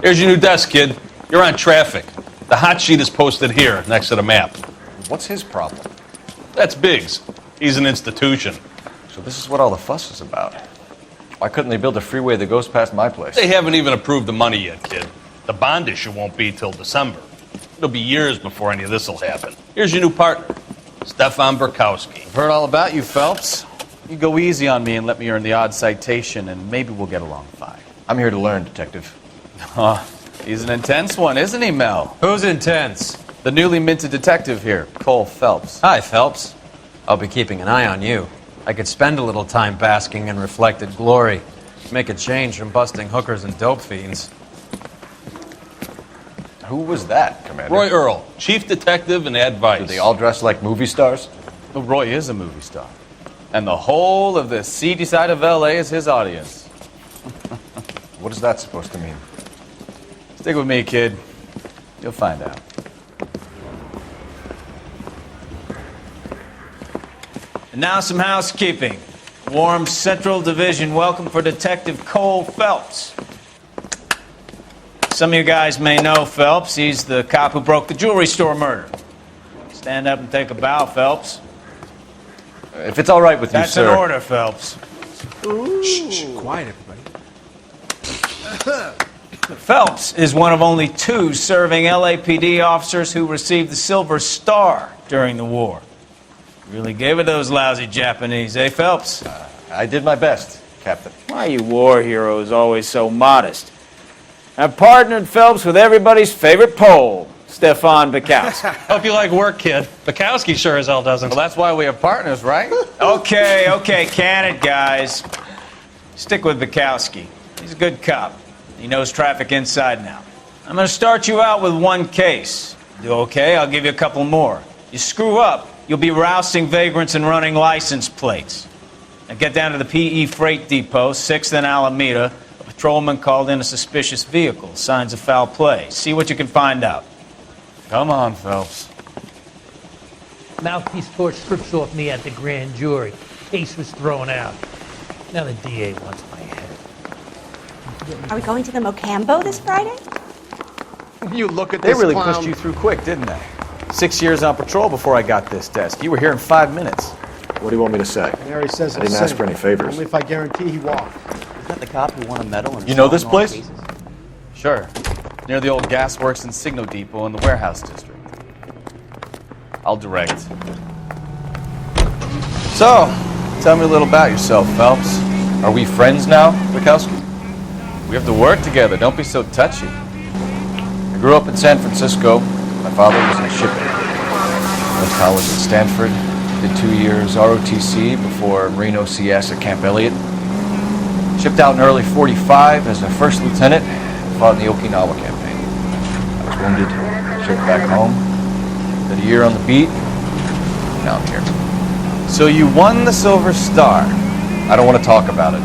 Here's your new desk, kid. You're on traffic. The hot sheet is posted here, next to the map. What's his problem? That's Biggs. He's an institution. So this is what all the fuss is about. Why couldn't they build a freeway that goes past my place? They haven't even approved the money yet, kid. The bond issue won't be till December. It'll be years before any of this will happen. Here's your new partner, Stefan Burkowski. I've heard all about you, Phelps. You go easy on me and let me earn the odd citation, and maybe we'll get along fine. I'm here to learn, Detective. He's an intense one, isn't he, Mel? Who's intense? The newly minted detective here, Cole Phelps. Hi, Phelps. I'll be keeping an eye on you. I could spend a little time basking in reflected glory. Make a change from busting hookers and dope fiends. Who was that, Commander? Roy Earl, chief detective and advice. Do they all dress like movie stars? Well, Roy is a movie star. And the whole of the seedy side of L.A. is his audience. What is that supposed to mean? Stick with me, kid. You'll find out. And now some housekeeping. Warm Central Division welcome for Detective Cole Phelps. Some of you guys may know Phelps. He's the cop who broke the jewelry store murder. Stand up and take a bow, Phelps. If it's all right with you, sir. That's an order, Phelps. Shh, quiet, everybody. Phelps is one of only 2 serving LAPD officers who received the Silver Star during the war. Really gave it those lousy Japanese, eh, Phelps? I did my best, Captain. Why are you war heroes always so modest? I've partnered Phelps with everybody's favorite Pole, Stefan Burkowski. Hope you like work, kid. Bukowski sure as hell doesn't. Well, that's why we have partners, right? Okay, can it, guys. Stick with Burkowski. He's a good cop. He knows traffic inside and out. I'm going to start you out with 1 case. Do okay, I'll give you a couple more. You screw up, you'll be rousting vagrants and running license plates. Now get down to the PE Freight Depot, 6th and Alameda. A patrolman called in a suspicious vehicle. Signs of foul play. See what you can find out. Come on, Phelps. Mouthpiece tore strips off me at the grand jury. Case was thrown out. Now the DA wants my head. Are we going to the Mocambo this Friday? You look at this. They really pushed you through quick, didn't they? 6 years on patrol before I got this desk. You were here in 5 minutes. What do you want me to say? Mary says I didn't ask for any favors. Only if I guarantee he walked. Is that the cop who won a medal? You know this place? Sure. Near the old gasworks and signal depot in the warehouse district. I'll direct. So, tell me a little about yourself, Phelps. Are we friends now, Burkowski? We have to work together. Don't be so touchy. I grew up in San Francisco. My father was in shipping. Went to college at Stanford. Did 2 years ROTC before Reno CS at Camp Elliott. Shipped out in early '45 as a first lieutenant. Fought in the Okinawa campaign. I was wounded. Shipped back home. Did a year on the beat. Now I'm here. So you won the Silver Star. I don't want to talk about it.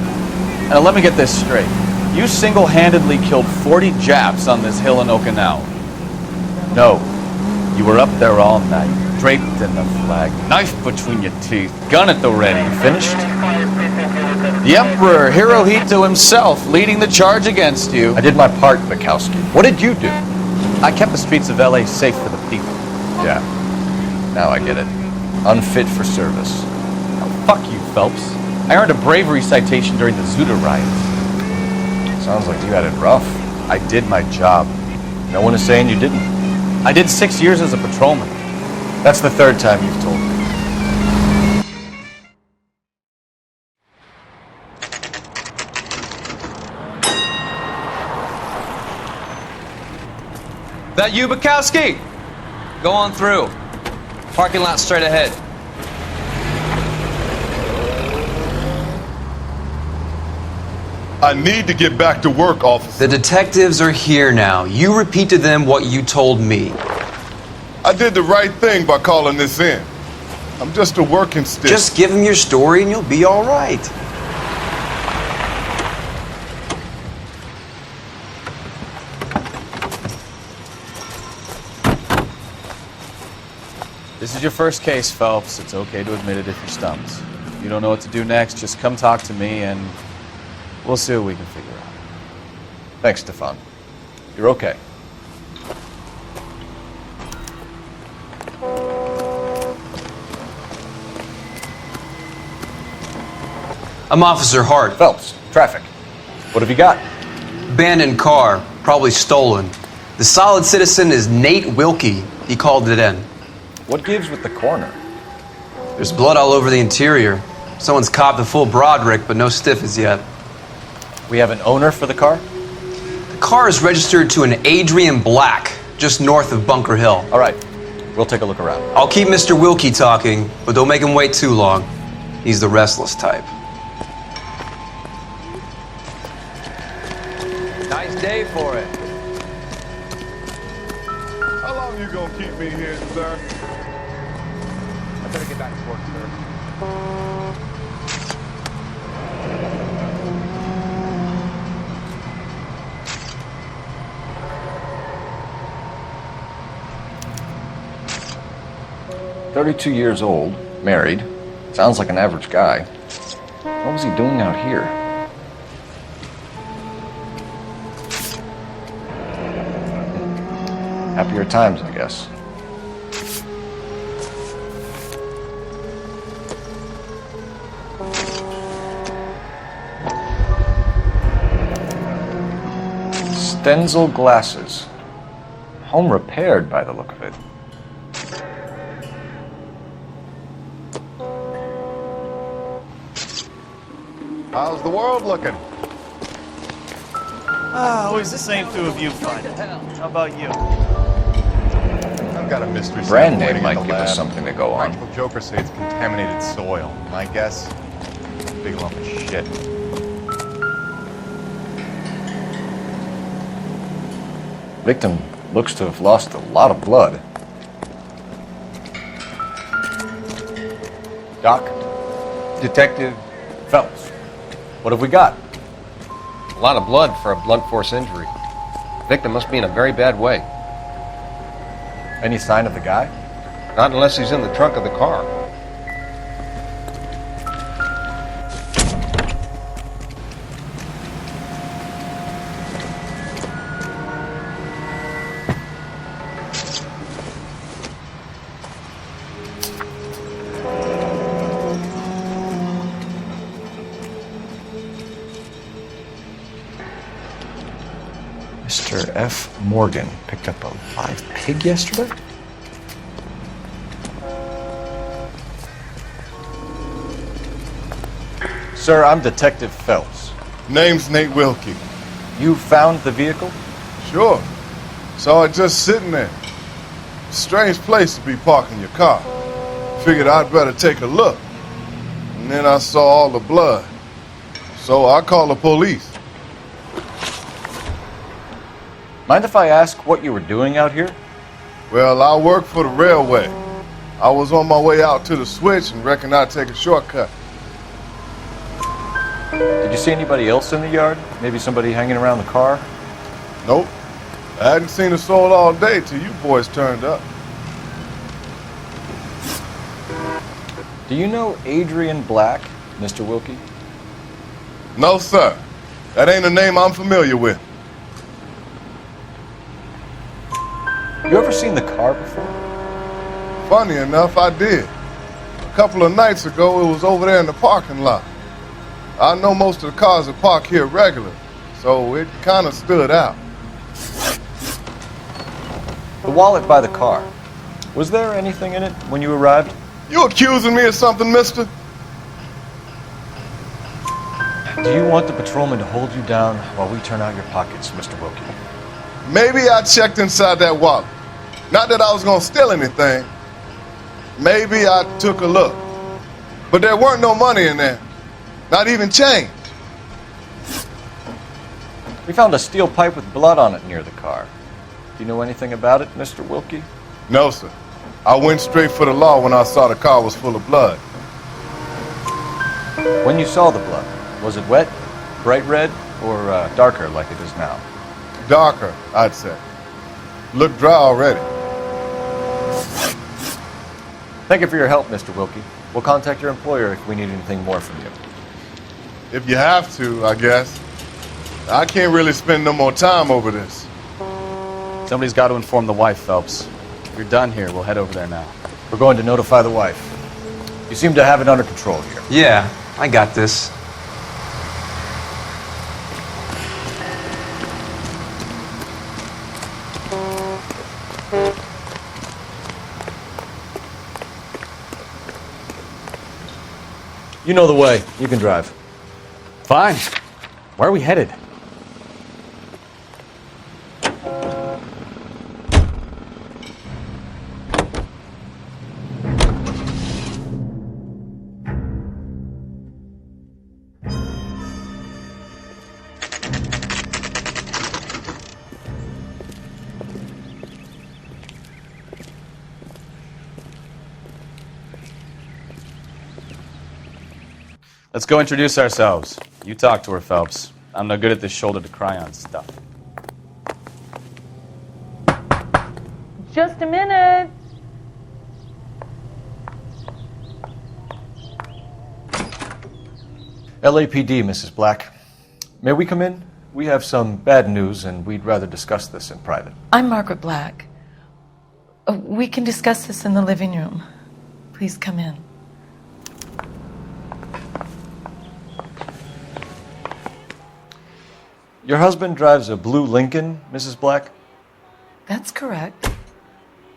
Now let me get this straight. You single-handedly killed 40 Japs on this hill in Okinawa. No, you were up there all night, draped in the flag, knife between your teeth, gun at the ready. Finished? The Emperor Hirohito himself leading the charge against you. I did my part, Burkowski. What did you do? I kept the streets of LA safe for the people. Yeah, now I get it. Unfit for service. Now, fuck you, Phelps. I earned a bravery citation during the Zuda riots. Sounds like you had it rough. I did my job. No one is saying you didn't. I did 6 years as a patrolman. That's the 3rd time you've told me. That you, Bukowski? Go on through. Parking lot straight ahead. I need to get back to work, officer. The detectives are here now. You repeat to them what you told me. I did the right thing by calling this in. I'm just a working stick. Just give them your story and you'll be all right. This is your first case, Phelps. It's okay to admit it if you're stumped. If you don't know what to do next, just come talk to me and we'll see what we can figure out. Thanks, Stefan. You're okay. I'm Officer Hart. Phelps, traffic. What have you got? Abandoned car, probably stolen. The solid citizen is Nate Wilkie. He called it in. What gives with the coroner? There's blood all over the interior. Someone's copped a full Broderick, but no stiff as yet. We have an owner for the car? The car is registered to an Adrian Black, just north of Bunker Hill. All right, we'll take a look around. I'll keep Mr. Wilkie talking, but don't make him wait too long. He's the restless type. Nice day for it. How long you gonna keep me here, sir? I better get back to work, sir. "32 years old, married. Sounds like an average guy. What was he doing out here?" Happier times, I guess. Stenzel glasses. Home repaired by the look of it. How's the world looking? Always the same two of you fun. How about you? I've got a mystery. Brand sample name waiting might at the give us lab. something to go on. Practical jokers say it's contaminated soil. My guess, big lump of shit. Victim looks to have lost a lot of blood. Doc, Detective Phelps, what have we got? A lot of blood for a blunt force injury. Victim must be in a very bad way. Any sign of the guy? Not unless he's in the trunk of the car. Mr. F. Morgan picked up a live pig yesterday? Sir, I'm Detective Phelps. Name's Nate Wilkie. You found the vehicle? Sure. Saw it just sitting there. Strange place to be parking your car. Figured I'd better take a look. And then I saw all the blood. So I called the police. Mind if I ask what you were doing out here? Well, I work for the railway. I was on my way out to the switch and reckoned I'd take a shortcut. Did you see anybody else in the yard? Maybe somebody hanging around the car? Nope. I hadn't seen a soul all day till you boys turned up. Do you know Adrian Black, Mr. Wilkie? No, sir. That ain't a name I'm familiar with. You ever seen the car before? Funny enough, I did. A couple of nights ago, it was over there in the parking lot. I know most of the cars are parked here regularly, so it kind of stood out. The wallet by the car. Was there anything in it when you arrived? You accusing me of something, mister? Do you want the patrolman to hold you down while we turn out your pockets, Mr. Wilkie? Maybe I checked inside that wallet. Not that I was gonna steal anything. Maybe I took a look. But there weren't no money in there. Not even change. We found a steel pipe with blood on it near the car. Do you know anything about it, Mr. Wilkie? No, sir. I went straight for the law when I saw the car was full of blood. When you saw the blood, was it wet, bright red, or darker like it is now? Darker, I'd say. Looked dry already. Thank you for your help, Mr. Wilkie. We'll contact your employer if we need anything more from you. If you have to, I guess. I can't really spend no more time over this. Somebody's got to inform the wife, Phelps. If you're done here, we'll head over there now. We're going to notify the wife. You seem to have it under control here. Yeah, I got this. You know the way. You can drive. Fine. Where are we headed? Let's go introduce ourselves. You talk to her, Phelps. I'm no good at this shoulder-to-cry-on stuff. Just a minute. LAPD, Mrs. Black. May we come in? We have some bad news, and we'd rather discuss this in private. I'm Margaret Black. We can discuss this in the living room. Please come in. Your husband drives a blue Lincoln, Mrs. Black? That's correct.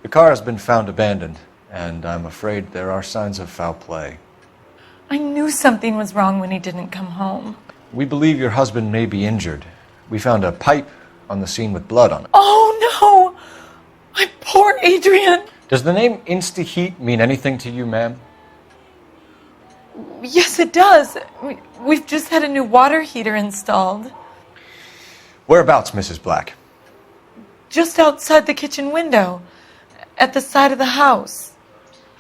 The car has been found abandoned, and I'm afraid there are signs of foul play. I knew something was wrong when he didn't come home. We believe your husband may be injured. We found a pipe on the scene with blood on it. Oh, no! My poor Adrian! Does the name Insta-Heat mean anything to you, ma'am? Yes, it does. We've just had a new water heater installed. Whereabouts, Mrs. Black? Just outside the kitchen window, at the side of the house.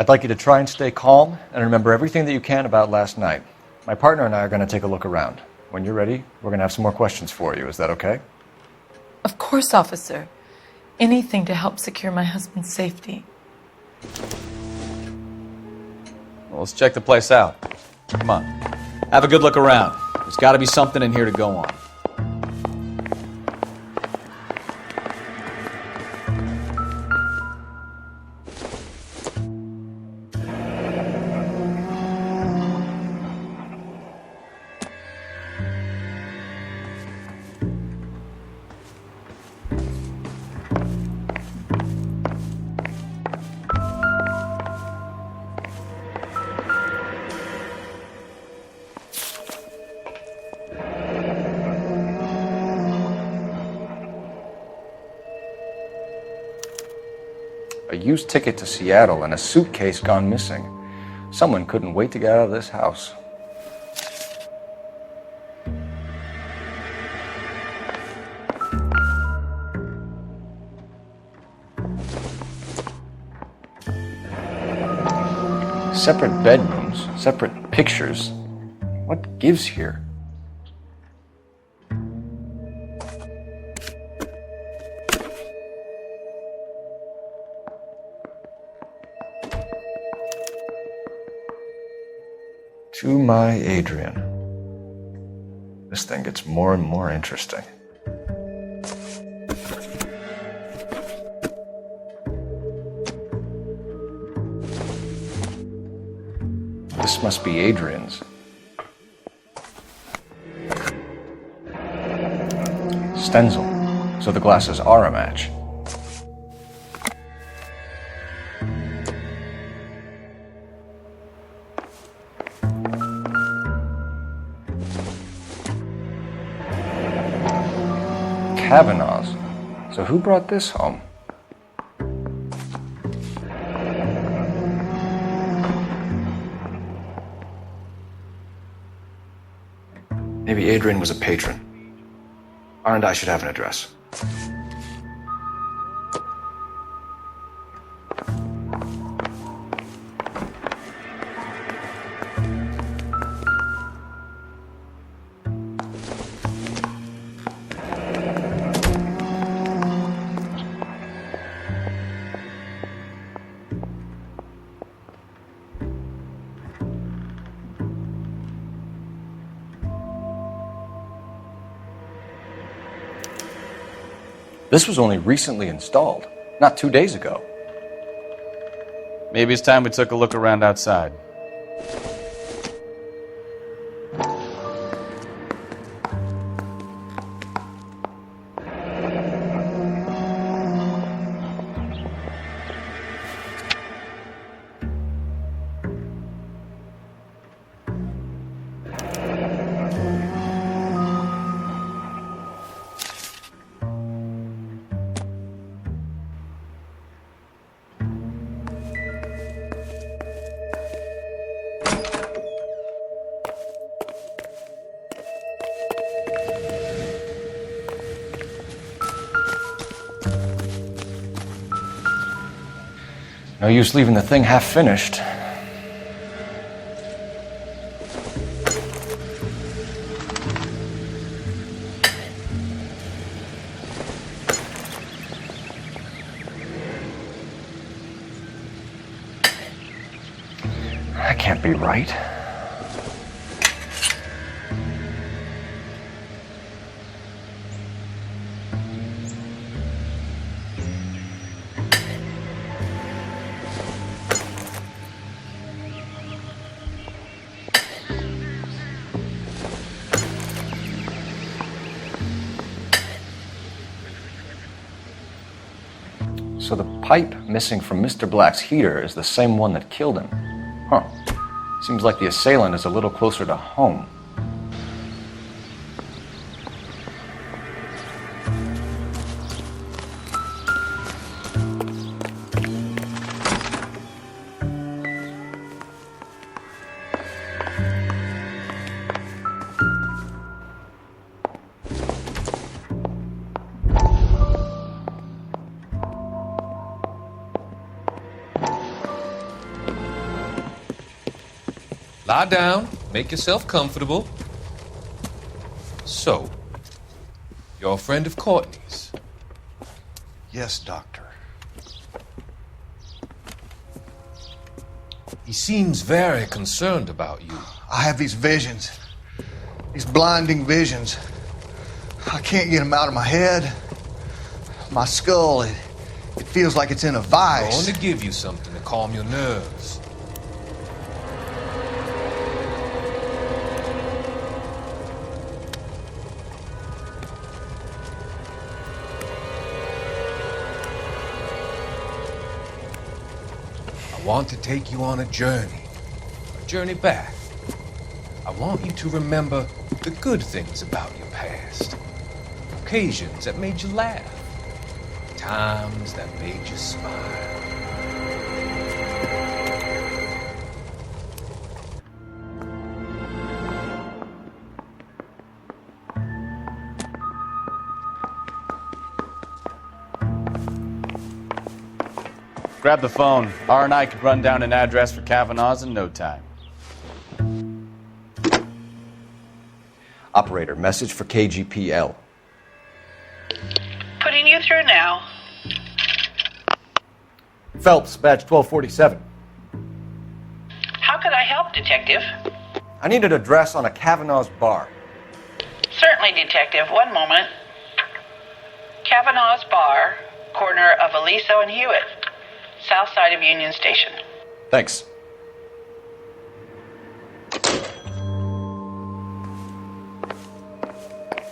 I'd like you to try and stay calm and remember everything that you can about last night. My partner and I are going to take a look around. When you're ready, we're going to have some more questions for you. Is that okay? Of course, officer. Anything to help secure my husband's safety. Well, let's check the place out. Come on. Have a good look around. There's got to be something in here to go on. A used ticket to Seattle and a suitcase gone missing. Someone couldn't wait to get out of this house. Separate bedrooms, separate pictures. What gives here? To my Adrian. This thing gets more and more interesting. This must be Adrian's. Stencil, so the glasses are a match. Kavanaugh's. So who brought this home? Maybe Adrian was a patron. R&I should have an address. This was only recently installed, not 2 days ago. Maybe it's time we took a look around outside. No use leaving the thing half finished. That can't be right. So the pipe missing from Mr. Black's heater is the same one that killed him. Huh. Seems like the assailant is a little closer to home. Lie down, make yourself comfortable. So, you're a friend of Courtney's? Yes, Doctor. He seems very concerned about you. I have these visions. These blinding visions. I can't get them out of my head. My skull, it feels like it's in a vice. I want to give you something to calm your nerves. I want to take you on a journey back. I want you to remember the good things about your past, occasions that made you laugh, times that made you smile. Grab the phone. R&I could run down an address for Kavanaugh's in no time. Operator, message for KGPL. Putting you through now. Phelps, badge 1247. How could I help, Detective? I need an address on a Kavanaugh's bar. Certainly, Detective. One moment. Kavanaugh's Bar, corner of Aliso and Hewitt, south side of Union Station. Thanks.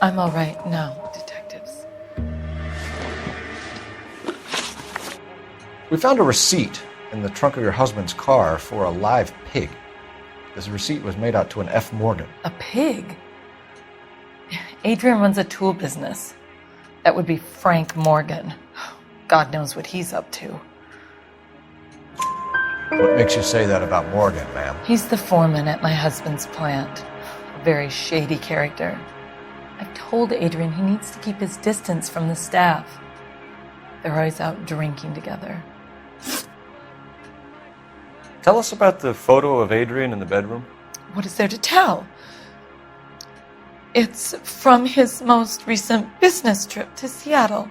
I'm all right now, detectives. We found a receipt in the trunk of your husband's car for a live pig. This receipt was made out to an F. Morgan. A pig? Adrian runs a tool business. That would be Frank Morgan. God knows what he's up to. What makes you say that about Morgan, ma'am? He's the foreman at my husband's plant. A very shady character. I've told Adrian he needs to keep his distance from the staff. They're always out drinking together. Tell us about the photo of Adrian in the bedroom. What is there to tell? It's from his most recent business trip to Seattle.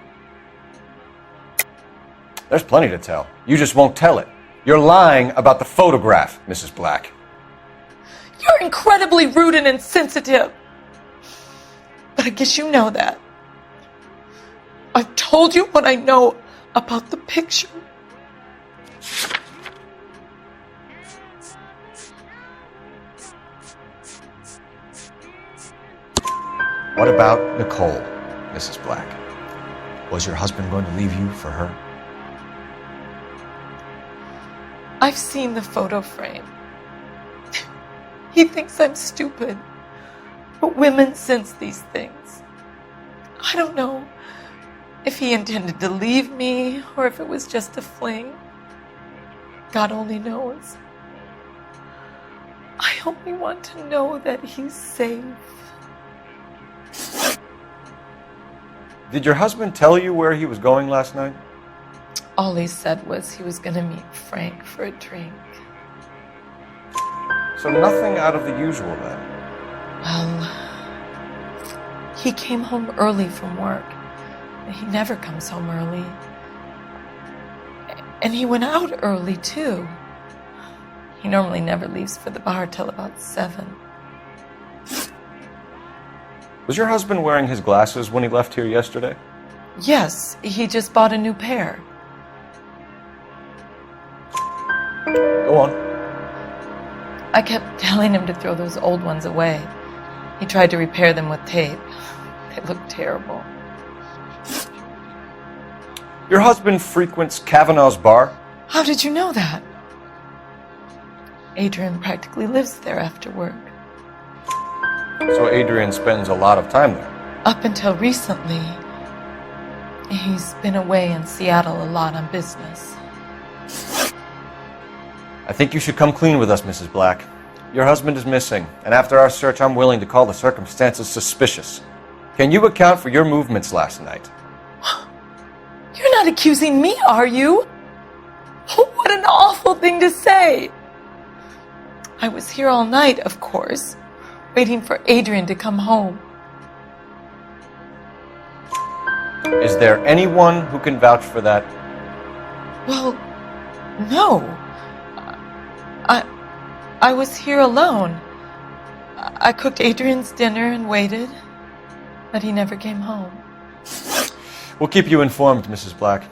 There's plenty to tell. You just won't tell it. You're lying about the photograph, Mrs. Black. You're incredibly rude and insensitive. But I guess you know that. I've told you what I know about the picture. What about Nicole, Mrs. Black? Was your husband going to leave you for her? I've seen the photo frame. He thinks I'm stupid. But women sense these things. I don't know if he intended to leave me or if it was just a fling. God only knows. I only want to know that he's safe. Did your husband tell you where he was going last night? All he said was he was going to meet Frank for a drink. So nothing out of the usual then? Well, he came home early from work. He never comes home early. And he went out early, too. He normally never leaves for the bar till about 7. Was your husband wearing his glasses when he left here yesterday? Yes, he just bought a new pair. Go on. I kept telling him to throw those old ones away. He tried to repair them with tape. They look terrible. Your husband frequents Kavanaugh's bar? How did you know that? Adrian practically lives there after work. So Adrian spends a lot of time there? Up until recently, he's been away in Seattle a lot on business. I think you should come clean with us, Mrs. Black. Your husband is missing, and after our search, I'm willing to call the circumstances suspicious. Can you account for your movements last night? You're not accusing me, are you? What an awful thing to say. I was here all night, of course, waiting for Adrian to come home. Is there anyone who can vouch for that? Well, no. I was here alone. I cooked Adrian's dinner and waited, but he never came home. We'll keep you informed, Mrs. Black.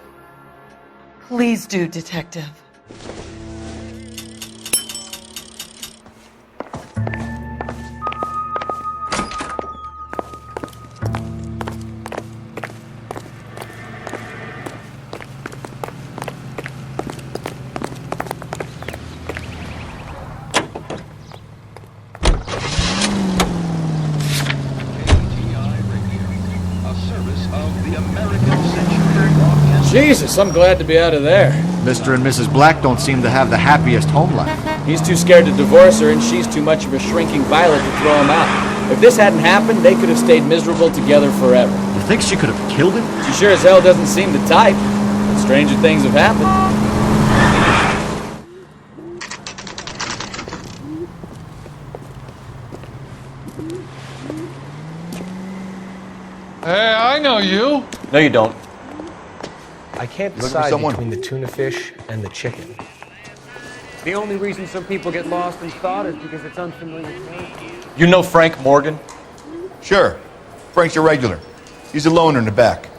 Please do, Detective. Jesus, I'm glad to be out of there. Mr. and Mrs. Black don't seem to have the happiest home life. He's too scared to divorce her, and she's too much of a shrinking violet to throw him out. If this hadn't happened, they could have stayed miserable together forever. You think she could have killed him? She sure as hell doesn't seem the type. But stranger things have happened. Hey, I know you. No, you don't. I can't Looking for decide someone? between the tuna fish and the chicken. The only reason some people get lost in thought is because it's unfamiliar territory. You know Frank Morgan? Sure. Frank's a regular. He's a loner in the back.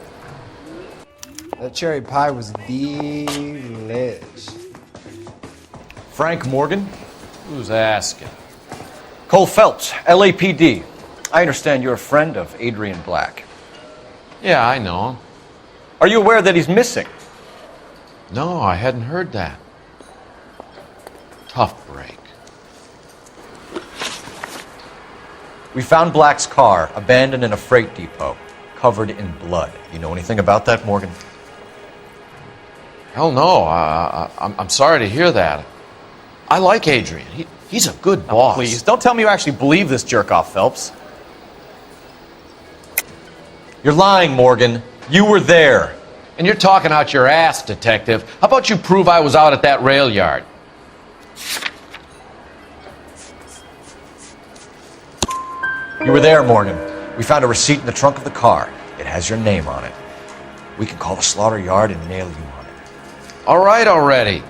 That cherry pie was delish. Frank Morgan? Who's asking? Cole Phelps, LAPD. I understand you're a friend of Adrian Black. Yeah, I know him. Are you aware that he's missing? No, I hadn't heard that. Tough break. We found Black's car abandoned in a freight depot, covered in blood. You know anything about that, Morgan? Hell no. I'm sorry to hear that. I like Adrian. He's a good boss. Please, don't tell me you actually believe this jerk-off, Phelps. You're lying, Morgan. You were there. And you're talking out your ass, Detective. How about you prove I was out at that rail yard? You were there, Morgan. We found a receipt in the trunk of the car. It has your name on it. We can call the slaughter yard and nail you on it. All right already.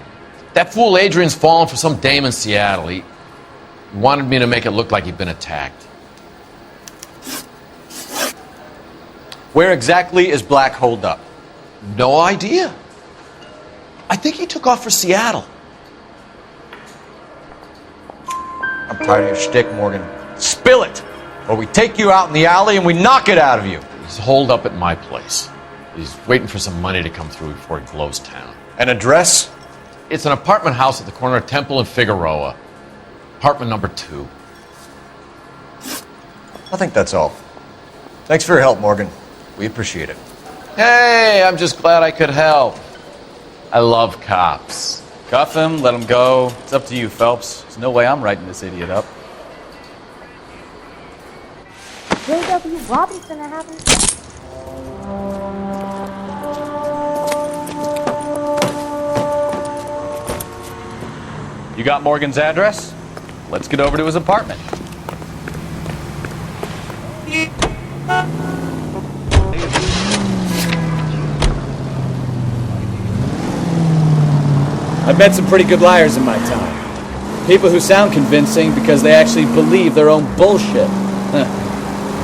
That fool Adrian's fallen for some dame in Seattle. He wanted me to make it look like he'd been attacked. Where exactly is Black holed up? No idea. I think he took off for Seattle. I'm tired of your shtick, Morgan. Spill it! Or we take you out in the alley and we knock it out of you. He's holed up at my place. He's waiting for some money to come through before he blows town. An address? It's an apartment house at the corner of Temple and Figueroa. Apartment number 2. I think that's all. Thanks for your help, Morgan. We appreciate it. Hey, I'm just glad I could help. I love cops. Cuff him, let him go. It's up to you, Phelps. There's no way I'm writing this idiot up. J.W. Robinson, I haven't. You got Morgan's address? Let's get over to his apartment. I've met some pretty good liars in my time. People who sound convincing because they actually believe their own bullshit.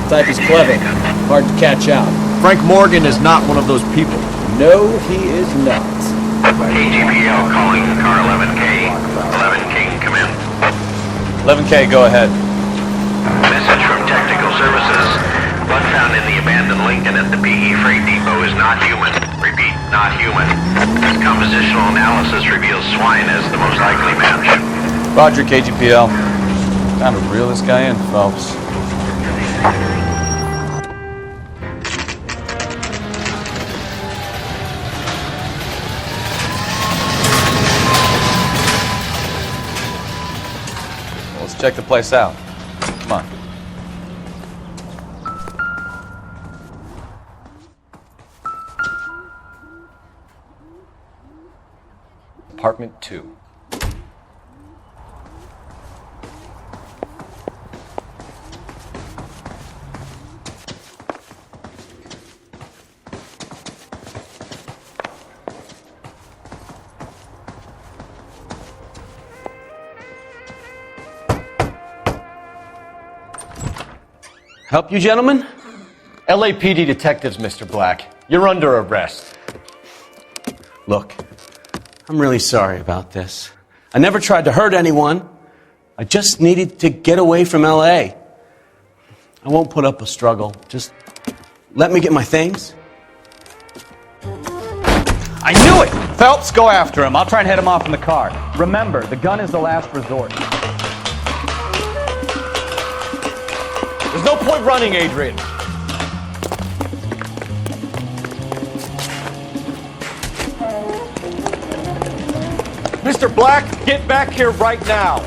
Type is clever, hard to catch out. Frank Morgan is not one of those people. No, he is not. KGPL calling car 11K. 11K, come in. 11K, go ahead. Message from Technical Services. Blood found in the abandoned Lincoln at the PE Freight Depot is not human. Repeat, not human. Compositional analysis reveals swine as the most likely match. Roger, KGPL. Time to reel this guy in, Phelps. Let's check the place out. Come on. Apartment 2. Help you, gentlemen? LAPD detectives, Mr. Black. You're under arrest. Look, I'm really sorry about this. I never tried to hurt anyone. I just needed to get away from L.A. I won't put up a struggle. Just let me get my things. I knew it! Phelps, go after him. I'll try and head him off in the car. Remember, the gun is the last resort. There's no point running, Adrian. Mr. Black, get back here right now.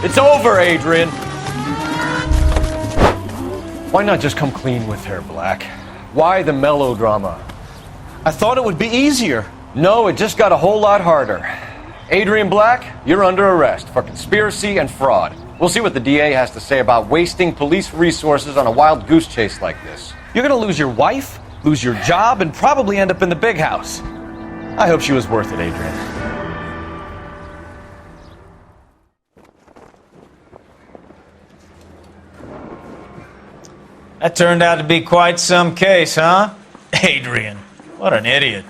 It's over, Adrian. Why not just come clean with her, Black? Why the melodrama? I thought it would be easier. No, it just got a whole lot harder. Adrian Black, you're under arrest for conspiracy and fraud. We'll see what the DA has to say about wasting police resources on a wild goose chase like this. You're gonna lose your wife, lose your job, and probably end up in the big house. I hope she was worth it, Adrian. That turned out to be quite some case, huh? Adrian, what an idiot.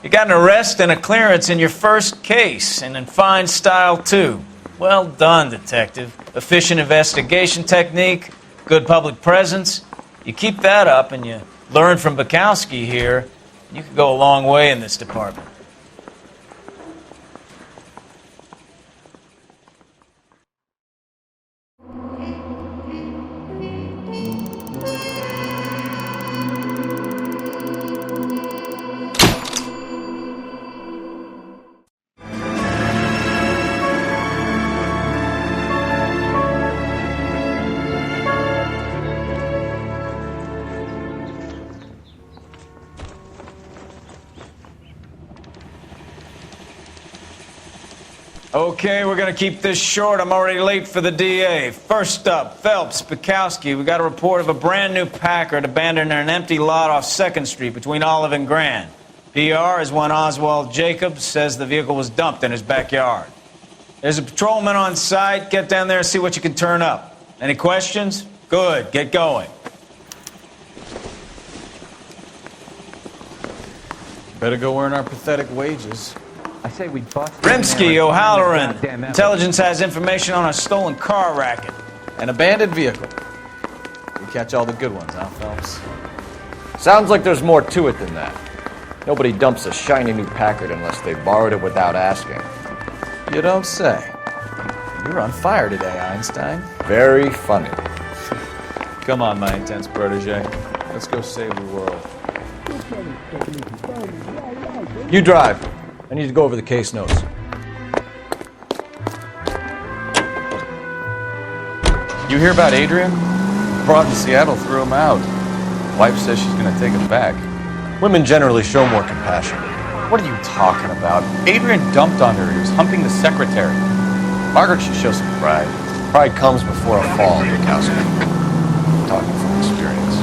You got an arrest and a clearance in your first case, and in fine style, too. Well done, detective. Efficient investigation technique, good public presence. You keep that up and you learn from Bukowski here, you could go a long way in this department. Okay, we're going to keep this short. I'm already late for the DA. First up, Phelps, Bukowski. We got a report of a brand new Packard abandoned in an empty lot off 2nd Street between Olive and Grand. PR is one Oswald Jacobs says the vehicle was dumped in his backyard. There's a patrolman on site. Get down there and see what you can turn up. Any questions? Good. Get going. Better go earn our pathetic wages. I say we bust. Rimsky, O'Halloran. Intelligence has information on a stolen car racket. An abandoned vehicle. We catch all the good ones, huh, Phelps? Sounds like there's more to it than that. Nobody dumps a shiny new Packard unless they borrowed it without asking. You don't say. You're on fire today, Einstein. Very funny. Come on, my intense protege. Let's go save the world. You drive. I need to go over the case notes. You hear about Adrian? Brought to Seattle threw him out. Wife says she's gonna take him back. Women generally show more compassion. What are you talking about? Adrian dumped on her. He was humping the secretary. Margaret should show some pride. Pride comes before a fall, Bukowski. I'm talking from experience.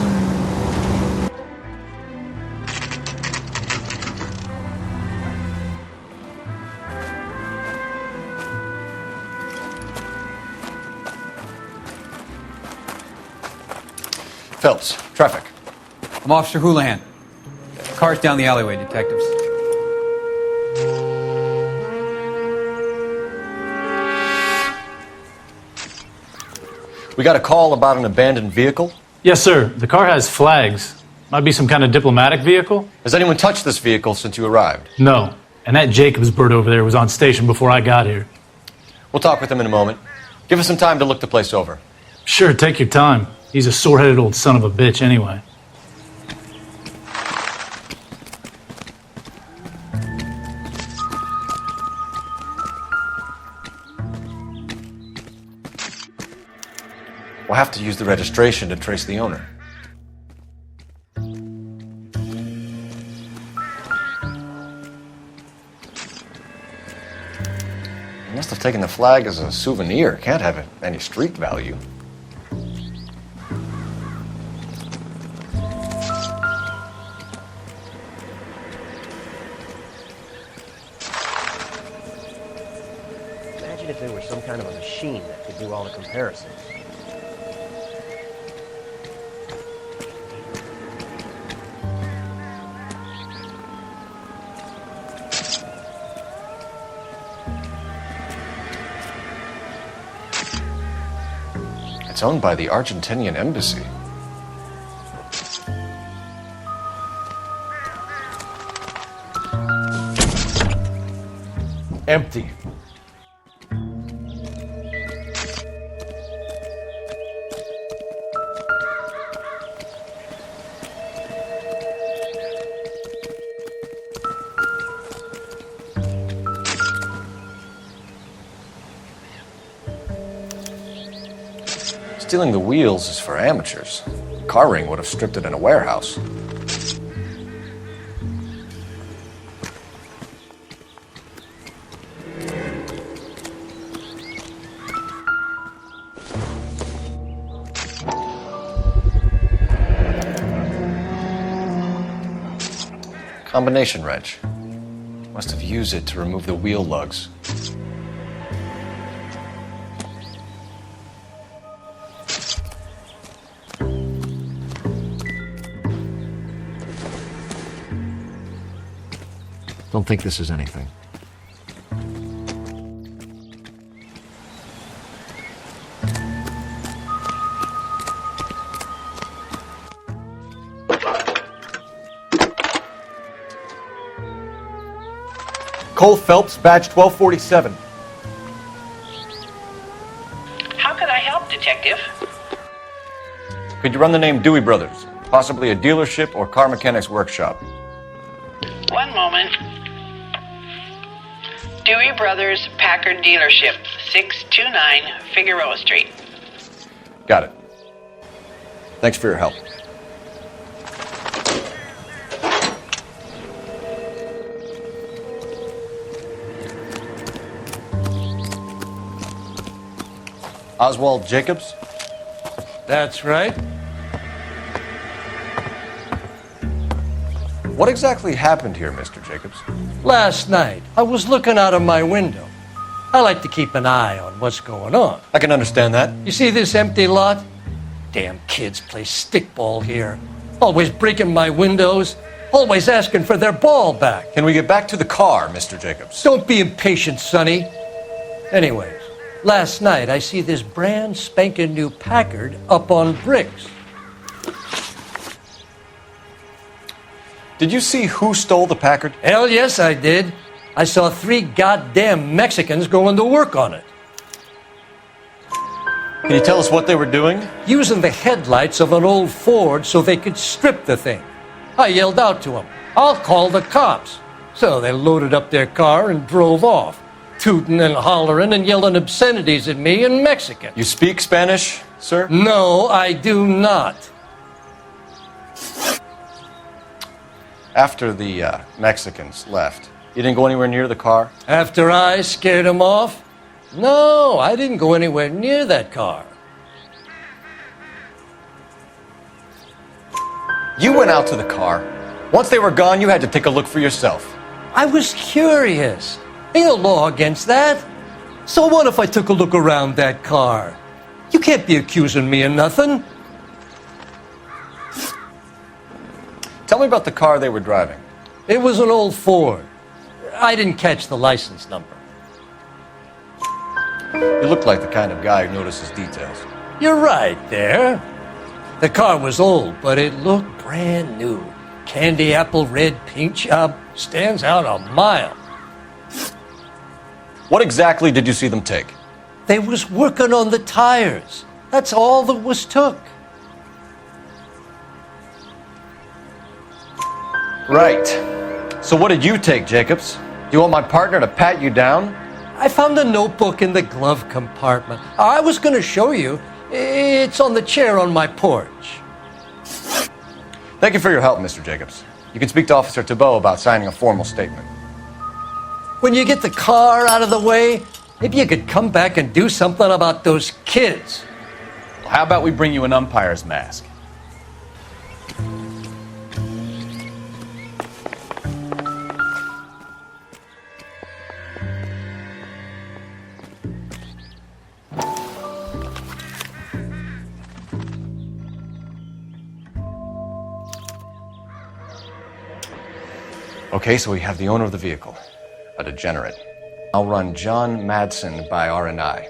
Phelps, traffic. I'm Officer Houlihan. Car's down the alleyway, detectives. We got a call about an abandoned vehicle? Yes, sir. The car has flags. Might be some kind of diplomatic vehicle. Has anyone touched this vehicle since you arrived? No. And that Jacobs bird over there was on station before I got here. We'll talk with him in a moment. Give us some time to look the place over. Sure, take your time. He's a sore-headed old son of a bitch anyway. We'll have to use the registration to trace the owner. He must have taken the flag as a souvenir. Can't have any street value. Imagine if there were some kind of a machine that could do all the comparisons. It's owned by the Argentinian embassy. Empty. Stealing the wheels is for amateurs. Car ring would have stripped it in a warehouse. Combination wrench. Must have used it to remove the wheel lugs. Don't think this is anything. Cole Phelps, badge 1247. How can I help, Detective? Could you run the name Dewey Brothers? Possibly a dealership or car mechanics workshop. One moment. Dewey Brothers Packard Dealership, 629 Figueroa Street. Got it. Thanks for your help. Oswald Jacobs? That's right. What exactly happened here, Mr. Jacobs? Last night, I was looking out of my window. I like to keep an eye on what's going on. I can understand that. You see this empty lot? Damn kids play stickball here. Always breaking my windows. Always asking for their ball back. Can we get back to the car, Mr. Jacobs? Don't be impatient, Sonny. Anyways, last night I see this brand spanking new Packard up on bricks. Did you see who stole the Packard? Hell yes, I did. I saw 3 goddamn Mexicans going to work on it. Can you tell us what they were doing? Using the headlights of an old Ford so they could strip the thing. I yelled out to them, "I'll call the cops." So they loaded up their car and drove off, tooting and hollering and yelling obscenities at me in Mexican. You speak Spanish, sir? No, I do not. After the Mexicans left, you didn't go anywhere near the car? After I scared them off? No, I didn't go anywhere near that car. You went out to the car. Once they were gone, you had to take a look for yourself. I was curious. Ain't no law against that. So what if I took a look around that car? You can't be accusing me of nothing. Tell me about the car they were driving. It was an old Ford. I didn't catch the license number. You look like the kind of guy who notices details. You're right there. The car was old, but it looked brand new. Candy apple red paint job stands out a mile. What exactly did you see them take? They was working on the tires. That's all that was took. Right. So what did you take, Jacobs? Do you want my partner to pat you down? I found a notebook in the glove compartment. I was going to show you. It's on the chair on my porch. Thank you for your help, Mr. Jacobs. You can speak to Officer Thibault about signing a formal statement. When you get the car out of the way, maybe you could come back and do something about those kids. Well, how about we bring you an umpire's mask? Okay, so we have the owner of the vehicle, a degenerate. I'll run John Madsen by R&I.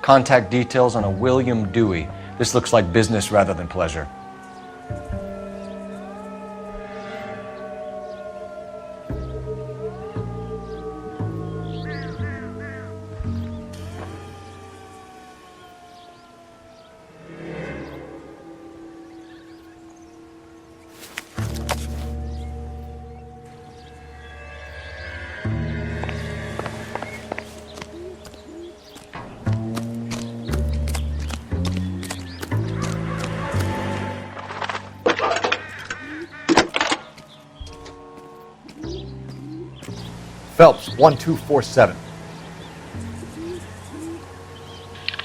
Contact details on a William Dewey. This looks like business rather than pleasure. Phelps, 1247.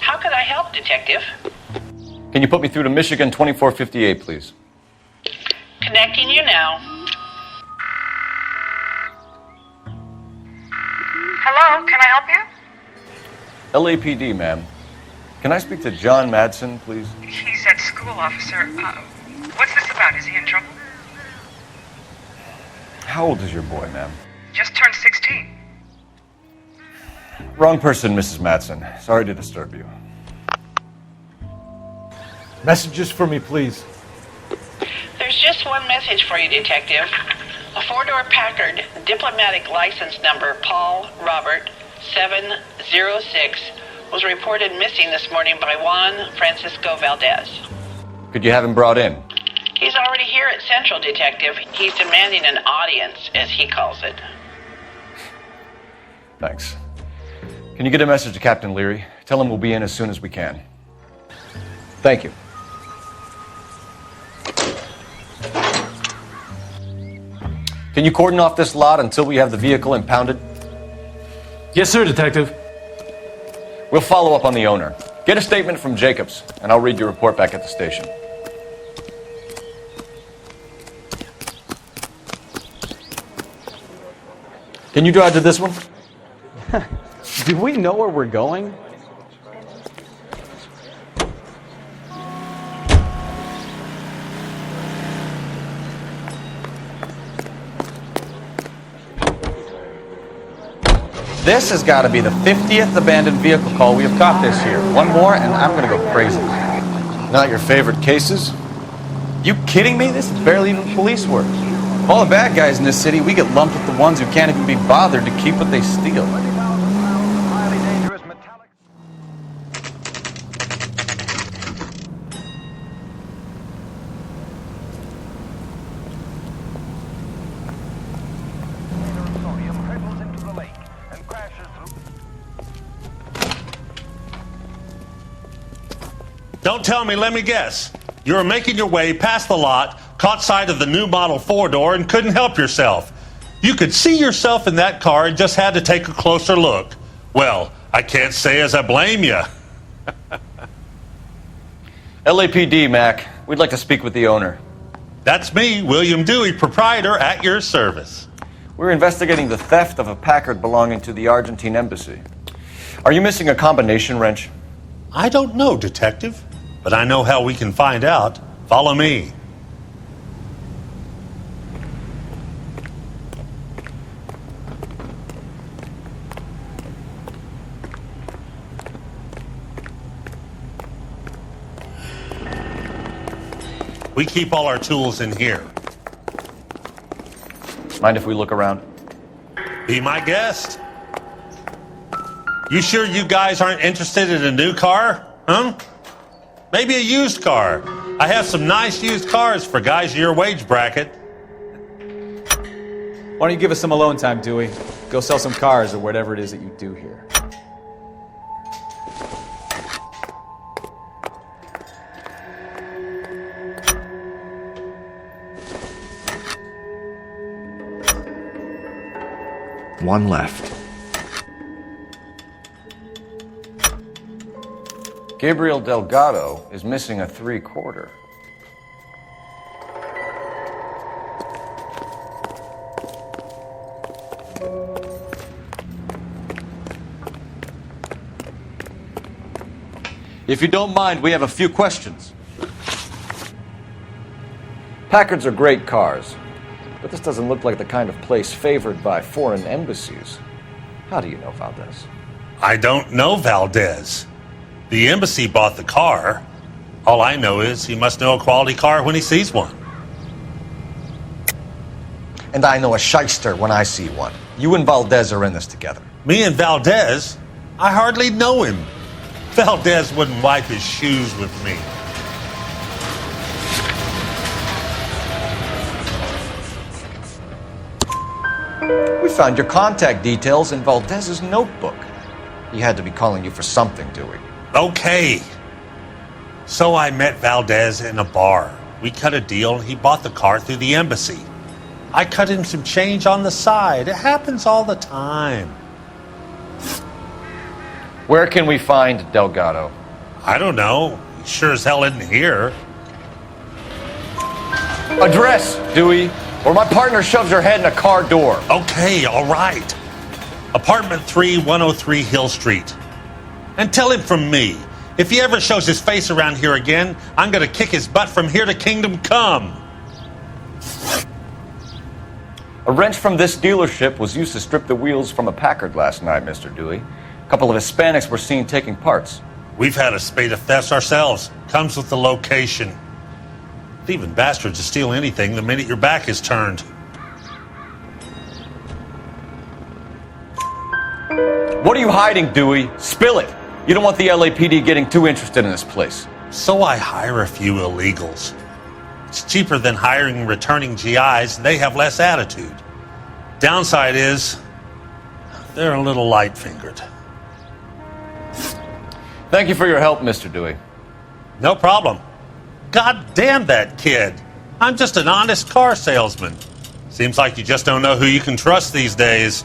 How can I help, Detective? Can you put me through to Michigan 2458, please? Connecting you now. Hello, can I help you? LAPD, ma'am. Can I speak to John Madsen, please? He's at school, officer. What's this about? Is he in trouble? How old is your boy, ma'am? Just turned 16. Wrong person, Mrs. Madsen. Sorry to disturb you. Messages for me, please. There's just one message for you, Detective. A four-door Packard, diplomatic license number Paul Robert 706, was reported missing this morning by Juan Francisco Valdez. Could you have him brought in? He's already here at Central, Detective. He's demanding an audience, as he calls it. Thanks. Can you get a message to Captain Leary? Tell him we'll be in as soon as we can. Thank you. Can you cordon off this lot until we have the vehicle impounded? Yes, sir, Detective. We'll follow up on the owner. Get a statement from Jacobs, and I'll read your report back at the station. Can you drive to this one? Do we know where we're going? This has got to be the 50th abandoned vehicle call we have caught this year. One more and I'm going to go crazy. Not your favorite cases? You kidding me? This is barely even police work. All the bad guys in this city, we get lumped with the ones who can't even be bothered to keep what they steal. Don't tell me, let me guess. You were making your way past the lot, caught sight of the new model four-door, and couldn't help yourself. You could see yourself in that car and just had to take a closer look. Well, I can't say as I blame you. LAPD, Mac. We'd like to speak with the owner. That's me, William Dewey, proprietor, at your service. We're investigating the theft of a Packard belonging to the Argentine embassy. Are you missing a combination wrench? I don't know, Detective, but I know how we can find out. Follow me. We keep all our tools in here. Mind if we look around? Be my guest. You sure you guys aren't interested in a new car? Huh? Maybe a used car. I have some nice used cars for guys in your wage bracket. Why don't you give us some alone time, Dewey? Go sell some cars or whatever it is that you do here. One left. Gabriel Delgado is missing a 3/4. If you don't mind, we have a few questions. Packards are great cars, but this doesn't look like the kind of place favored by foreign embassies. How do you know Valdez? I don't know Valdez. The embassy bought the car. All I know is he must know a quality car when he sees one. And I know a shyster when I see one. You and Valdez are in this together. Me and Valdez? I hardly know him. Valdez wouldn't wipe his shoes with me. We found your contact details in Valdez's notebook. He had to be calling you for something, Dewey. Okay. So I met Valdez in a bar. We cut a deal and he bought the car through the embassy. I cut him some change on the side. It happens all the time. Where can we find Delgado? I don't know. He sure as hell isn't here. Address, Dewey, or my partner shoves her head in a car door. Okay, all right. Apartment 3, 103 Hill Street. And tell him from me, if he ever shows his face around here again, I'm going to kick his butt from here to Kingdom Come. A wrench from this dealership was used to strip the wheels from a Packard last night, Mr. Dewey. A couple of Hispanics were seen taking parts. We've had a spate of thefts ourselves. Comes with the location. Thieving bastards to steal anything the minute your back is turned. What are you hiding, Dewey? Spill it. You don't want the LAPD getting too interested in this place. So I hire a few illegals. It's cheaper than hiring returning GIs, and they have less attitude. Downside is, they're a little light-fingered. Thank you for your help, Mr. Dewey. No problem. God damn that kid. I'm just an honest car salesman. Seems like you just don't know who you can trust these days.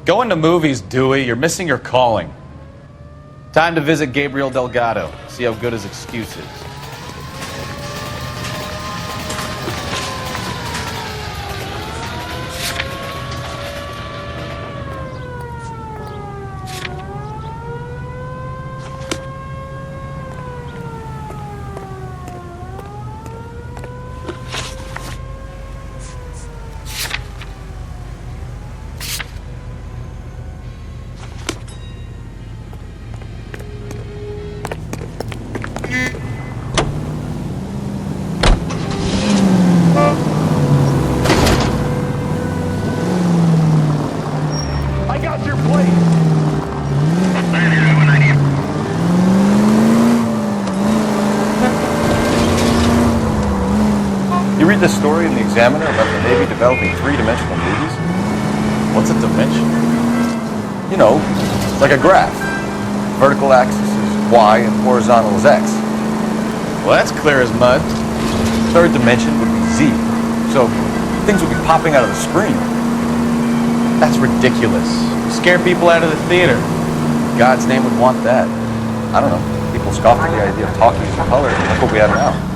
Going to movies, Dewey. You're missing your calling. Time to visit Gabriel Delgado. See how good his excuse is. The story in the Examiner about the Navy developing three-dimensional movies? What's a dimension? You know, like a graph. Vertical axis is Y and horizontal is X. Well, that's clear as mud. Third dimension would be Z. So things would be popping out of the screen. That's ridiculous. Scare people out of the theater. God's name would want that. I don't know. People scoff at the idea of talkies in color, and look what we have now.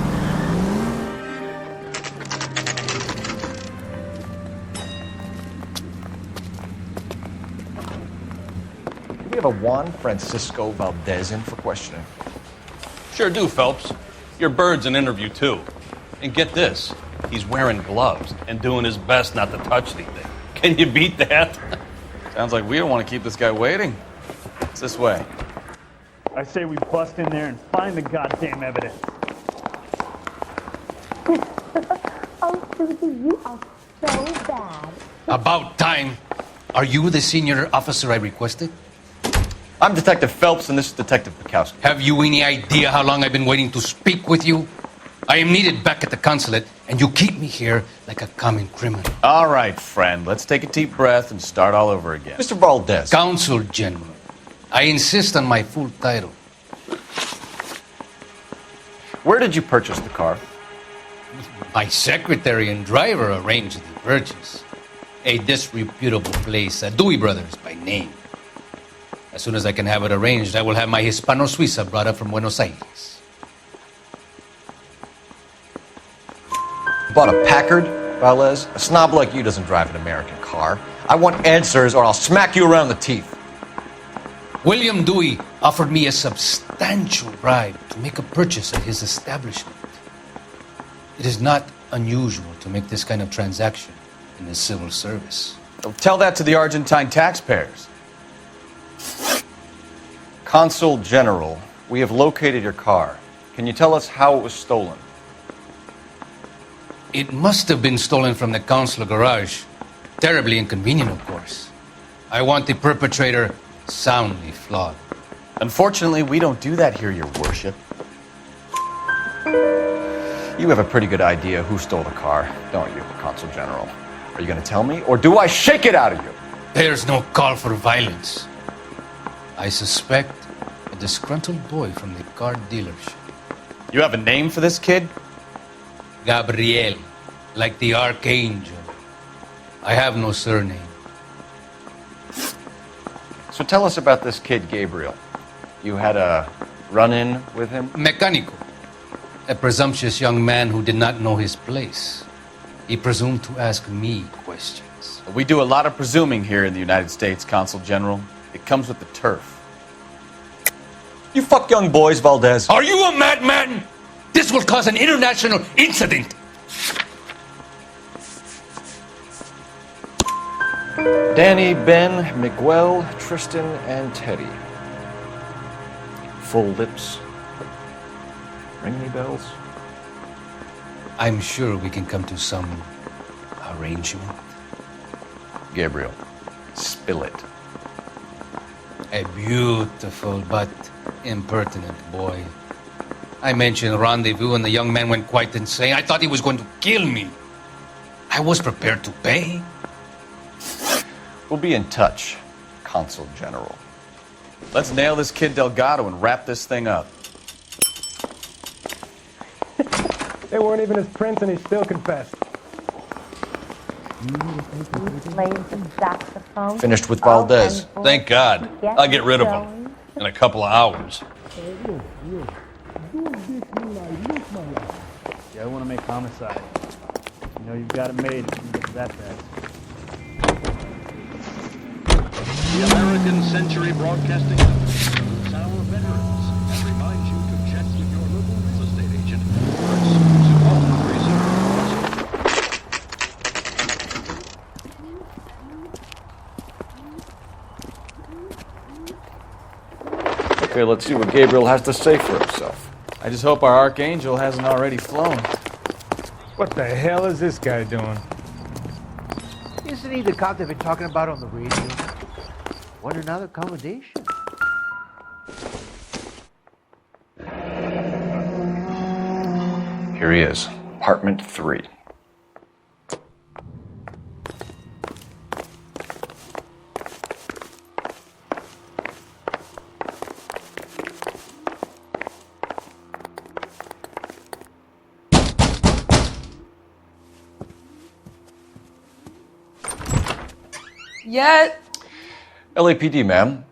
We have a Juan Francisco Valdez in for questioning. Sure do, Phelps. Your bird's an interview, too. And get this, he's wearing gloves and doing his best not to touch anything. Can you beat that? Sounds like we don't want to keep this guy waiting. It's this way. I say we bust in there and find the goddamn evidence. Oh, Susie, you are so bad. About time. Are you the senior officer I requested? I'm Detective Phelps, and this is Detective Bukowski. Have you any idea how long I've been waiting to speak with you? I am needed back at the consulate, and you keep me here like a common criminal. All right, friend. Let's take a deep breath and start all over again. Mr. Valdez. Consul General. I insist on my full title. Where did you purchase the car? My secretary and driver arranged the purchase. A disreputable place, Dewey Brothers by name. As soon as I can have it arranged, I will have my Hispano Suiza brought up from Buenos Aires. Bought a Packard, Valdez? A snob like you doesn't drive an American car. I want answers or I'll smack you around the teeth. William Dewey offered me a substantial bribe to make a purchase at his establishment. It is not unusual to make this kind of transaction in the civil service. Tell that to the Argentine taxpayers. Consul General, we have located your car. Can you tell us how it was stolen? It must have been stolen from the consular garage. Terribly inconvenient, of course. I want the perpetrator soundly flogged. Unfortunately, we don't do that here, Your Worship. You have a pretty good idea who stole the car, don't you, Consul General? Are you going to tell me, or do I shake it out of you? There's no call for violence. I suspect a disgruntled boy from the car dealership. You have a name for this kid? Gabriel, like the archangel. I have no surname. So tell us about this kid, Gabriel. You had a run-in with him? Mecánico. A presumptuous young man who did not know his place. He presumed to ask me questions. We do a lot of presuming here in the United States, Consul General. It comes with the turf. You fuck young boys, Valdez. Are you a madman? This will cause an international incident. Danny, Ben, Miguel, Tristan, and Teddy. Full lips. Ring any bells? I'm sure we can come to some arrangement. Gabriel, spill it. A beautiful but impertinent boy. I mentioned rendezvous, and the young man went quite insane. I thought he was going to kill me. I was prepared to pay. We'll be in touch, Consul General. Let's nail this kid Delgado and wrap this thing up. They weren't even his prints and he still confessed. Plays the saxophone. Finished with Valdez. Thank God. I'll get rid of him in a couple of hours. Yeah, I want to make homicide. You know, you've got it made if you get to that bad. The American Century Broadcasting Company salutes our veterans and reminds you to check with your local real estate agent for exclusive home reserve. Okay, let's see what Gabriel has to say for himself. I just hope our Archangel hasn't already flown. What the hell is this guy doing? Isn't he the cop they've been talking about on the radio? What another accommodation? Here he is, apartment 3. Yeah. LAPD, ma'am.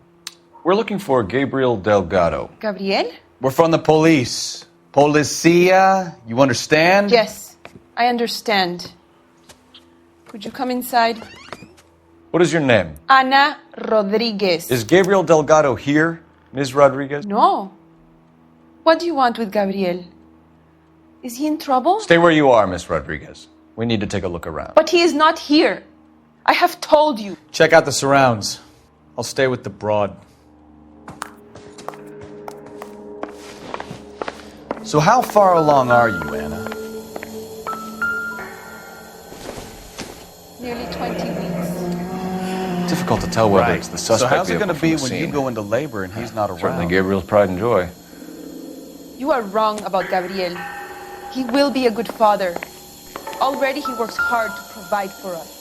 We're looking for Gabriel Delgado. Gabriel? We're from the police. Policia, you understand? Yes, I understand. Could you come inside? What is your name? Ana Rodriguez. Is Gabriel Delgado here, Ms. Rodriguez? No. What do you want with Gabriel? Is he in trouble? Stay where you are, Ms. Rodriguez. We need to take a look around. But he is not here. I have told you. Check out the surrounds. I'll stay with the broad. So how far along are you, Anna? Nearly 20 weeks. Difficult to tell whether it's the suspect. So how's it going to vehicle be from when the you scene. go into labor and he's not around? Certainly Gabriel's pride and joy. You are wrong about Gabriel. He will be a good father. Already he works hard to provide for us.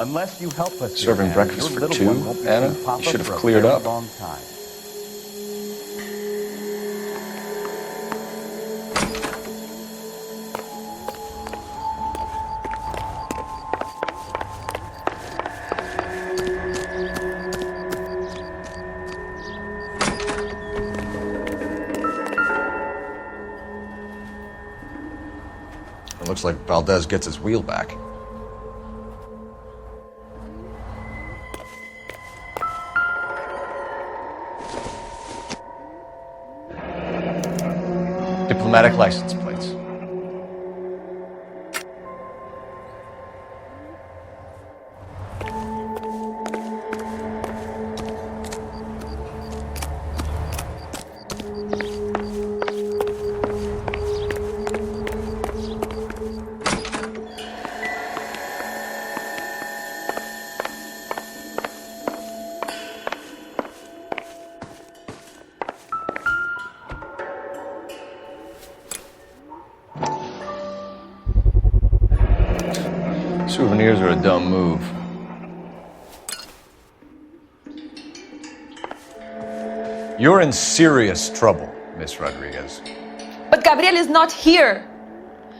Unless you help us, Serving here, breakfast your for little two, one won't be Anna? seeing Papa You should have for a cleared very up. long time. It looks like Valdez gets his wheel back. Diplomatic license plates. Souvenirs are a dumb move. You're in serious trouble, Miss Rodriguez. But Gabriel is not here.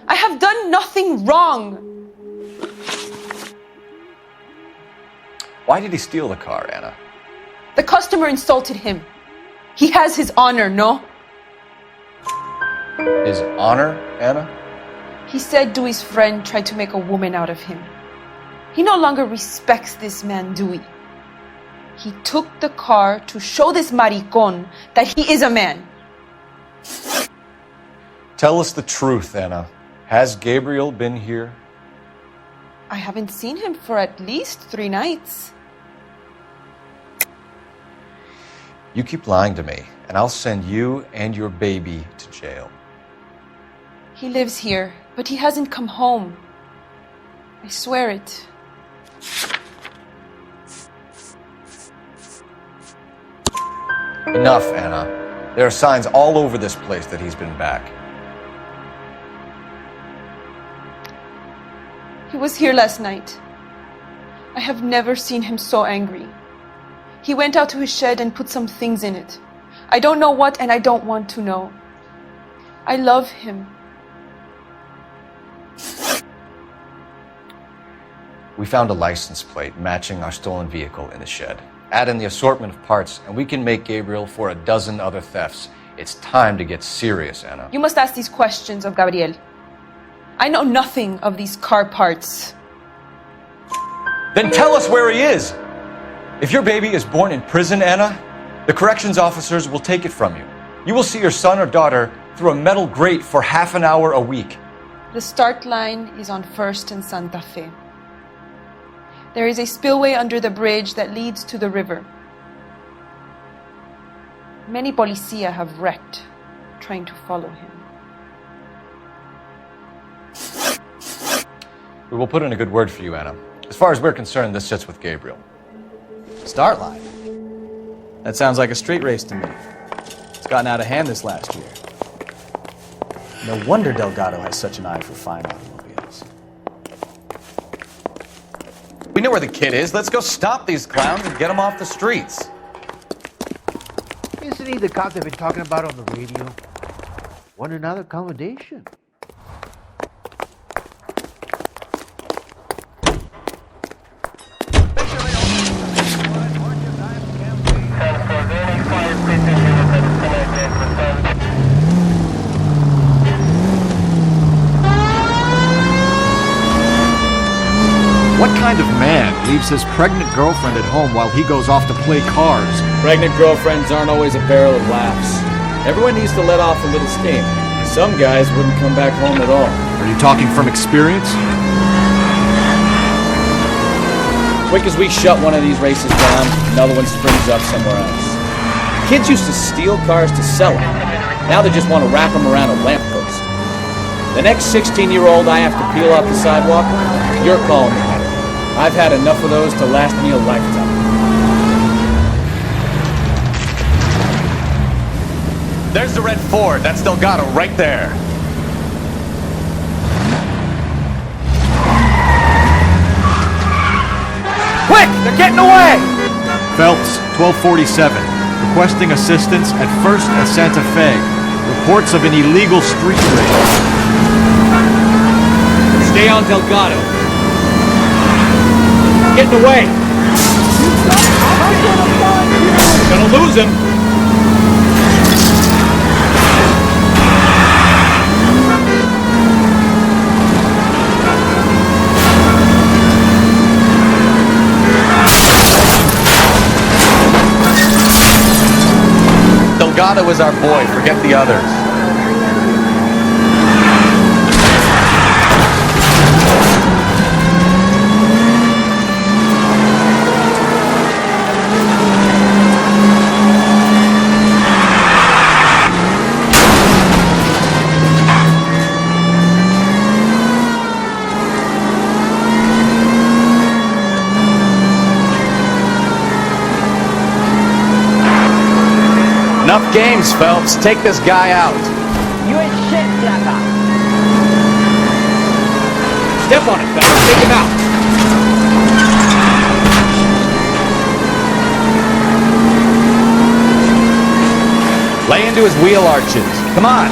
I have done nothing wrong. Why did he steal the car, Anna? The customer insulted him. He has his honor, no? His honor, Anna? He said Dewey's friend tried to make a woman out of him. He no longer respects this man, Dewey. He took the car to show this maricon that he is a man. Tell us the truth, Anna. Has Gabriel been here? I haven't seen him for at least 3 nights. You keep lying to me, and I'll send you and your baby to jail. He lives here, but he hasn't come home. I swear it. Enough, Anna. There are signs all over this place that he's been back. He was here last night. I have never seen him so angry. He went out to his shed and put some things in it. I don't know what, and I don't want to know. I love him. We found a license plate matching our stolen vehicle in the shed. Add in the assortment of parts, and we can make Gabriel for a dozen other thefts. It's time to get serious, Anna. You must ask these questions of Gabriel. I know nothing of these car parts. Then tell us where he is! If your baby is born in prison, Anna, the corrections officers will take it from you. You will see your son or daughter through a metal grate for half an hour a week. The start line is on 1st and Santa Fe. There is a spillway under the bridge that leads to the river. Many policia have wrecked trying to follow him. We will put in a good word for you, Anna. As far as we're concerned, this sits with Gabriel. Start line? That sounds like a street race to me. It's gotten out of hand this last year. No wonder Delgado has such an eye for fine automobiles. We know where the kid is. Let's go stop these clowns and get them off the streets. Isn't he the cop they've been talking about on the radio? Want another accommodation? What kind of man leaves his pregnant girlfriend at home while he goes off to play cars? Pregnant girlfriends aren't always a barrel of laughs. Everyone needs to let off a little steam. Some guys wouldn't come back home at all. Are you talking from experience? Quick as we shut one of these races down, another one springs up somewhere else. Kids used to steal cars to sell them. Now they just want to wrap them around a lamppost. The next 16-year-old I have to peel off the sidewalk, you're calling me. I've had enough of those to last me a lifetime. There's the red Ford. That's Delgado right there. Quick! They're getting away! Phelps, 1247. Requesting assistance at 1st and Santa Fe. Reports of an illegal street race. Stay on Delgado. Getting away. Gonna lose him. Delgado is our boy. Forget the others. Enough games, Phelps. Take this guy out. You ain't shit, Jacka. Step on it, Phelps. Take him out. Lay into his wheel arches. Come on.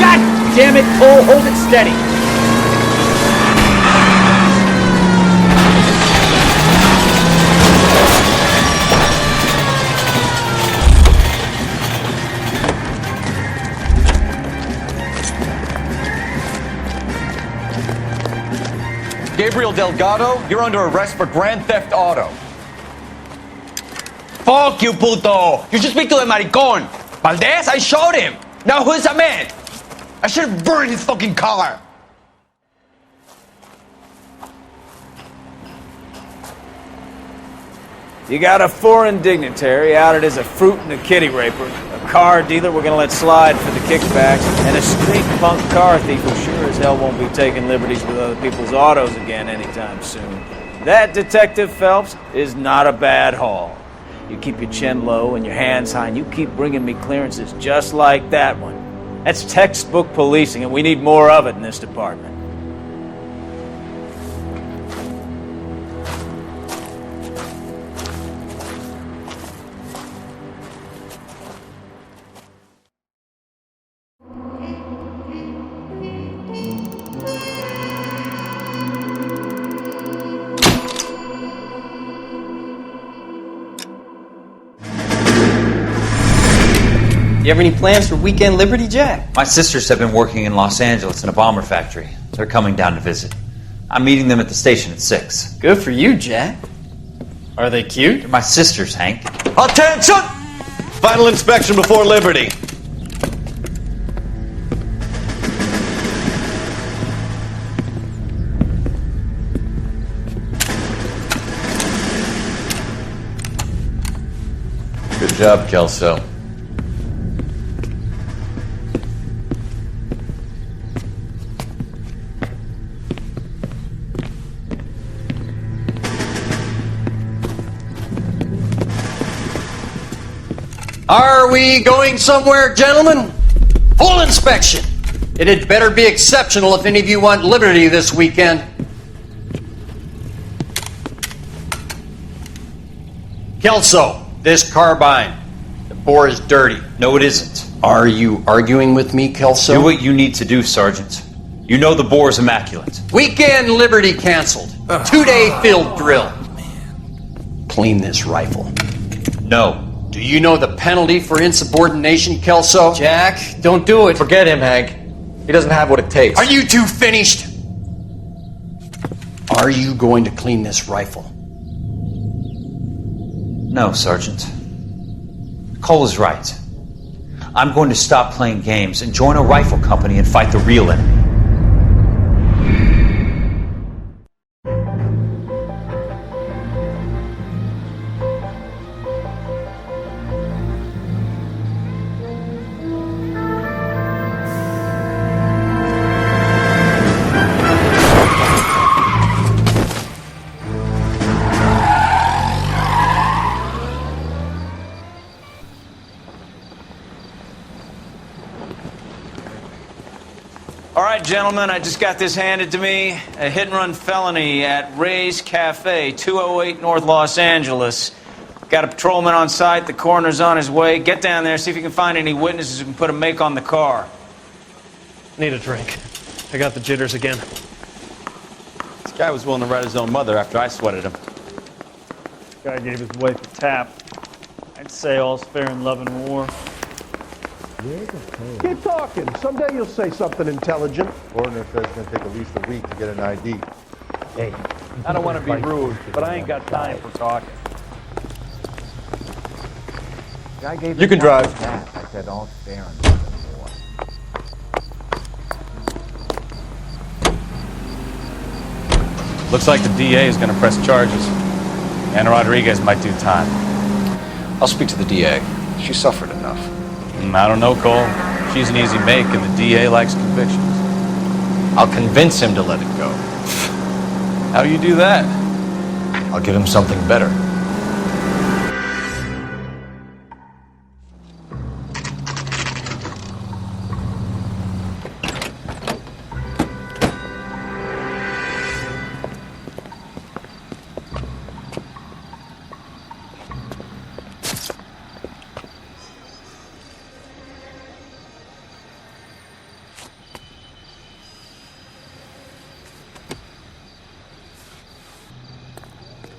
God damn it, Cole. Hold it steady. Gabriel Delgado, you're under arrest for grand theft auto. Fuck you, puto! You should speak to the maricon! Valdez, I showed him! Now who's a man? I should have burned his fucking car! You got a foreign dignitary outed as a fruit and a kitty raper, a car dealer we're gonna let slide for the kickbacks, and a street punk car thief who sure as hell won't be taking liberties with other people's autos again anytime soon. That, Detective Phelps, is not a bad haul. You keep your chin low and your hands high, and you keep bringing me clearances just like that one. That's textbook policing, and we need more of it in this department. You have any plans for weekend Liberty, Jack? My sisters have been working in Los Angeles in a bomber factory. They're coming down to visit. I'm meeting them at the station at 6. Good for you, Jack. Are they cute? They're my sisters, Hank. Attention! Final inspection before Liberty. Good job, Kelso. Are we going somewhere, gentlemen? Full inspection. It had better be exceptional if any of you want liberty this weekend. Kelso, this carbine. The bore is dirty. No, it isn't. Are you arguing with me, Kelso? Do what you need to do, Sergeant. You know the bore is immaculate. Weekend liberty canceled. 2-day field drill. Clean this rifle. No. Do you know the penalty for insubordination, Kelso? Jack, don't do it. Forget him, Hank. He doesn't have what it takes. Are you two finished? Are you going to clean this rifle? No, Sergeant. Cole is right. I'm going to stop playing games and join a rifle company and fight the real enemy. All right, gentlemen, I just got this handed to me. A hit-and-run felony at Ray's Cafe, 208 North Los Angeles. Got a patrolman on site. The coroner's on his way. Get down there, see if you can find any witnesses who can put a make on the car. Need a drink. I got the jitters again. This guy was willing to write his own mother after I sweated him. Guy gave his wife a tap. I'd say all's fair in love and war. Keep talking. Someday you'll say something intelligent. Coroner says it's going to take at least a week to get an ID. Hey, I don't want to be rude, but I ain't got time for talking. You can drive. I said all's fair in love and war. Looks like the DA is going to press charges. Anna Rodriguez might do time. I'll speak to the DA. She suffered enough. I don't know, Cole. She's an easy make, and the DA likes convictions. I'll convince him to let it go. How do you do that? I'll give him something better.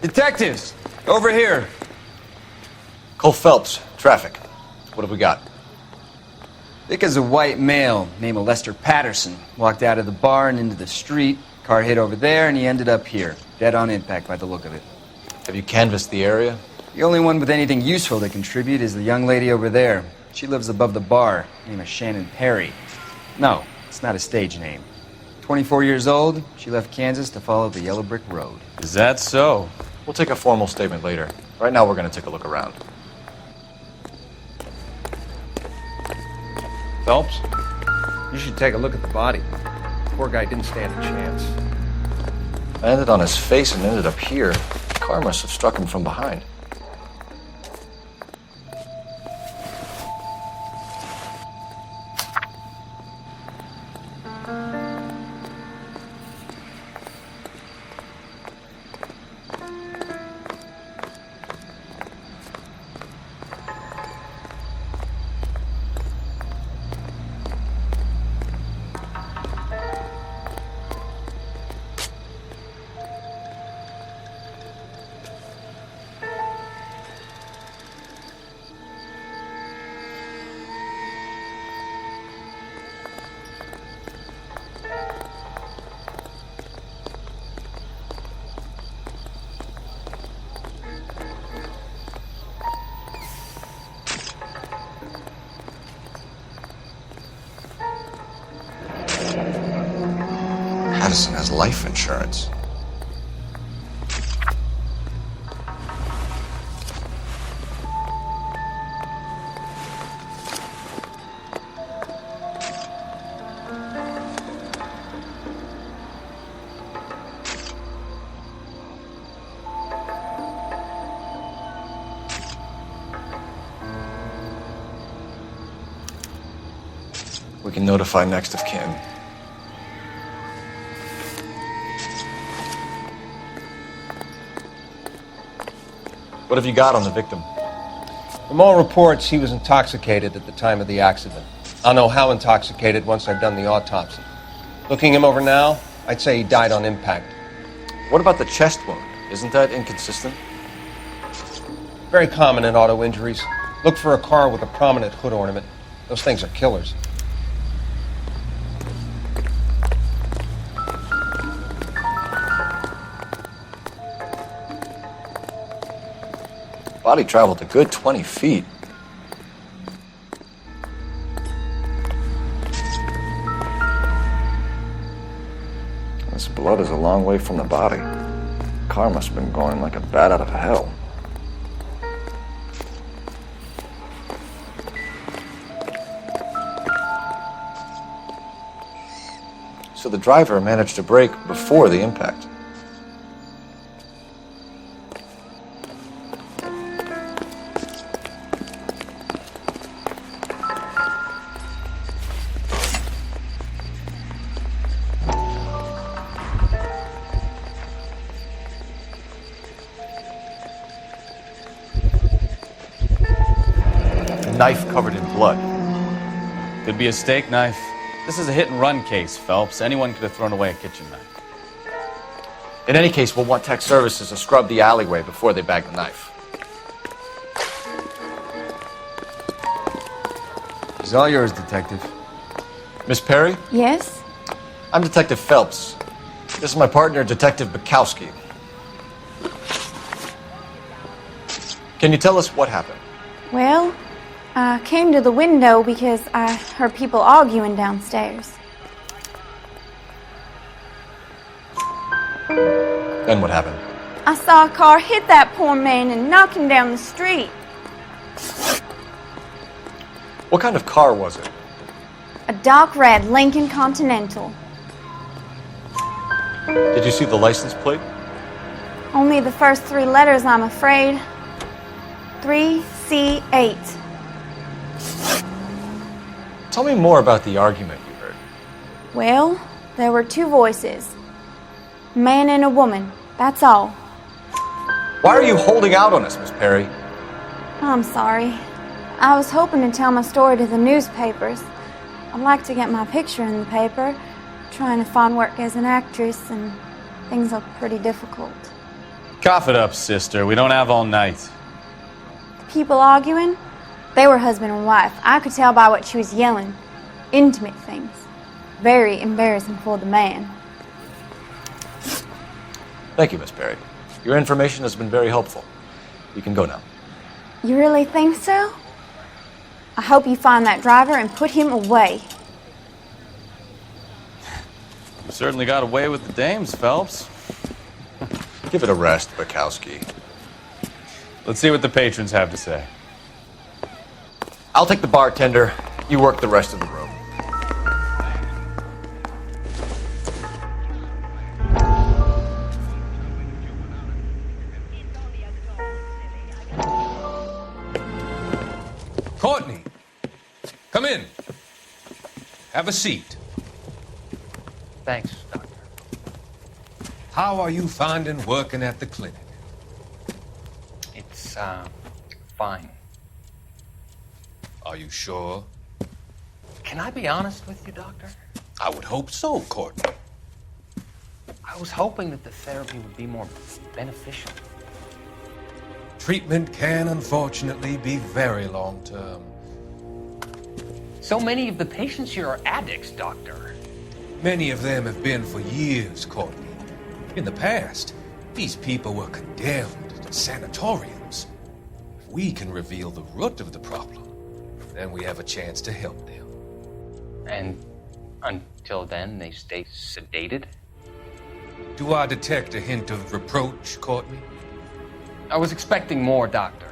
Detectives, over here. Cole Phelps, traffic. What have we got? Thick as a white male named Lester Patterson walked out of the bar and into the street. Car hit over there, and he ended up here. Dead on impact by the look of it. Have you canvassed the area? The only one with anything useful to contribute is the young lady over there. She lives above the bar. Name is Shannon Perry. No, it's not a stage name. 24 years old, she left Kansas to follow the yellow brick road. Is that so? We'll take a formal statement later. Right now, we're going to take a look around. Phelps? You should take a look at the body. poor guy didn't stand a chance. Landed on his face and ended up here. The car must have struck him from behind. Madison has life insurance. We can notify next of kin. What have you got on the victim? From all reports, he was intoxicated at the time of the accident. I'll know how intoxicated once I've done the autopsy. Looking him over now, I'd say he died on impact. What about the chest wound? Isn't that inconsistent? Very common in auto injuries. Look for a car with a prominent hood ornament. Those things are killers. Body traveled a good 20 feet. This blood is a long way from the body. The car must have been going like a bat out of hell. So the driver managed to brake before the impact. Knife covered in blood. Could be a steak knife. This is a hit-and-run case, Phelps. Anyone could have thrown away a kitchen knife. In any case, we'll want tech services to scrub the alleyway before they bag the knife. It's all yours, Detective. Miss Perry? Yes? I'm Detective Phelps. This is my partner, Detective Bukowski. Can you tell us what happened? Well, I came to the window because I heard people arguing downstairs. Then what happened? I saw a car hit that poor man and knock him down the street. What kind of car was it? A dark red Lincoln Continental. Did you see the license plate? Only the first three letters, I'm afraid. 3C8. Tell me more about the argument you heard. Well, there were two voices. A man and a woman, that's all. Why are you holding out on us, Miss Perry? I'm sorry. I was hoping to tell my story to the newspapers. I'd like to get my picture in the paper. Trying to find work as an actress, and things are pretty difficult. Cough it up, sister. We don't have all night. People arguing? They were husband and wife. I could tell by what she was yelling. Intimate things. Very embarrassing for the man. Thank you, Miss Perry. Your information has been very helpful. You can go now. You really think so? I hope you find that driver and put him away. You certainly got away with the dames, Phelps. Give it a rest, Bukowski. Let's see what the patrons have to say. I'll take the bartender. You work the rest of the room. Courtney, come in. Have a seat. Thanks, Doctor. How are you finding working at the clinic? It's, fine. Are you sure? Can I be honest with you, Doctor? I would hope so, Courtney. I was hoping that the therapy would be more beneficial. Treatment can, unfortunately, be very long-term. So many of the patients here are addicts, Doctor. Many of them have been for years, Courtney. In the past, these people were condemned to sanatoriums. If we can reveal the root of the problem, then we have a chance to help them. And until then, they stay sedated? Do I detect a hint of reproach, Courtney? I was expecting more, Doctor.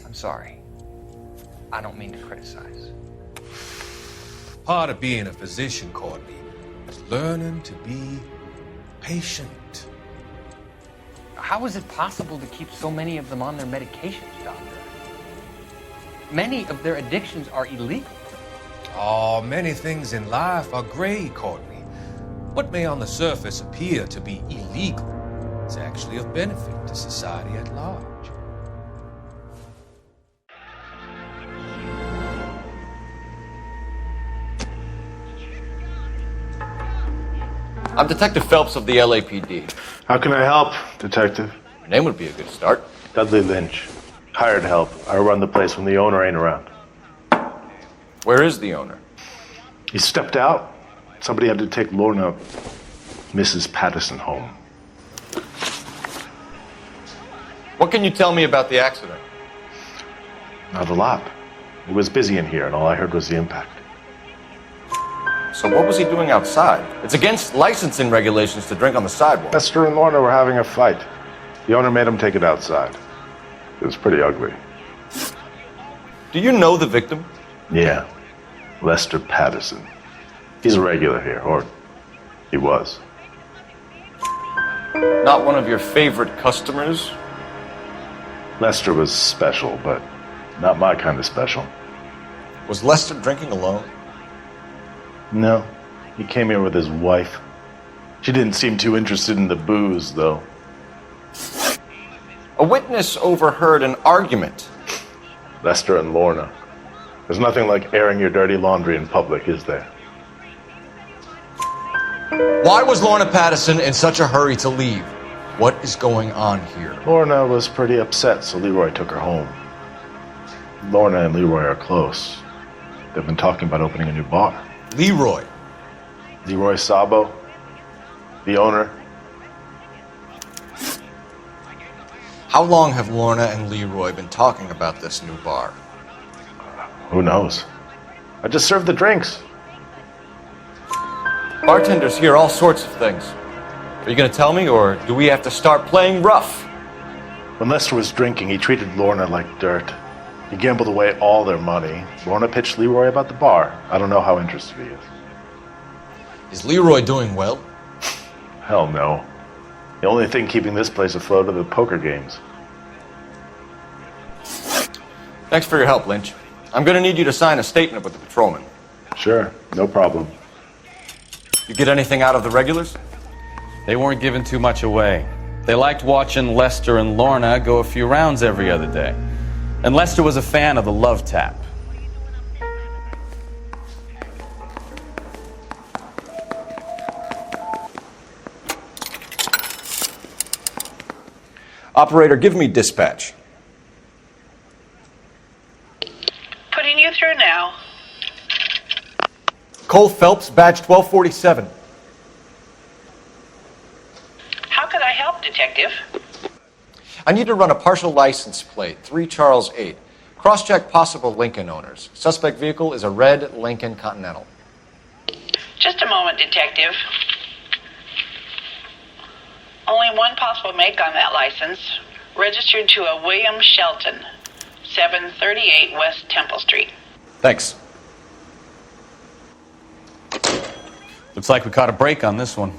I'm sorry. I don't mean to criticize. Part of being a physician, Courtney, is learning to be patient. How is it possible to keep so many of them on their medications, Doctor? Many of their addictions are illegal. Oh, many things in life are gray, Courtney. What may on the surface appear to be illegal is actually of benefit to society at large. I'm Detective Phelps of the LAPD. How can I help, Detective? Your name would be a good start. Dudley Lynch. Hired help. I run the place when the owner ain't around. Where is the owner? He stepped out. Somebody had to take Lorna, Mrs. Patterson, home. What can you tell me about the accident? Not a lot. It was busy in here, and all I heard was the impact. So what was he doing outside? It's against licensing regulations to drink on the sidewalk. Lester and Lorna were having a fight. The owner made him take it outside. It was pretty ugly. Do you know the victim? Yeah. Lester Patterson. He's a regular here, or he was. Not one of your favorite customers? Lester was special, but not my kind of special. Was Lester drinking alone? No. He came here with his wife. She didn't seem too interested in the booze, though. A witness overheard an argument. Lester and Lorna. There's nothing like airing your dirty laundry in public, is there? Why was Lorna Patterson in such a hurry to leave? What is going on here? Lorna was pretty upset, so Leroy took her home. Lorna and Leroy are close. They've been talking about opening a new bar. Leroy? Leroy Sabo, the owner. How long have Lorna and Leroy been talking about this new bar? Who knows? I just served the drinks. Bartenders hear all sorts of things. Are you going to tell me, or do we have to start playing rough? When Lester was drinking, he treated Lorna like dirt. He gambled away all their money. Lorna pitched Leroy about the bar. I don't know how interested he is. Is Leroy doing well? Hell no. The only thing keeping this place afloat are the poker games. Thanks for your help, Lynch. I'm going to need you to sign a statement with the patrolman. Sure, no problem. You get anything out of the regulars? They weren't giving too much away. They liked watching Lester and Lorna go a few rounds every other day. And Lester was a fan of the love tap. Operator, give me dispatch. Putting you through now. Cole Phelps, badge 1247. How could I help, Detective? I need to run a partial license plate, 3 Charles 8. Cross-check possible Lincoln owners. Suspect vehicle is a red Lincoln Continental. Just a moment, Detective. Only one possible make on that license. Registered to a William Shelton, 738 West Temple Street. Thanks. Looks like we caught a break on this one.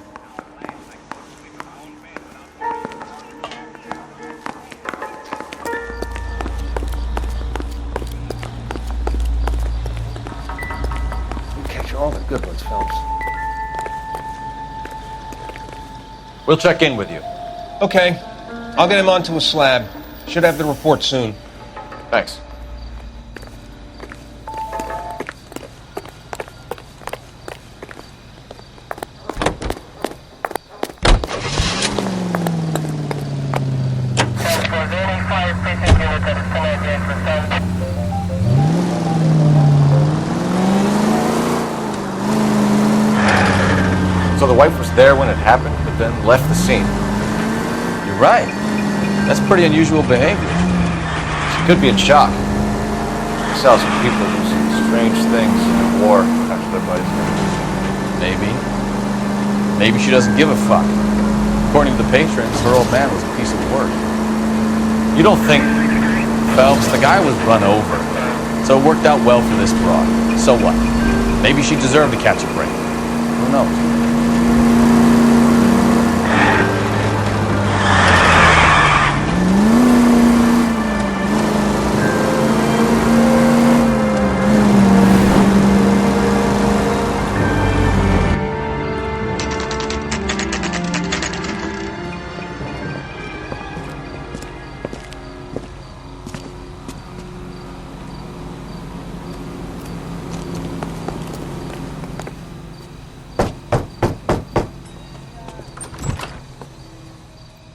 We'll check in with you. Okay. I'll get him onto a slab. Should have the report soon. Thanks. So the wife was there when it happened, but then left the scene. You're right. That's pretty unusual behavior. She could be in shock. I saw some people do some strange things in war after their buddies. Maybe. Maybe she doesn't give a fuck. According to the patrons, her old man was a piece of work. You don't think... Phelps, the guy was run over. So it worked out well for this broad. So what? Maybe she deserved to catch a break. Who knows?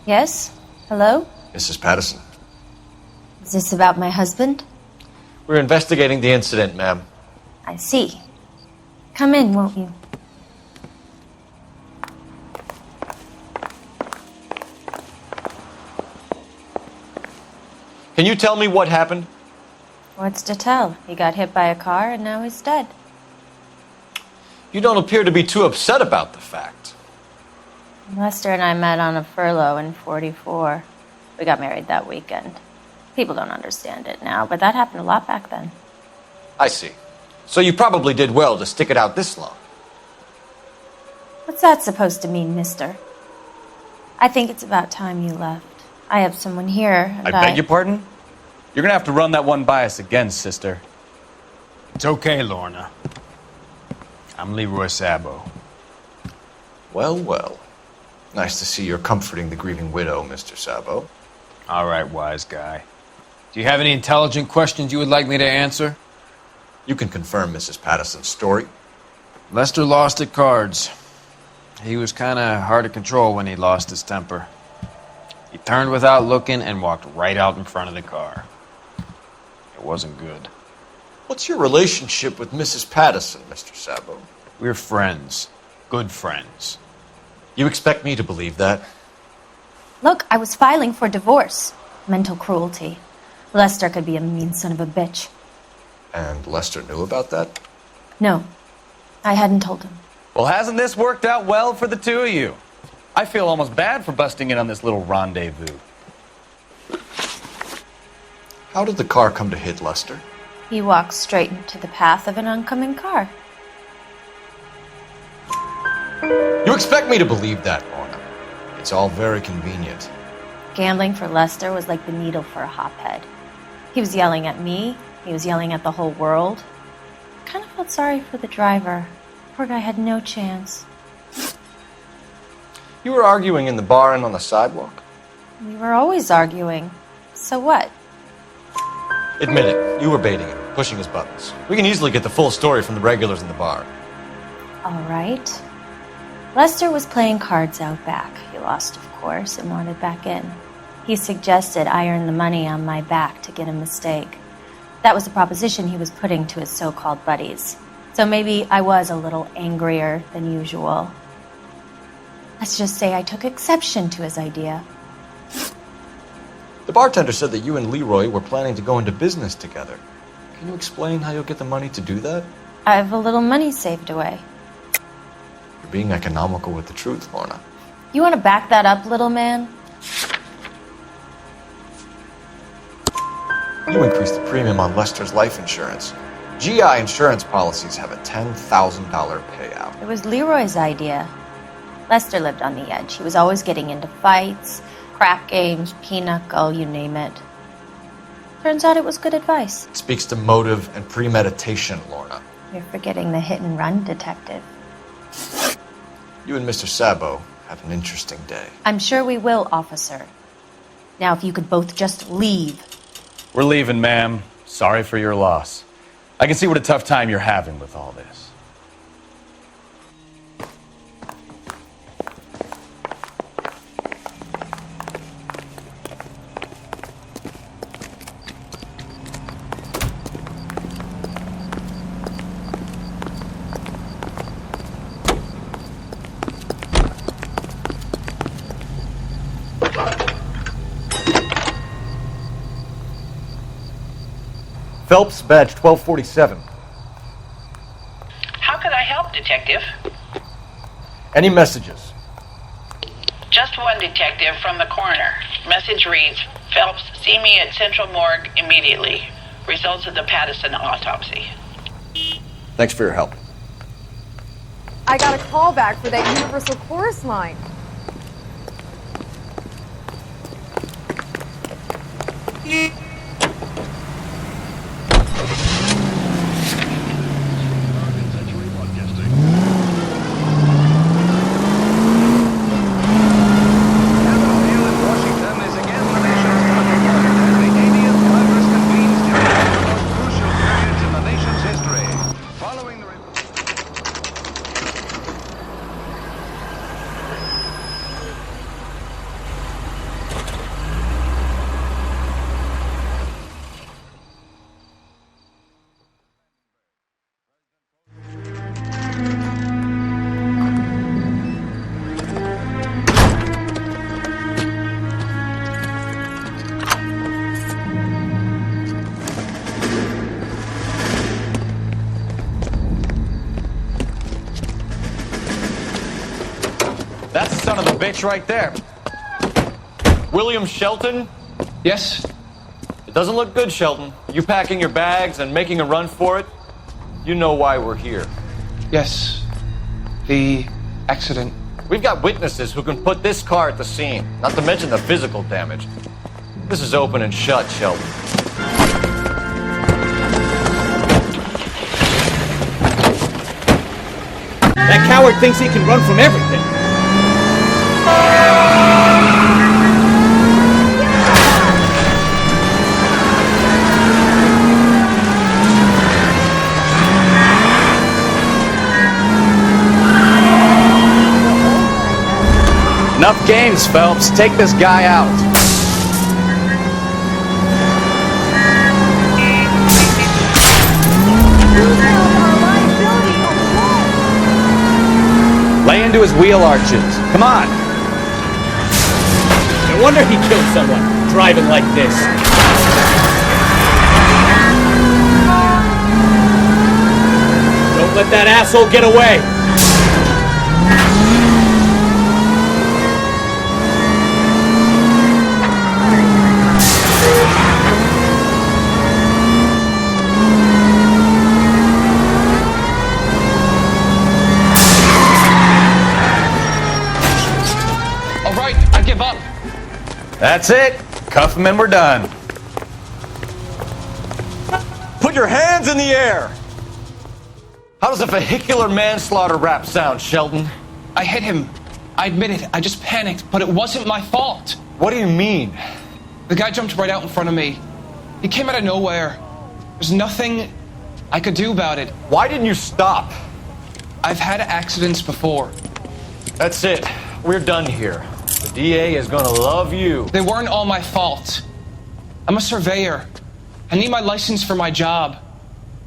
Yes? Hello? Mrs. Patterson. Is this about my husband? We're investigating the incident, ma'am. I see. Come in, won't you? Can you tell me what happened? What's to tell? He got hit by a car and now he's dead. You don't appear to be too upset about the fact. Lester and I met on a furlough in '44. We got married that weekend. People don't understand it now, but that happened a lot back then. I see. So you probably did well to stick it out this long. What's that supposed to mean, mister? I think it's about time you left. I have someone here, and I beg your pardon? You're gonna have to run that one by us again, sister. It's okay, Lorna. I'm Leroy Sabo. Well, well. Nice to see you're comforting the grieving widow, Mr. Sabo. All right, wise guy. Do you have any intelligent questions you would like me to answer? You can confirm Mrs. Patterson's story. Lester lost at cards. He was kind of hard to control when he lost his temper. He turned without looking and walked right out in front of the car. It wasn't good. What's your relationship with Mrs. Patterson, Mr. Sabo? We're friends. Good friends. You expect me to believe that? Look, I was filing for divorce. Mental cruelty. Lester could be a mean son of a bitch. And Lester knew about that? No, I hadn't told him. Well, hasn't this worked out well for the two of you? I feel almost bad for busting in on this little rendezvous. How did the car come to hit Lester? He walked straight into the path of an oncoming car. You expect me to believe that, Lorna? It's all very convenient. Gambling for Lester was like the needle for a hophead. He was yelling at me. He was yelling at the whole world. I kind of felt sorry for the driver. Poor guy had no chance. You were arguing in the bar and on the sidewalk? We were always arguing. So what? Admit it, you were baiting him, pushing his buttons. We can easily get the full story from the regulars in the bar. All right. Lester was playing cards out back. He lost, of course, and wanted back in. He suggested I earn the money on my back to get a mistake. That was the proposition he was putting to his so-called buddies. So maybe I was a little angrier than usual. Let's just say I took exception to his idea. The bartender said that you and Leroy were planning to go into business together. Can you explain how you'll get the money to do that? I have a little money saved away. You're being economical with the truth, Lorna. You want to back that up, little man? You increased the premium on Lester's life insurance. GI insurance policies have a $10,000 payout. It was Leroy's idea. Lester lived on the edge. He was always getting into fights, crap games, pinochle, you name it. Turns out it was good advice. It speaks to motive and premeditation, Lorna. You're forgetting the hit-and-run detective. You and Mr. Sabo have an interesting day. I'm sure we will, officer. Now, if you could both just leave. We're leaving, ma'am. Sorry for your loss. I can see what a tough time you're having with all this. Phelps, badge 1247. How could I help, Detective? Any messages? Just one, Detective, from the coroner. Message reads, Phelps, see me at Central Morgue immediately. Results of the Patterson autopsy. Thanks for your help. I got a call back for that Universal Chorus line. That's the son of a bitch right there. William Shelton? Yes? It doesn't look good, Shelton. You packing your bags and making a run for it? You know why we're here. Yes. The accident. We've got witnesses who can put this car at the scene, not to mention the physical damage. This is open and shut, Shelton. That coward thinks he can run from everything. Enough games, Phelps. Take this guy out. Lay into his wheel arches. Come on. No wonder he killed someone, driving like this. Don't let that asshole get away. That's it. Cuff him and we're done. Put your hands in the air. How does a vehicular manslaughter rap sound, Shelton? I hit him. I admit it. I just panicked, but it wasn't my fault. What do you mean? The guy jumped right out in front of me. He came out of nowhere. There's nothing I could do about it. Why didn't you stop? I've had accidents before. That's it. We're done here. The DA is gonna love you. They weren't all my fault. I'm a surveyor. I need my license for my job.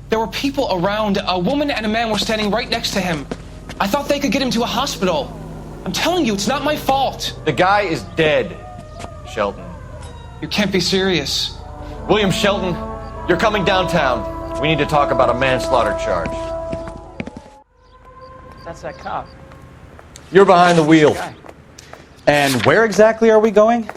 There were people around. A woman and a man were standing right next to him. I thought they could get him to a hospital. I'm telling you, it's not my fault. The guy is dead, Shelton. You can't be serious. William Shelton, you're coming downtown. We need to talk about a manslaughter charge. That's that cop. You're behind the wheel. And where exactly are we going?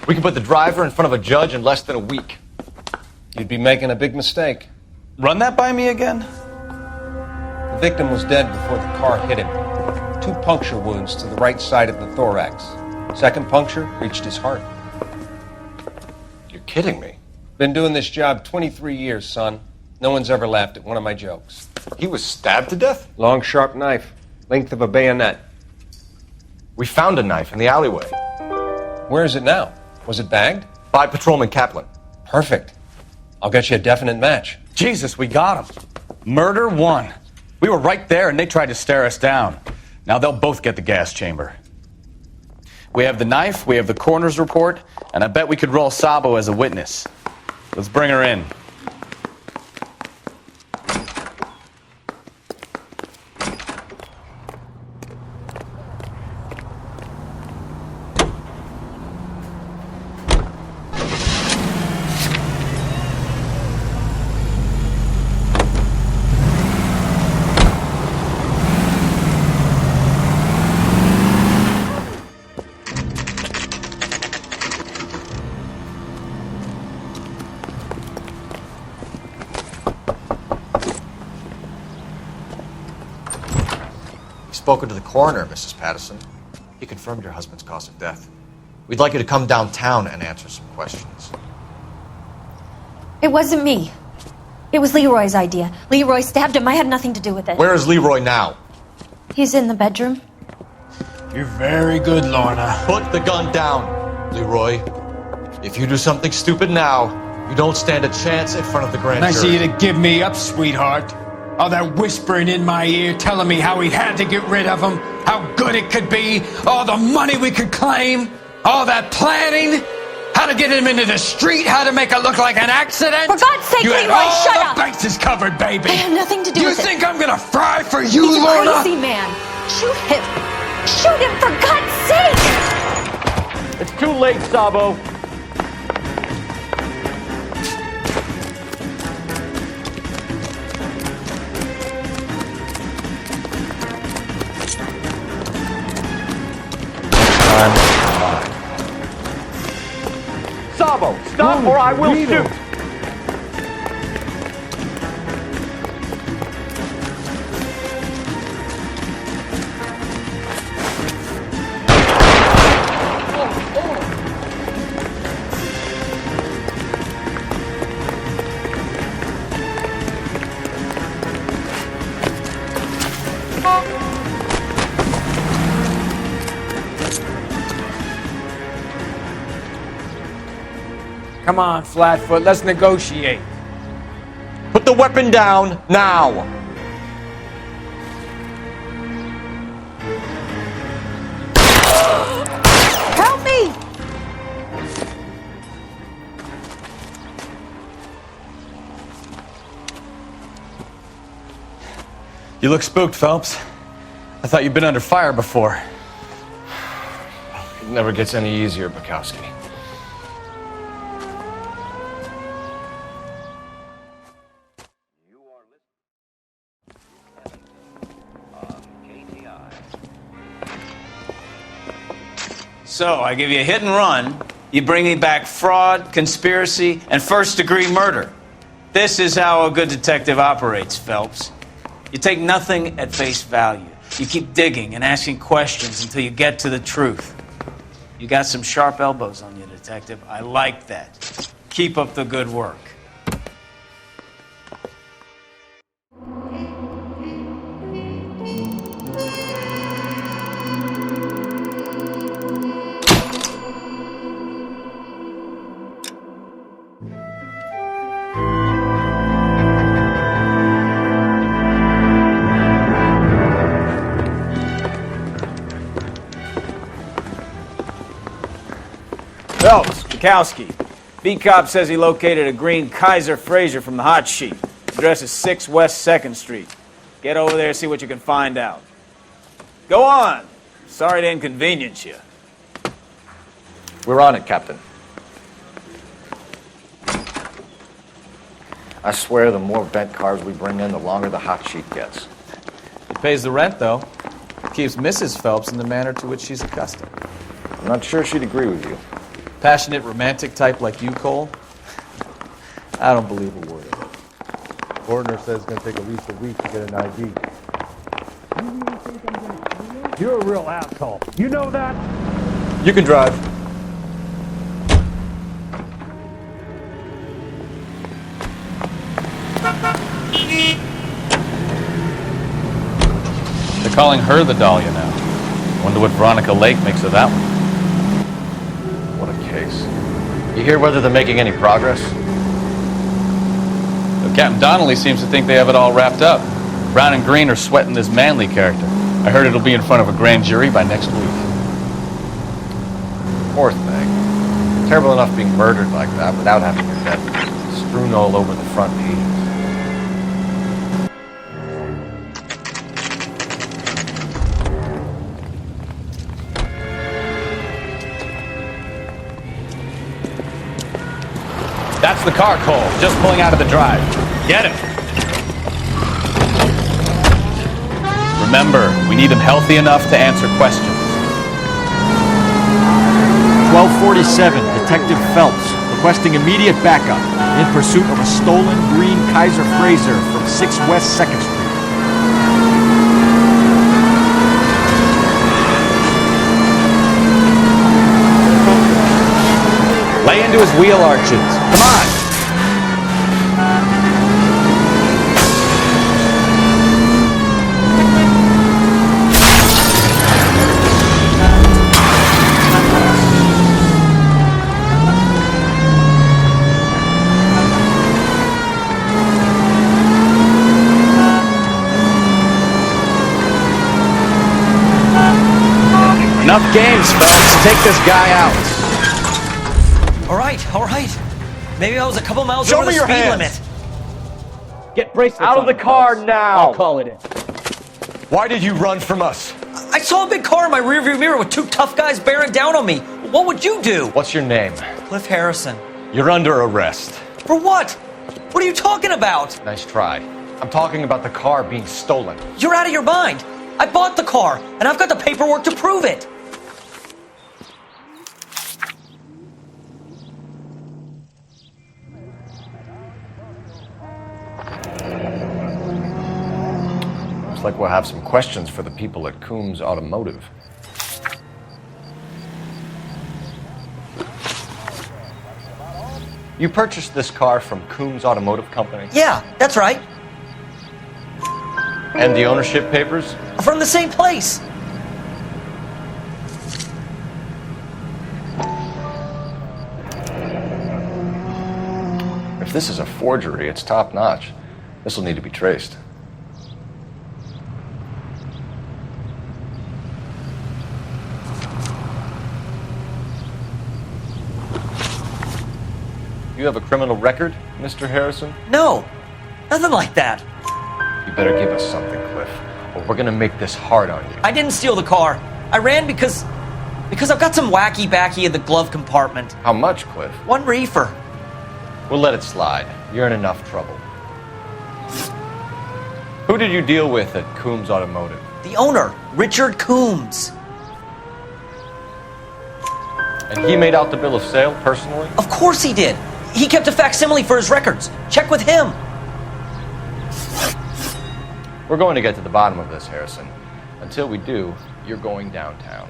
We can put the driver in front of a judge in less than a week. You'd be making a big mistake. Run that by me again? The victim was dead before the car hit him. 2 puncture wounds to the right side of the thorax. Second puncture reached his heart. You're kidding me. Been doing this job 23 years, son. No one's ever laughed at one of my jokes. He was stabbed to death? Long, sharp knife. Length of a bayonet. We found a knife in the alleyway. Where is it now? Was it bagged? By Patrolman Kaplan. Perfect. I'll get you a definite match. Jesus, we got him. Murder 1. We were right there and they tried to stare us down. Now they'll both get the gas chamber. We have the knife, we have the coroner's report, and I bet we could roll Sabo as a witness. Let's bring her in. Spoken to the coroner, Mrs. Patterson. He confirmed your husband's cause of death. We'd like you to come downtown and answer some questions. It wasn't me. It was Leroy's idea. Leroy stabbed him. I had nothing to do with it. Where is Leroy now? He's in the bedroom. You're very good, Lorna. Put the gun down, Leroy. If you do something stupid now, you don't stand a chance in front of the grand Nice of jury. you to give me up, sweetheart. All that whispering in my ear telling me how we had to get rid of him, how good it could be, all the money we could claim, all that planning, how to get him into the street, how to make it look like an accident. For God's sake, you had Leroy, all shut the up! bases covered, baby. I have nothing to do you with it. You think I'm gonna fry for you, He's Lorna? a crazy man. Shoot him. Shoot him, for God's sake! It's too late, Sabo. Sabo, stop or I will shoot! Come on, Flatfoot, let's negotiate. Put the weapon down now. Help me! You look spooked, Phelps. I thought you'd been under fire before. It never gets any easier, Bukowski. So, I give you a hit and run, you bring me back fraud, conspiracy, and first-degree murder. This is how a good detective operates, Phelps. You take nothing at face value. You keep digging and asking questions until you get to the truth. You got some sharp elbows on you, detective. I like that. Keep up the good work. Phelps, Bukowski. B-Cop says he located a green Kaiser Fraser from the hot sheet. Address is 6 West 2nd Street. Get over there and see what you can find out. Go on. Sorry to inconvenience you. We're on it, Captain. I swear the more bent cars we bring in, the longer the hot sheet gets. It pays the rent, though. It keeps Mrs. Phelps in the manner to which she's accustomed. I'm not sure she'd agree with you. Passionate romantic type like you, Cole? I don't believe a word of it. Coroner says it's going to take at least a week to get an ID. You're a real asshole. You know that? You can drive. They're calling her the Dahlia now. Wonder what Veronica Lake makes of that one. What a case. You hear whether they're making any progress? Captain Donnelly seems to think they have it all wrapped up. Brown and Green are sweating this Manley character. I heard it'll be in front of a grand jury by next week. Poor thing. Terrible enough being murdered like that without having your death strewn all over the front pages. That's the car, Cole. Just pulling out of the drive. Get him. Remember, we need him healthy enough to answer questions. 1247, Detective Phelps, requesting immediate backup in pursuit of a stolen green Kaiser Frazer from 6 West 2nd Street. Lay into his wheel arches. Come on. Enough games, Phelps. Take this guy out. All right. Maybe I was a couple miles Show over me the your speed hands. limit. Get bracelets Out of on the it, car Phelps. now. I'll call it in. Why did you run from us? I saw a big car in my rearview mirror with 2 tough guys bearing down on me. What would you do? What's your name? Cliff Harrison. You're under arrest. For what? What are you talking about? Nice try. I'm talking about the car being stolen. You're out of your mind. I bought the car, and I've got the paperwork to prove it. Looks like we'll have some questions for the people at Coombs Automotive. You purchased this car from Coombs Automotive Company? Yeah, that's right. And the ownership papers? From the same place. If this is a forgery, it's top-notch. This will need to be traced. You have a criminal record, Mr. Harrison? No, nothing like that. You better give us something, Cliff, or we're gonna make this hard on you. I didn't steal the car. I ran because I've got some wacky backy in the glove compartment. How much, Cliff? 1 reefer. We'll let it slide. You're in enough trouble. Who did you deal with at Coombs Automotive? The owner, Richard Coombs. And he made out the bill of sale personally? Of course he did. He kept a facsimile for his records. Check with him. We're going to get to the bottom of this, Harrison. Until we do, you're going downtown.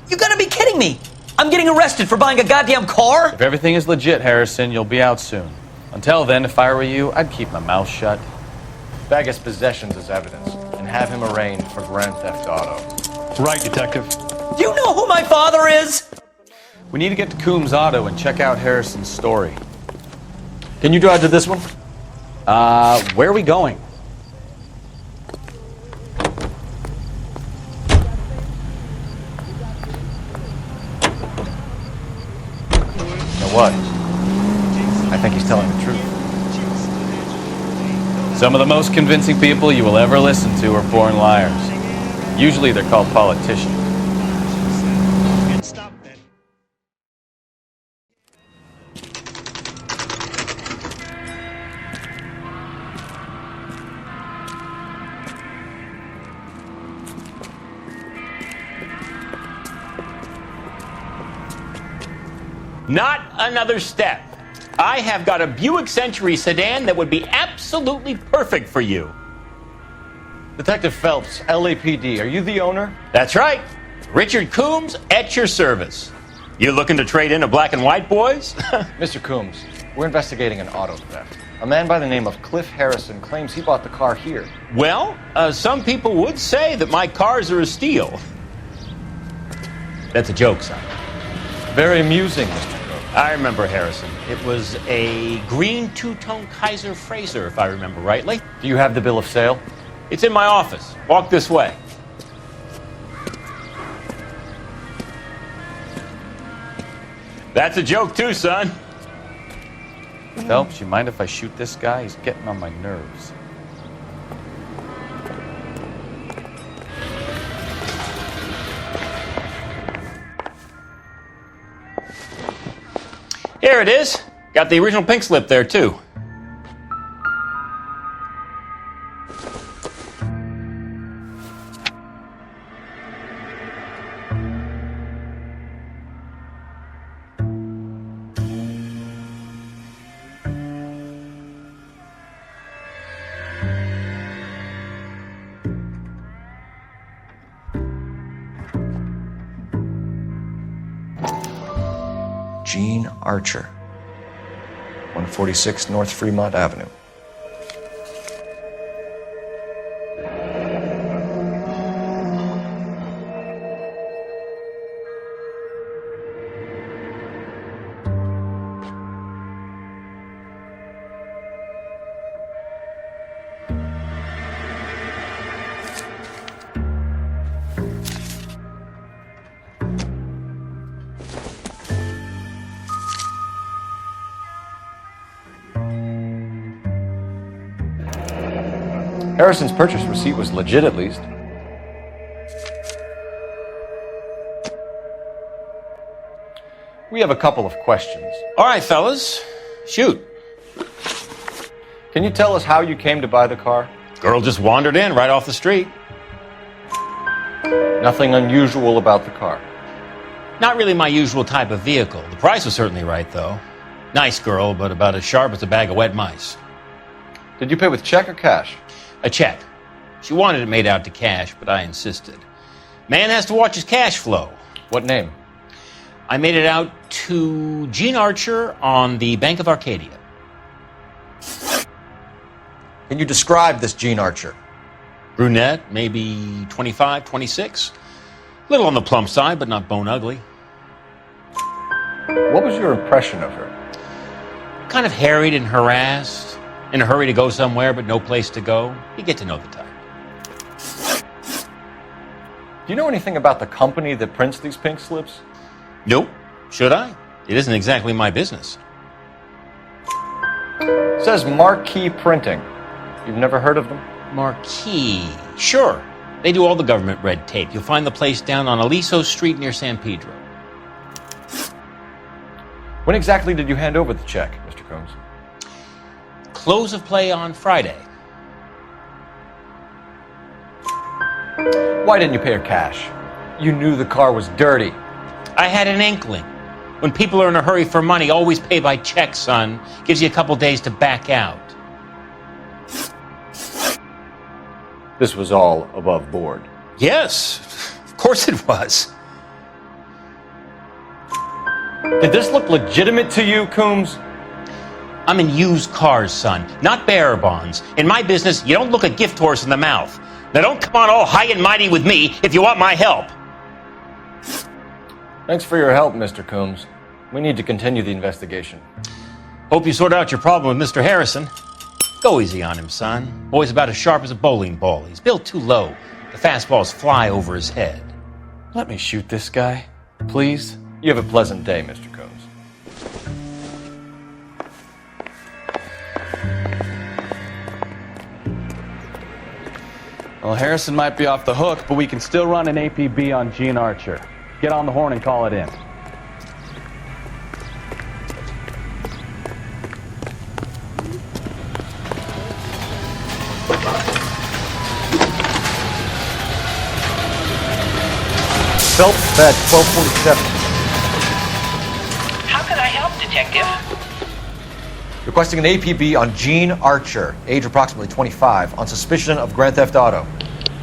You gotta be kidding me. I'm getting arrested for buying a goddamn car? If everything is legit, Harrison, you'll be out soon. Until then, if I were you, I'd keep my mouth shut. Bag his possessions as evidence and have him arraigned for grand theft auto. Right, Detective. Do you know who my father is? We need to get to Coombs Auto and check out Harrison's story. Can you drive to this one? Where are we going? You know what? I think he's telling the truth. Some of the most convincing people you will ever listen to are born liars. Usually they're called politicians. Not another step. I have got a Buick Century sedan that would be absolutely perfect for you. Detective Phelps, LAPD, are you the owner? That's right. Richard Coombs at your service. You looking to trade in a black and white, boys? Mr. Coombs, we're investigating an auto theft. A man by the name of Cliff Harrison claims he bought the car here. Well, some people would say that my cars are a steal. That's a joke, son. Very amusing, Mr. Coombs. I remember Harrison. It was a green two-tone Kaiser Frazer, if I remember rightly. Do you have the bill of sale? It's in my office. Walk this way. That's a joke too, son. Phelps, you mind if I shoot this guy? He's getting on my nerves. Here it is. Got the original pink slip there too. Gene Archer, 146 North Fremont Avenue. Harrison's purchase receipt was legit, at least. We have a couple of questions. All right, fellas. Shoot. Can you tell us how you came to buy the car? Girl just wandered in right off the street. Nothing unusual about the car. Not really my usual type of vehicle. The price was certainly right, though. Nice girl, but about as sharp as a bag of wet mice. Did you pay with check or cash? A check. She wanted it made out to cash, but I insisted. Man has to watch his cash flow. What name? I made it out to Gene Archer on the Bank of Arcadia. Can you describe this Gene Archer? Brunette, maybe 25, 26. Little on the plump side, but not bone ugly. What was your impression of her? Kind of harried and harassed. In a hurry to go somewhere, but no place to go. You get to know the type. Do you know anything about the company that prints these pink slips? Nope. Should I? It isn't exactly my business. It says Marquee Printing. You've never heard of them? Marquee. Sure. They do all the government red tape. You'll find the place down on Aliso Street near San Pedro. When exactly did you hand over the check, Mr. Coombs? Close of play on Friday. Why didn't you pay her cash? You knew the car was dirty. I had an inkling. When people are in a hurry for money, always pay by check, son. Gives you a couple days to back out. This was all above board. Yes, of course it was. Did this look legitimate to you, Coombs? I'm in used cars, son, not bearer bonds. In my business, you don't look a gift horse in the mouth. Now don't come on all high and mighty with me if you want my help. Thanks for your help, Mr. Coombs. We need to continue the investigation. Hope you sort out your problem with Mr. Harrison. Go easy on him, son. Boy's about as sharp as a bowling ball. He's built too low. The fastballs fly over his head. Let me shoot this guy, please. You have a pleasant day, Mr. Coombs. Well, Harrison might be off the hook, but we can still run an APB on Gene Archer. Get on the horn and call it in. Phelps, bed 1247. How could I help, Detective? Requesting an APB on Gene Archer, age approximately 25, on suspicion of Grand Theft Auto.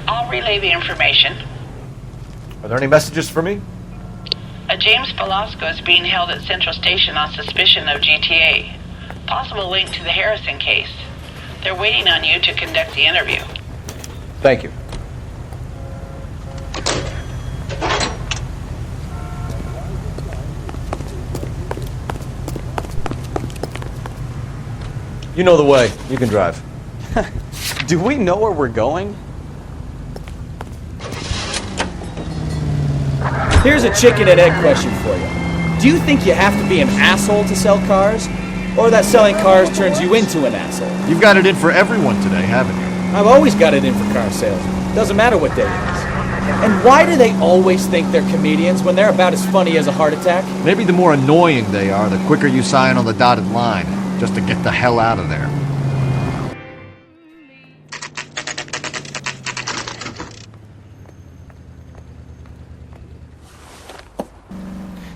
I'll relay the information. Are there any messages for me? A James Velasco is being held at Central Station on suspicion of GTA. Possible link to the Harrison case. They're waiting on you to conduct the interview. Thank you. You know the way. You can drive. Do we know where we're going? Here's a chicken and egg question for you. Do you think you have to be an asshole to sell cars? Or that selling cars turns you into an asshole? You've got it in for everyone today, haven't you? I've always got it in for car sales. Doesn't matter what day it is. And why do they always think they're comedians when they're about as funny as a heart attack? Maybe the more annoying they are, the quicker you sign on the dotted line, just to get the hell out of there.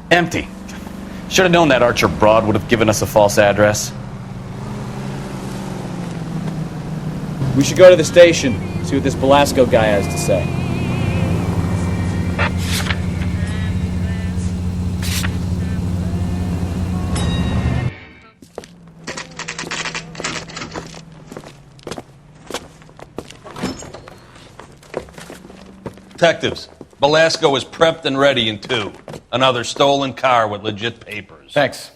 Empty. Should have known that Archer broad would have given us a false address. We should go to the station, see what this Velasco guy has to say. Detectives, Velasco is prepped and ready in 2. Another stolen car with legit papers. Thanks.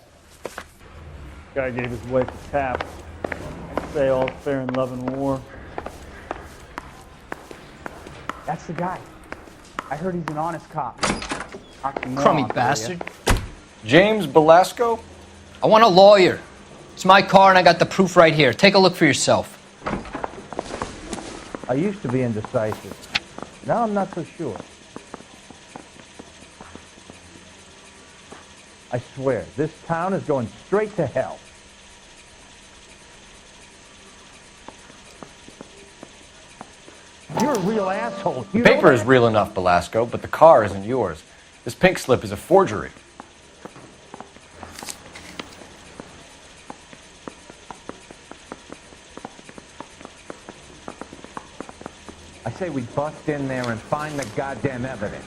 Guy gave his wife a tap. I'd say all's fair in love and war. That's the guy. I heard he's an honest cop. Crummy bastard. James Velasco? I want a lawyer. It's my car and I got the proof right here. Take a look for yourself. I used to be indecisive. Now I'm not so sure. I swear, this town is going straight to hell. You're a real asshole. The paper is real enough, Velasco, but the car isn't yours. This pink slip is a forgery. I say we bust in there and find the goddamn evidence.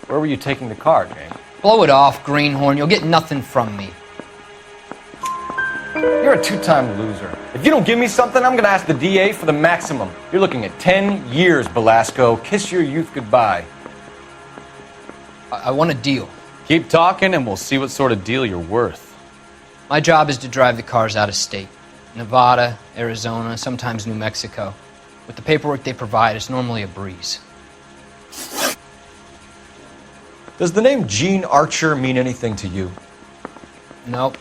Where were you taking the car, James? Blow it off, greenhorn. You'll get nothing from me. You're a two-time loser. If you don't give me something, I'm gonna ask the DA for the maximum. You're looking at 10 years, Velasco. Kiss your youth goodbye. I want a deal. Keep talking and we'll see what sort of deal you're worth. My job is to drive the cars out of state. Nevada, Arizona, sometimes New Mexico. With the paperwork they provide, it's normally a breeze. Does the name Gene Archer mean anything to you? Nope.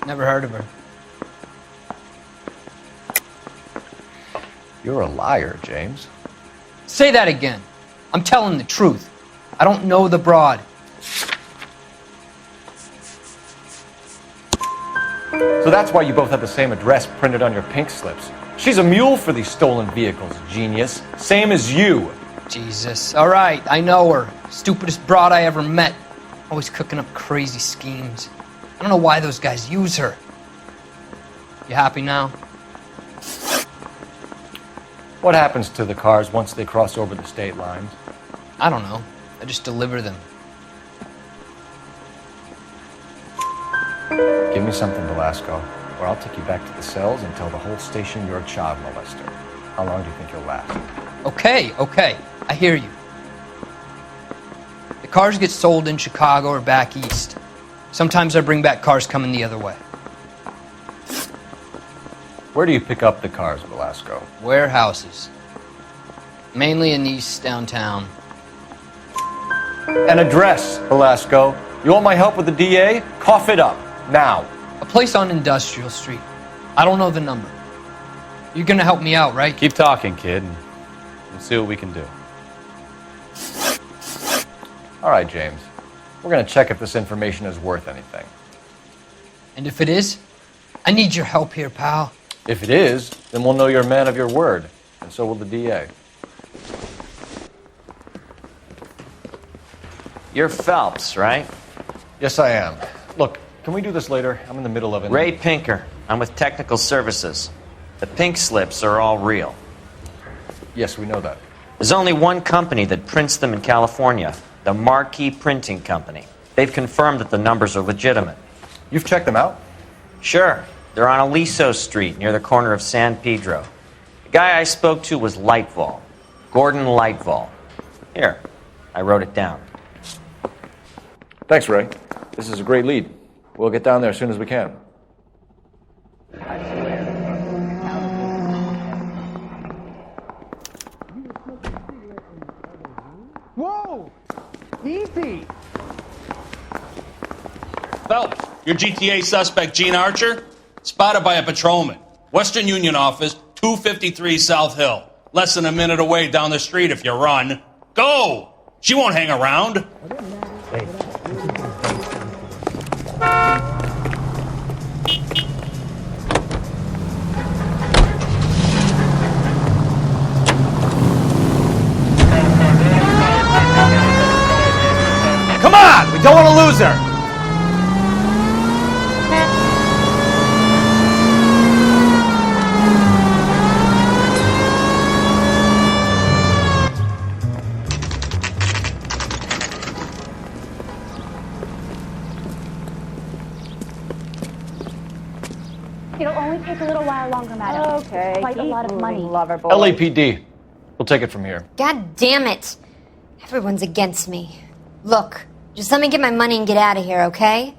Never heard of her. You're a liar, James. Say that again. I'm telling the truth. I don't know the broad. So that's why you both have the same address printed on your pink slips. She's a mule for these stolen vehicles, genius. Same as you. Jesus. All right, I know her. Stupidest broad I ever met. Always cooking up crazy schemes. I don't know why those guys use her. You happy now? What happens to the cars once they cross over the state lines? I don't know. I just deliver them. Give me something, Velasco, or I'll take you back to the cells and tell the whole station you're a child molester. How long do you think you'll last? Okay. I hear you. The cars get sold in Chicago or back east. Sometimes I bring back cars coming the other way. Where do you pick up the cars, Velasco? Warehouses. Mainly in East downtown. An address, Velasco. You want my help with the DA? Cough it up. Now. A place on Industrial Street. I don't know the number. You're gonna help me out, right? Keep talking, kid, and we'll see what we can do. All right, James. We're gonna check if this information is worth anything. And if it is, I need your help here, pal. If it is, then we'll know you're a man of your word, and so will the DA. You're Phelps, right? Yes, I am. Look, can we do this later? I'm in the middle of it. Ray Pinker. I'm with Technical Services. The pink slips are all real. Yes, we know that. There's only one company that prints them in California, the Marquee Printing Company. They've confirmed that the numbers are legitimate. You've checked them out? Sure. They're on Aliso Street, near the corner of San Pedro. The guy I spoke to was Lightval. Gordon Lightval. Here, I wrote it down. Thanks, Ray. This is a great lead. We'll get down there as soon as we can. Whoa! Easy! Phelps, your GTA suspect, Gene Archer, spotted by a patrolman. Western Union office, 253 South Hill. Less than a minute away down the street if you run. Go! She won't hang around. Come on! We don't want to lose her! It'll only take a little while longer, madam. Okay, Quite a keep lot of money. moving, lover boy. LAPD. We'll take it from here. God damn it. Everyone's against me. Look, just let me get my money and get out of here, okay?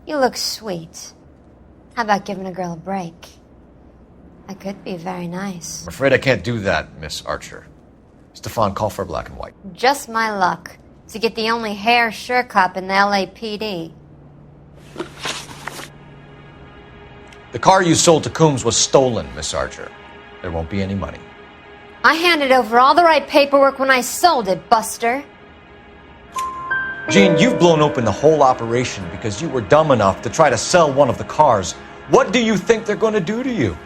You look sweet. How about giving a girl a break? That could be very nice. I'm afraid I can't do that, Miss Archer. Stefan, call for black and white. Just my luck to get the only hair sure cop in the LAPD. The car you sold to Coombs was stolen, Miss Archer. There won't be any money. I handed over all the right paperwork when I sold it, Buster. Gene, you've blown open the whole operation because you were dumb enough to try to sell one of the cars. What do you think they're going to do to you?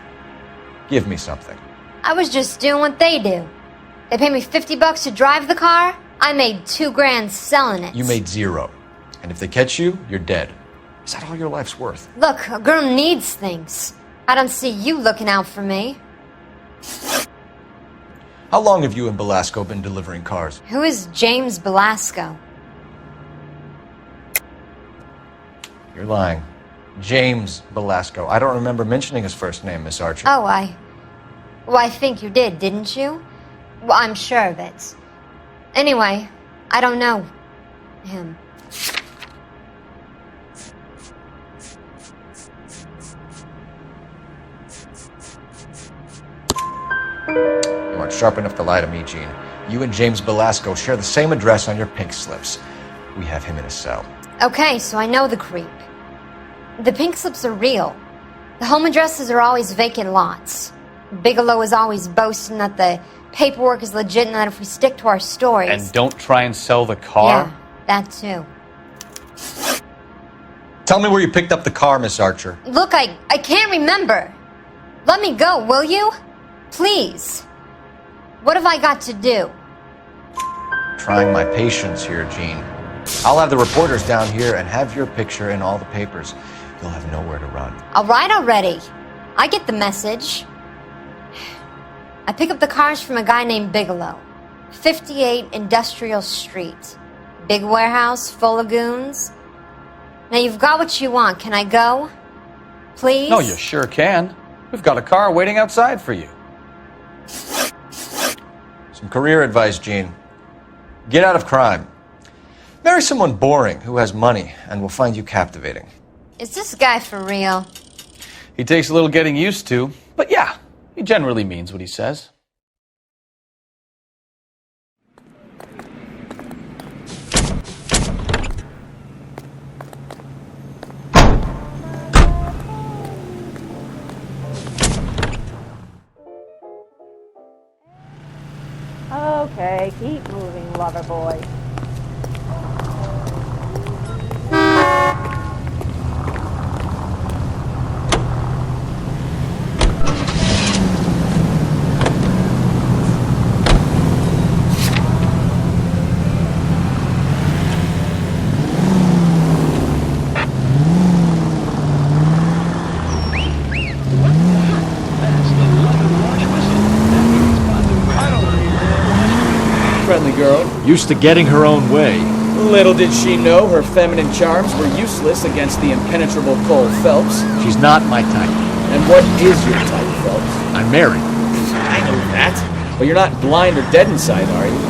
Give me something. I was just doing what they do. They paid me $50 to drive the car. I made $2 grand selling it. You made zero. And if they catch you, you're dead. Is that all your life's worth? Look, a girl needs things. I don't see you looking out for me. How long have you and Belasco been delivering cars? Who is James Belasco? You're lying. James Belasco. I don't remember mentioning his first name, Miss Archer. Oh, I think you did, didn't you? Well, I'm sure of it. Anyway, I don't know him. You aren't sharp enough to lie to me, Gene. You and James Belasco share the same address on your pink slips. We have him in a cell. Okay, so I know the creep. The pink slips are real. The home addresses are always vacant lots. Bigelow is always boasting that the paperwork is legit and that if we stick to our stories... And don't try and sell the car? Yeah, that too. Tell me where you picked up the car, Miss Archer. Look, I can't remember. Let me go, will you? Please. What have I got to do? Trying my patience here, Gene. I'll have the reporters down here and have your picture in all the papers. You'll have nowhere to run. All right already. I get the message. I pick up the cars from a guy named Bigelow. 58 Industrial Street. Big warehouse, full of goons. Now you've got what you want. Can I go? Please? No, you sure can. We've got a car waiting outside for you. Some career advice, Gene. Get out of crime. Marry someone boring who has money and will find you captivating. Is this guy for real? He takes a little getting used to, but yeah, he generally means what he says. Okay, keep moving, lover boy. girl. Used to getting her own way. Little did she know her feminine charms were useless against the impenetrable Cole Phelps. She's not my type. And what is your type, Phelps? I'm married. I know that. But you're not blind or dead inside, are you?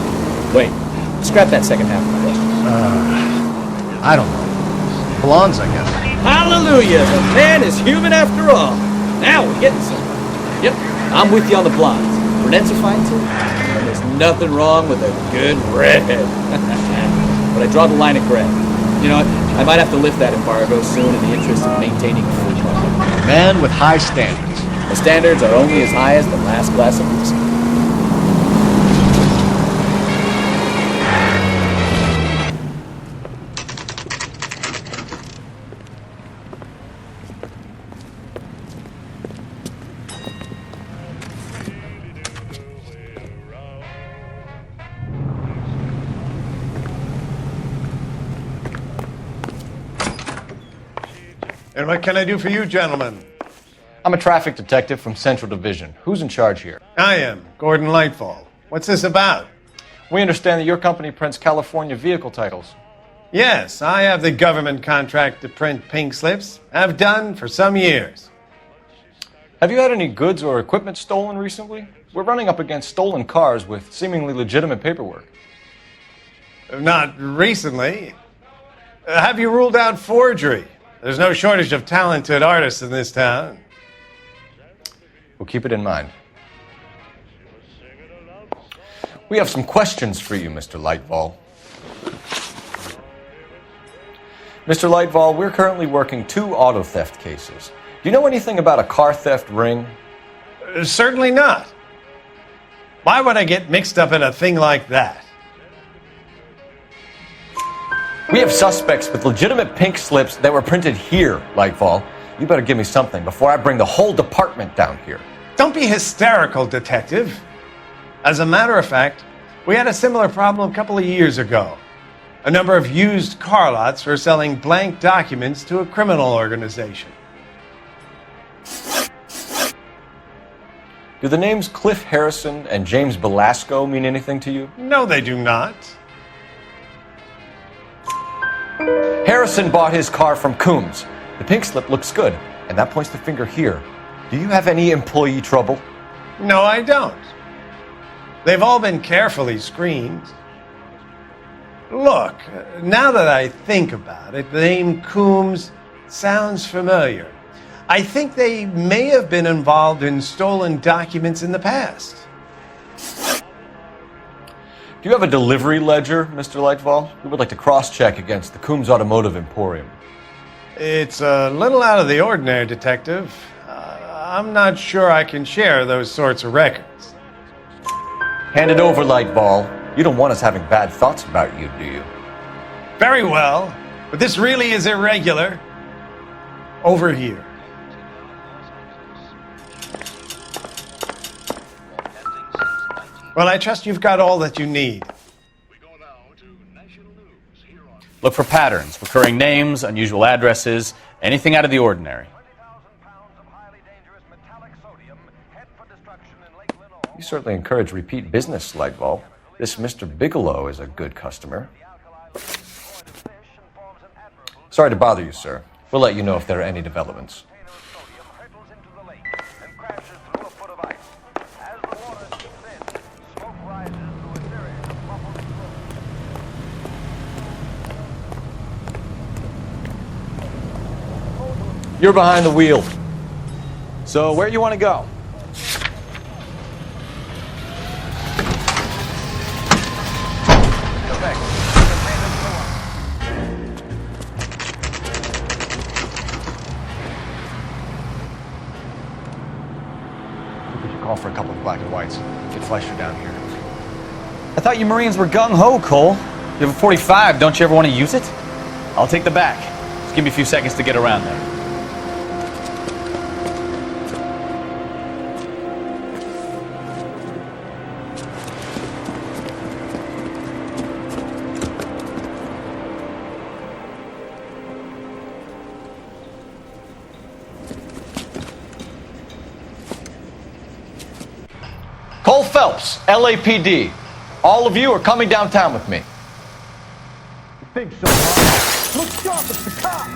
Wait, scrap that second half of the question. I don't know. Blondes, I guess. Hallelujah! The man is human after all. Now we're getting somewhere. Yep, I'm with you on the blondes. Brunettes are fine too. And there's nothing wrong with a good redhead. But I draw the line at gray. You know what? I might have to lift that embargo soon in the interest of maintaining a free market. Man with high standards. The standards are only as high as the last glass of whiskey. And what can I do for you, gentlemen? I'm a traffic detective from Central Division. Who's in charge here? I am, Gordon Lightfall. What's this about? We understand that your company prints California vehicle titles. Yes, I have the government contract to print pink slips. I've done for some years. Have you had any goods or equipment stolen recently? We're running up against stolen cars with seemingly legitimate paperwork. Not recently. Have you ruled out forgery? There's no shortage of talented artists in this town. We'll keep it in mind. We have some questions for you, Mr. Lightfall. Mr. Lightfall, we're currently working 2 auto theft cases. Do you know anything about a car theft ring? Certainly not. Why would I get mixed up in a thing like that? We have suspects with legitimate pink slips that were printed here, Lightfall. You better give me something before I bring the whole department down here. Don't be hysterical, Detective. As a matter of fact, we had a similar problem a couple of years ago. A number of used car lots were selling blank documents to a criminal organization. Do the names Cliff Harrison and James Belasco mean anything to you? No, they do not. Harrison bought his car from Coombs. The pink slip looks good, and that points the finger here. Do you have any employee trouble? No, I don't. They've all been carefully screened. Look, now that I think about it, the name Coombs sounds familiar. I think they may have been involved in stolen documents in the past. Do you have a delivery ledger, Mr. Lightfall? We would like to cross-check against the Coombs Automotive Emporium. It's a little out of the ordinary, Detective. I'm not sure I can share those sorts of records. Hand it over, Lightfall. You don't want us having bad thoughts about you, do you? Very well, but this really is irregular. Over here. Well, I trust you've got all that you need. Look for patterns, recurring names, unusual addresses, anything out of the ordinary. You certainly encourage repeat business, Lightfall. This Mr. Bigelow is a good customer. Sorry to bother you, sir. We'll let you know if there are any developments. You're behind the wheel. So where do you want to go? We should call for a couple of black and whites. Get Fleischer down here. I thought you Marines were gung-ho, Cole. You have a 45, don't you ever want to use it? I'll take the back. Just give me a few seconds to get around there. Cole Phelps, LAPD. All of you are coming downtown with me. You think so, huh? Look sharp, it's the cop!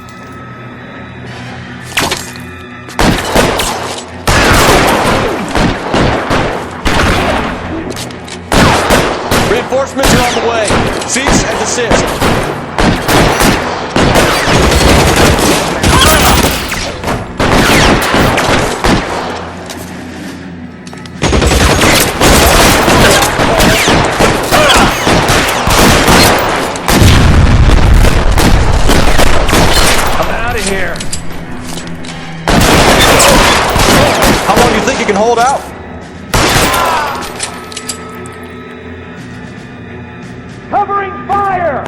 Reinforcements are on the way. Cease and desist. Here. How long do you think you can hold out? Covering fire!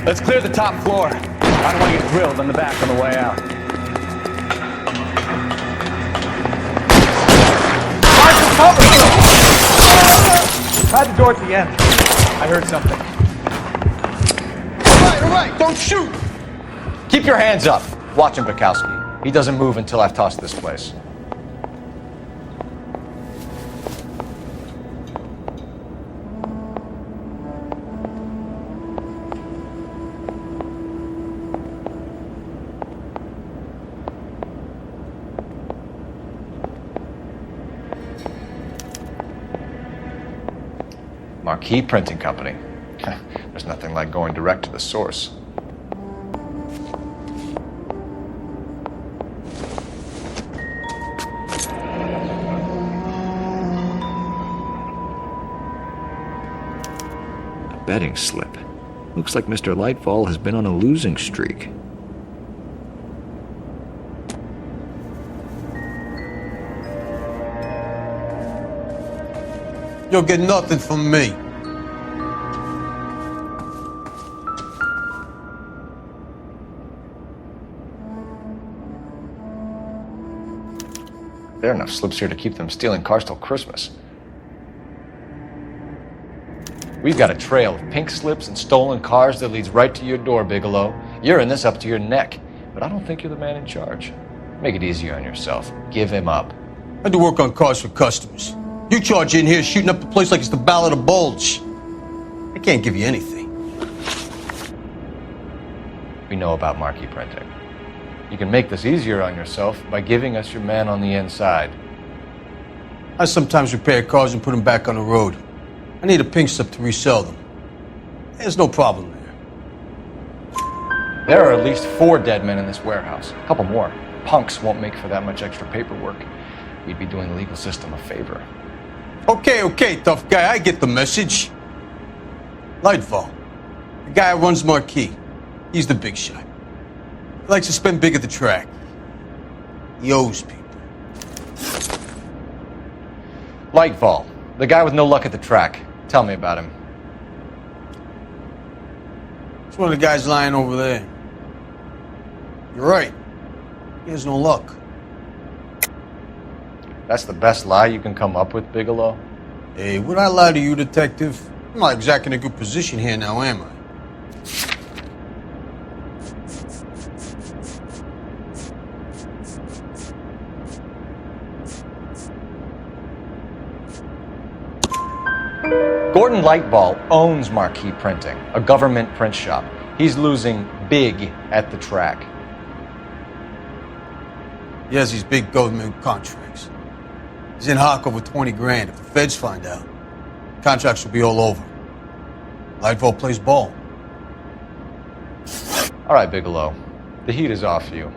Let's clear the top floor. I don't want to get drilled in the back on the way out. Hide the door at the end. I heard something. All right, don't shoot! Keep your hands up. Watch him, Bukowski. He doesn't move until I've tossed this place. Marquee Printing Company. There's nothing like going direct to the source. A betting slip. Looks like Mr. Lightfall has been on a losing streak. You'll get nothing from me. There are enough slips here to keep them stealing cars till Christmas. We've got a trail of pink slips and stolen cars that leads right to your door, Bigelow. You're in this up to your neck, but I don't think you're the man in charge. Make it easier on yourself. Give him up. I do work on cars for customers. You charge in here shooting up the place like it's the Ballad of Bulge. I can't give you anything. We know about marquee printing. You can make this easier on yourself by giving us your man on the inside. I sometimes repair cars and put them back on the road. I need a pink slip to resell them. There's no problem there. There are at least 4 dead men in this warehouse. A couple more. Punks won't make for that much extra paperwork. We'd be doing the legal system a favor. Okay, tough guy, I get the message. Lightfall, the guy who runs Marquee. He's the big shot. He likes to spend big at the track. He owes people. Lightfall, the guy with no luck at the track. Tell me about him. It's one of the guys lying over there. You're right. He has no luck. That's the best lie you can come up with, Bigelow? Hey, would I lie to you, detective? I'm not exactly in a good position here now, am I? Gordon Lightball owns Marquee Printing, a government print shop. He's losing big at the track. He has these big government contracts. He's in hock over 20 grand. If the feds find out, contracts will be all over. Lightfall plays ball. All right, Bigelow. The heat is off you.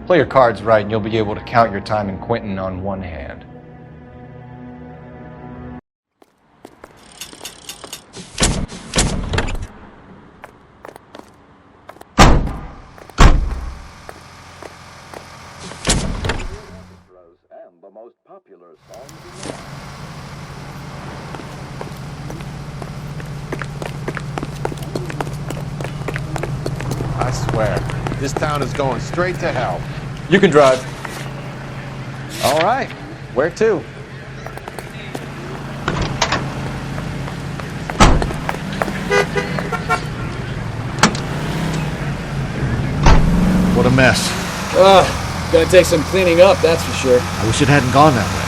Play your cards right and you'll be able to count your time in Quentin on one hand. I swear, this town is going straight to hell. You can drive. All right. Where to? mess. Gonna take some cleaning up, that's for sure. I wish it hadn't gone that way.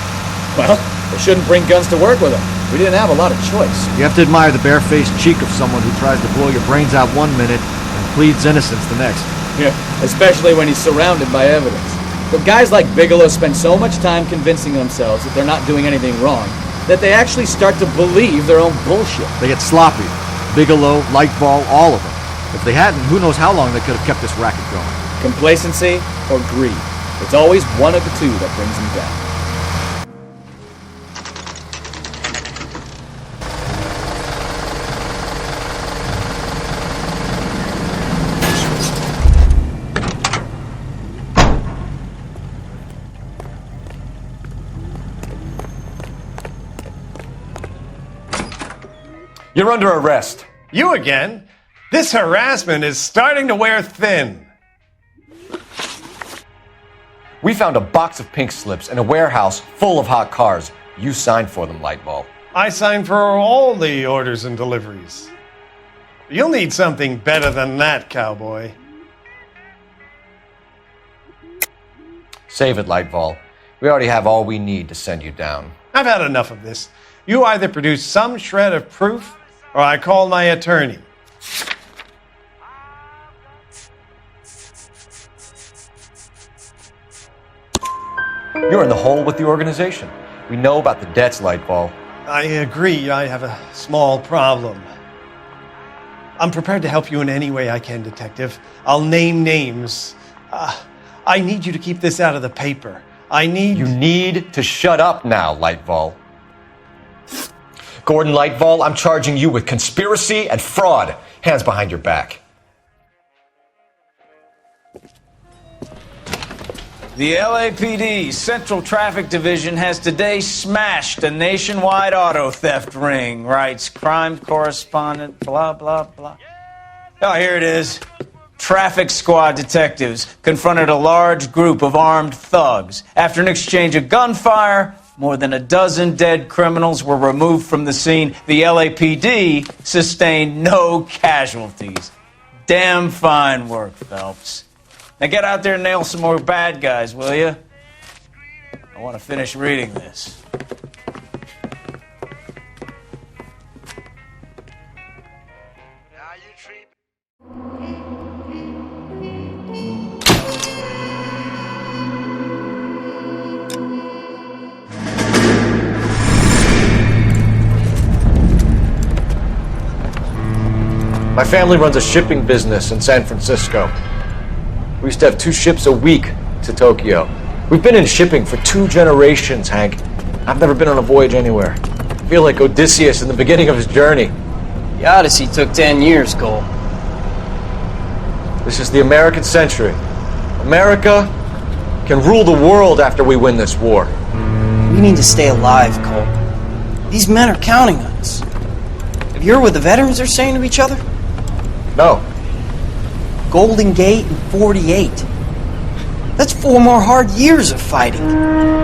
Well, they shouldn't bring guns to work with them. We didn't have a lot of choice. You have to admire the barefaced cheek of someone who tries to blow your brains out one minute and pleads innocence the next. Yeah, especially when he's surrounded by evidence. But guys like Bigelow spend so much time convincing themselves that they're not doing anything wrong that they actually start to believe their own bullshit. They get sloppy. Bigelow, Lightball, all of them. If they hadn't, who knows how long they could have kept this racket going. Complacency or greed. It's always one of the two that brings them down. You're under arrest. You again? This harassment is starting to wear thin. We found a box of pink slips in a warehouse full of hot cars. You signed for them, Lightball. I signed for all the orders and deliveries. You'll need something better than that, cowboy. Save it, Lightball. We already have all we need to send you down. I've had enough of this. You either produce some shred of proof, or I call my attorney. You're in the hole with the organization. We know about the debts, Lightball. I agree, I have a small problem. I'm prepared to help you in any way I can, Detective. I'll name names. I need you to keep this out of the paper. You need to shut up now, Lightball. Gordon Lightball, I'm charging you with conspiracy and fraud. Hands behind your back. The LAPD Central Traffic Division has today smashed a nationwide auto theft ring, writes crime correspondent, blah, blah, blah. Oh, here it is. Traffic squad detectives confronted a large group of armed thugs. After an exchange of gunfire, more than a dozen dead criminals were removed from the scene. The LAPD sustained no casualties. Damn fine work, Phelps. Now get out there and nail some more bad guys, will you? I want to finish reading this. My family runs a shipping business in San Francisco. We used to have 2 ships a week to Tokyo. We've been in shipping for 2 generations, Hank. I've never been on a voyage anywhere. I feel like Odysseus in the beginning of his journey. The Odyssey took 10 years, Cole. This is the American century. America can rule the world after we win this war. We need to stay alive, Cole. These men are counting on us. Have you heard what the veterans are saying to each other? No. Golden Gate and 48. That's 4 more hard years of fighting.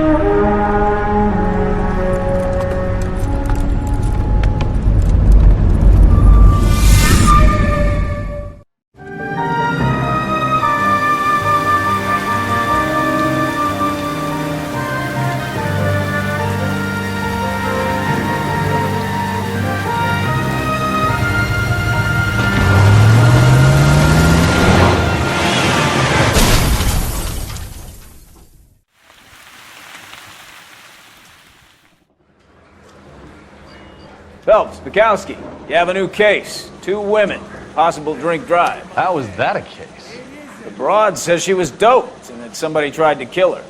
Phelps, Bukowski, you have a new case. 2 women, possible drink drive. How was that a case? The broad says she was doped and that somebody tried to kill her.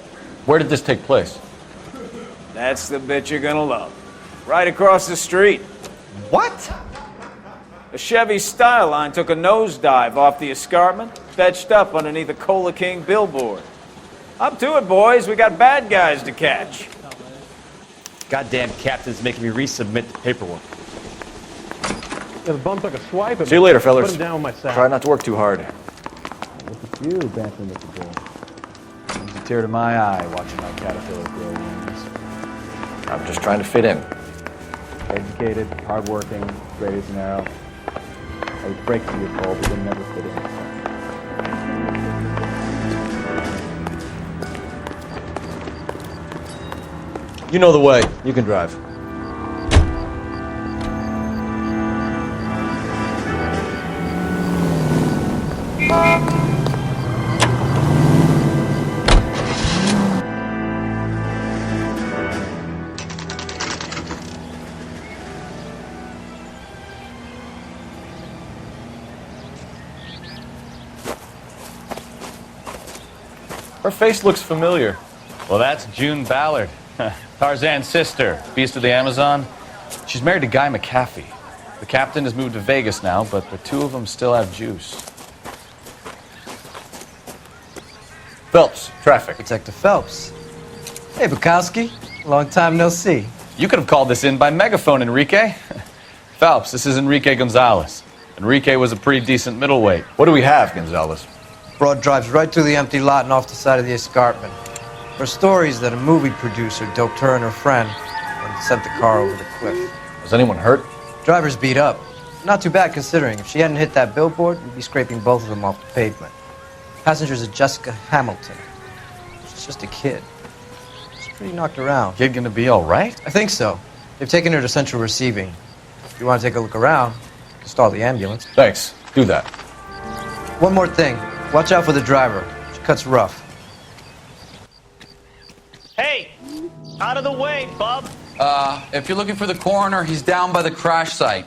Where did this take place? That's the bit you're gonna love. Right across the street. What? A Chevy Styline took a nosedive off the escarpment, fetched up underneath a Cola King billboard. Up to it, boys. We got bad guys to catch. Goddamn captain's making me resubmit the paperwork. Yeah, the bum took a swipe at See you later, fellas. Put him down with my sack. Try not to work too hard. Look at you, bantering with the girl. Brings a tear to my eye watching my caterpillar grow wings. I'm just trying to fit in. Educated, hardworking, straight as an arrow. I would break for your call, but you'll never fit in. You know the way. You can drive. Her face looks familiar. Well, that's June Ballard, Tarzan's sister, beast of the Amazon. She's married to Guy McAfee. The captain has moved to Vegas now, but the two of them still have juice. Phelps, traffic. Detective Phelps. Hey, Bukowski. Long time no see. You could have called this in by megaphone, Enrique. Phelps, this is Enrique Gonzalez. Enrique was a pretty decent middleweight. What do we have, Gonzalez? Broad drives right through the empty lot and off the side of the escarpment. Her stories that a movie producer doped her and her friend and sent the car over the cliff. Was anyone hurt? Driver's beat up. Not too bad considering. If she hadn't hit that billboard, we'd be scraping both of them off the pavement. Passenger's a Jessica Hamilton. She's just a kid. She's pretty knocked around. Kid gonna be all right? I think so. They've taken her to central receiving. If you want to take a look around, stall the ambulance. Thanks. Do that. One more thing. Watch out for the driver. She cuts rough. Hey! Out of the way, bub! If you're looking for the coroner, he's down by the crash site.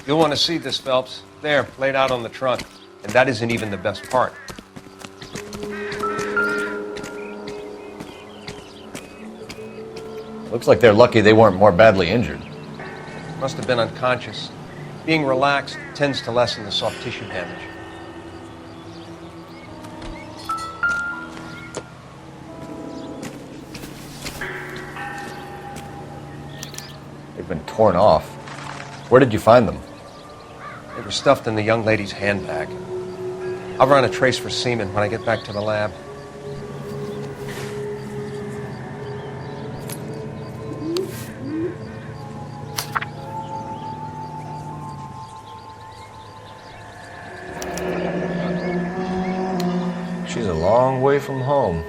You'll want to see this, Phelps. There, laid out on the trunk. And that isn't even the best part. Looks like they're lucky they weren't more badly injured. Must have been unconscious. Being relaxed tends to lessen the soft tissue damage. They've been torn off. Where did you find them? They were stuffed in the young lady's handbag. I'll run a trace for semen when I get back to the lab. She's a long way from home.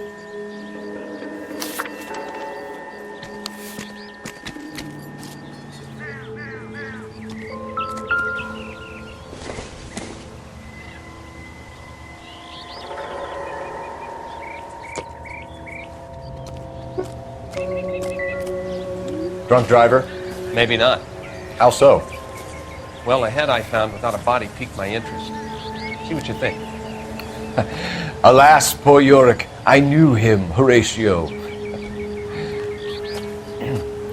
Drunk driver? Maybe not. How so? Well, a head I found without a body piqued my interest. See what you think. Alas, poor Yorick, I knew him, Horatio.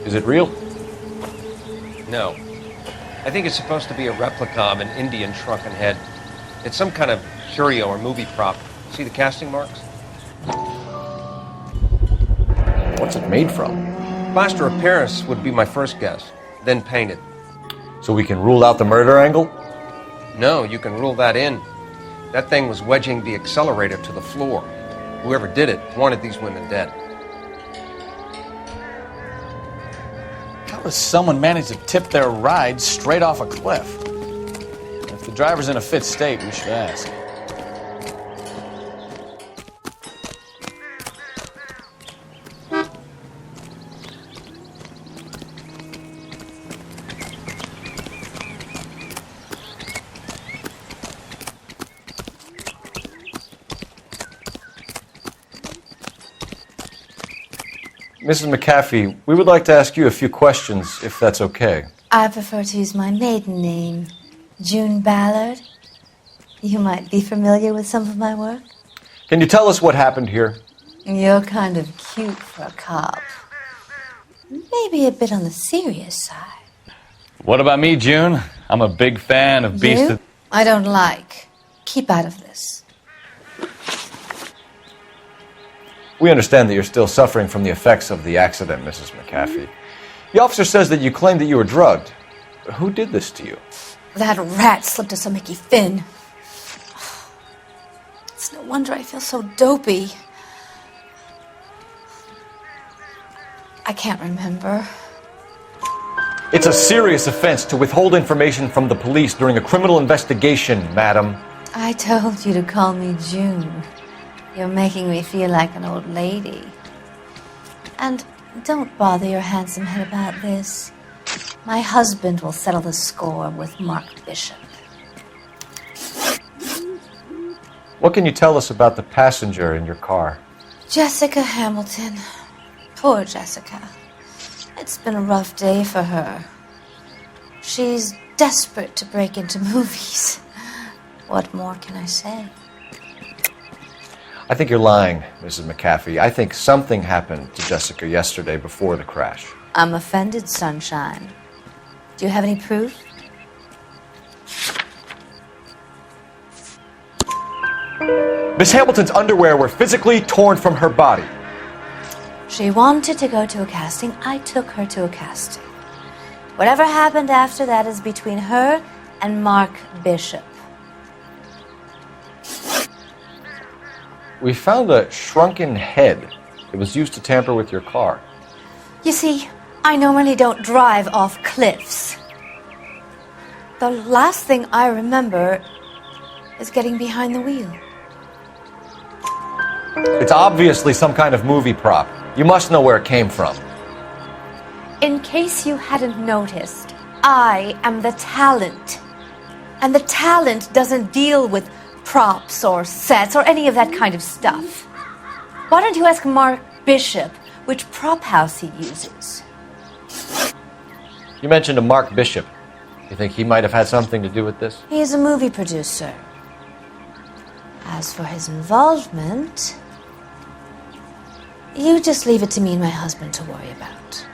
Is it real? No. I think it's supposed to be a replica of an Indian shrunken head. It's some kind of curio or movie prop. See the casting marks? What's it made from? Plaster of Paris would be my first guess, then painted. So we can rule out the murder angle? No, you can rule that in. That thing was wedging the accelerator to the floor. Whoever did it wanted these women dead. How does someone manage to tip their ride straight off a cliff? If the driver's in a fit state, we should ask. Mrs. McAfee, we would like to ask you a few questions, if that's okay. I prefer to use my maiden name, June Ballard. You might be familiar with some of my work. Can you tell us what happened here? You're kind of cute for a cop. Maybe a bit on the serious side. What about me, June? I'm a big fan of Beast You? of... I don't like. Keep out of this. We understand that you're still suffering from the effects of the accident, Mrs. McAfee. The officer says that you claimed that you were drugged. Who did this to you? That rat slipped us a Mickey Finn. It's no wonder I feel so dopey. I can't remember. It's a serious offense to withhold information from the police during a criminal investigation, madam. I told you to call me June. You're making me feel like an old lady. And don't bother your handsome head about this. My husband will settle the score with Mark Bishop. What can you tell us about the passenger in your car? Jessica Hamilton. Poor Jessica. It's been a rough day for her. She's desperate to break into movies. What more can I say? I think you're lying, Mrs. McAfee. I think something happened to Jessica yesterday before the crash. I'm offended, Sunshine. Do you have any proof? Miss Hamilton's underwear were physically torn from her body. She wanted to go to a casting. I took her to a casting. Whatever happened after that is between her and Mark Bishop. We found a shrunken head. It was used to tamper with your car. You see, I normally don't drive off cliffs. The last thing I remember is getting behind the wheel. It's obviously some kind of movie prop. You must know where it came from. In case you hadn't noticed, I am the talent. And the talent doesn't deal with props or sets or any of that kind of stuff. Why don't you ask Mark Bishop which prop house he uses? You mentioned a Mark Bishop. You think he might have had something to do with this? He is a movie producer. As for his involvement, you just leave it to me and my husband to worry about.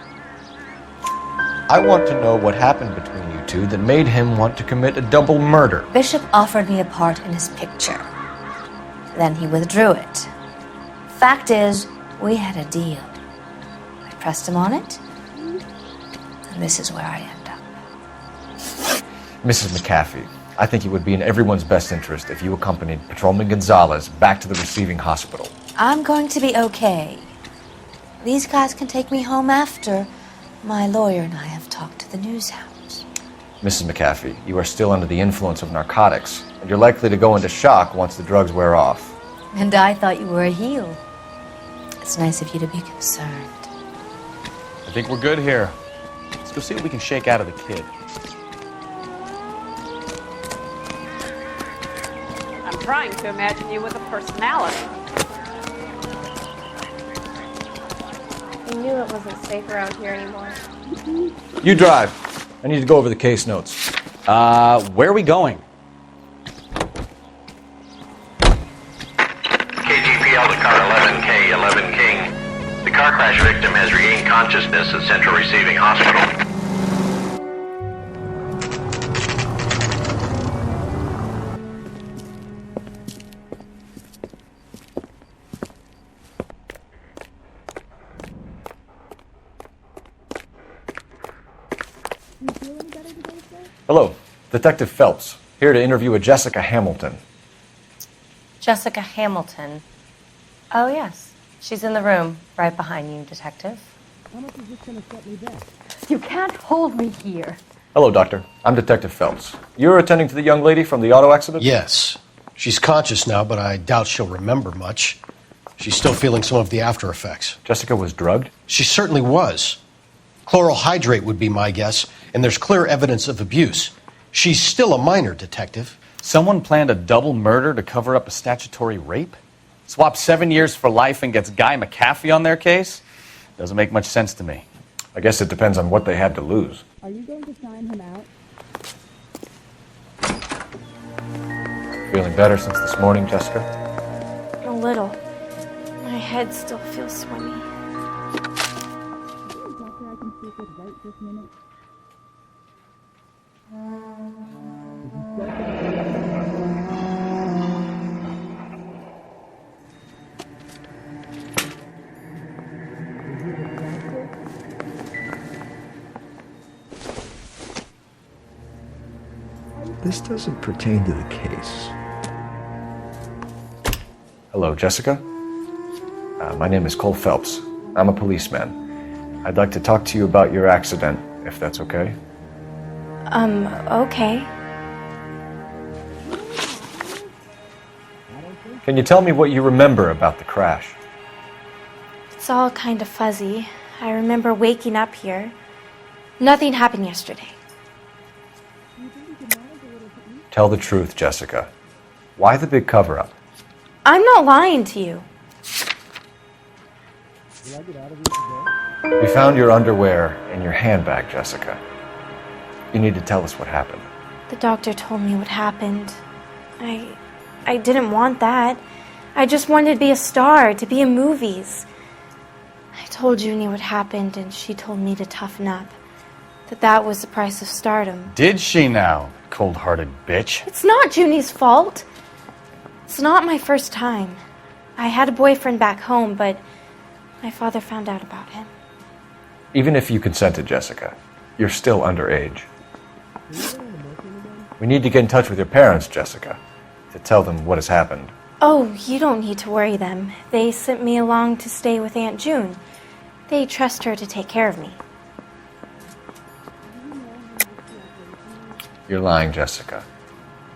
I want to know what happened between you two that made him want to commit a double murder. Bishop offered me a part in his picture. Then he withdrew it. Fact is, we had a deal. I pressed him on it, and this is where I end up. Mrs. McAfee, I think it would be in everyone's best interest if you accompanied Patrolman Gonzalez back to the receiving hospital. I'm going to be okay. These guys can take me home after. My lawyer and I have talked to the news house. Mrs. McAfee, you are still under the influence of narcotics, and you're likely to go into shock once the drugs wear off. And I thought you were a heel. It's nice of you to be concerned. I think we're good here. Let's go see what we can shake out of the kid. I'm trying to imagine you with a personality. I knew it wasn't safe around here anymore. You drive. I need to go over the case notes. Where are we going? KGPL to car 11K, 11 King. The car crash victim has regained consciousness at Central Receiving Hospital. Hello, Detective Phelps, here to interview a Jessica Hamilton. Jessica Hamilton. Oh, yes. She's in the room, right behind you, Detective. How much is this going to set me back? You can't hold me here. Hello, Doctor. I'm Detective Phelps. You're attending to the young lady from the auto accident? Yes. She's conscious now, but I doubt she'll remember much. She's still feeling some of the after effects. Jessica was drugged? She certainly was. Chloral hydrate would be my guess, and there's clear evidence of abuse. She's still a minor, Detective. Someone planned a double murder to cover up a statutory rape? Swap 7 years for life and gets Guy McAfee on their case? Doesn't make much sense to me. I guess it depends on what they had to lose. Are you going to sign him out? Feeling better since this morning, Jessica? A little. My head still feels swimmy. Doctor, I can speak with right this minute. This doesn't pertain to the case. Hello, Jessica. My name is Cole Phelps. I'm a policeman. I'd like to talk to you about your accident, if that's okay. Okay. Can you tell me what you remember about the crash? It's all kind of fuzzy. I remember waking up here. Nothing happened yesterday. Tell the truth, Jessica. Why the big cover-up? I'm not lying to you. We found your underwear in your handbag, Jessica. You need to tell us what happened. The doctor told me what happened. I didn't want that. I just wanted to be a star, to be in movies. I told Junie what happened, and she told me to toughen up. That was the price of stardom. Did she now, cold-hearted bitch? It's not Junie's fault. It's not my first time. I had a boyfriend back home, but my father found out about him. Even if you consented, Jessica, you're still underage. We need to get in touch with your parents, Jessica, to tell them what has happened. Oh, you don't need to worry them. They sent me along to stay with Aunt June. They trust her to take care of me. You're lying, Jessica.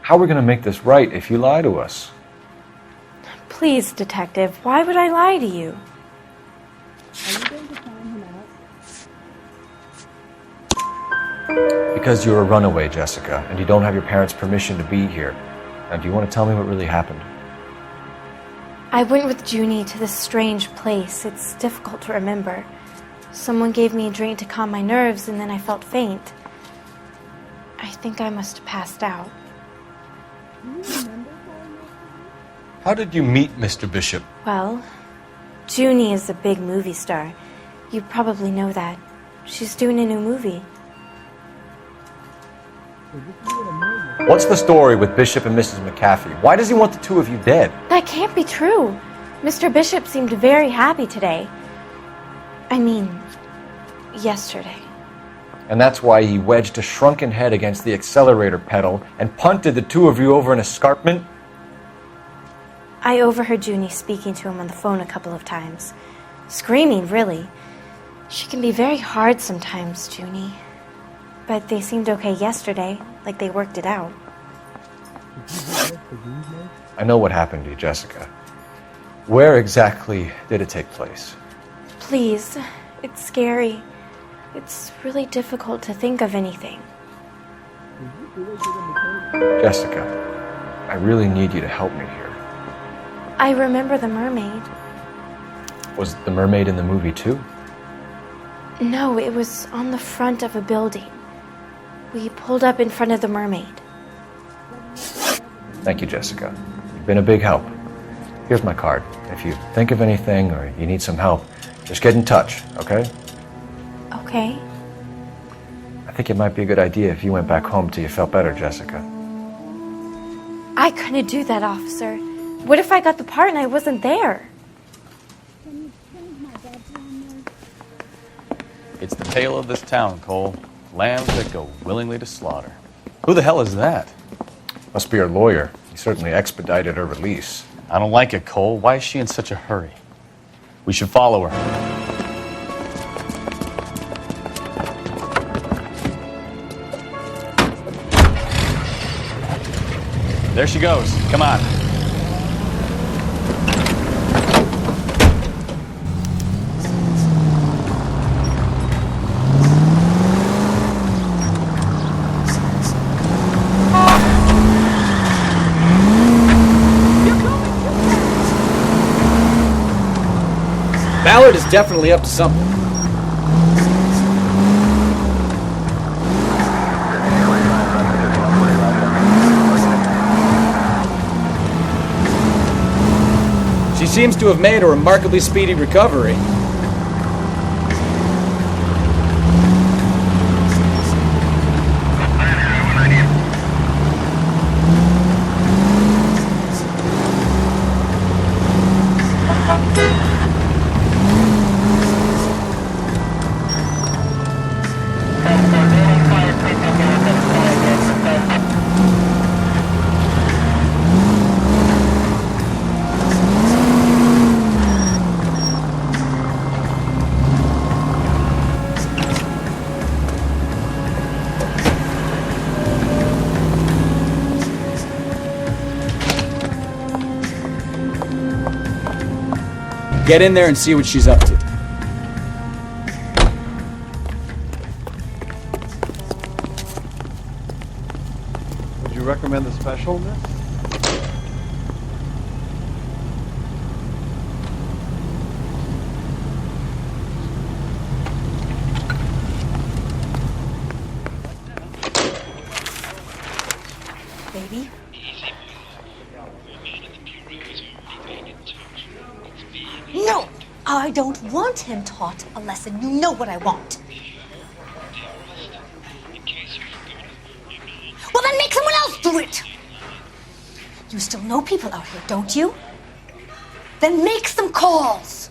How are we going to make this right if you lie to us? Please, detective, why would I lie to you? Because you're a runaway, Jessica, and you don't have your parents' permission to be here. Now, do you want to tell me what really happened? I went with Junie to this strange place. It's difficult to remember. Someone gave me a drink to calm my nerves, and then I felt faint. I think I must have passed out. How did you meet Mr. Bishop? Well, Junie is a big movie star. You probably know that. She's doing a new movie. What's the story with Bishop and Mrs. McAfee? Why does he want the two of you dead? That can't be true. Mr. Bishop seemed very happy today. I mean, yesterday. And that's why he wedged a shrunken head against the accelerator pedal and punted the two of you over an escarpment? I overheard Junie speaking to him on the phone a couple of times. Screaming, really. She can be very hard sometimes, Junie. But they seemed okay yesterday, like they worked it out. I know what happened to you, Jessica. Where exactly did it take place? Please, it's scary. It's really difficult to think of anything. Jessica, I really need you to help me here. I remember the mermaid. Was the mermaid in the movie too? No, it was on the front of a building. We pulled up in front of the mermaid. Thank you, Jessica. You've been a big help. Here's my card. If you think of anything or you need some help, just get in touch, okay? Okay. I think it might be a good idea if you went back home till you felt better, Jessica. I couldn't do that, officer. What if I got the part and I wasn't there? It's the tale of this town, Cole. Lambs that go willingly to slaughter. Who the hell is that? Must be her lawyer. He certainly expedited her release. I don't like it, Cole. Why is she in such a hurry? We should follow her. There she goes. Come on. Ballard is definitely up to something. She seems to have made a remarkably speedy recovery. Get in there and see what she's up to. Would you recommend the special, miss? Baby? No! I don't want him taught a lesson. You know what I want. Well, then make someone else do it! You still know people out here, don't you? Then make some calls!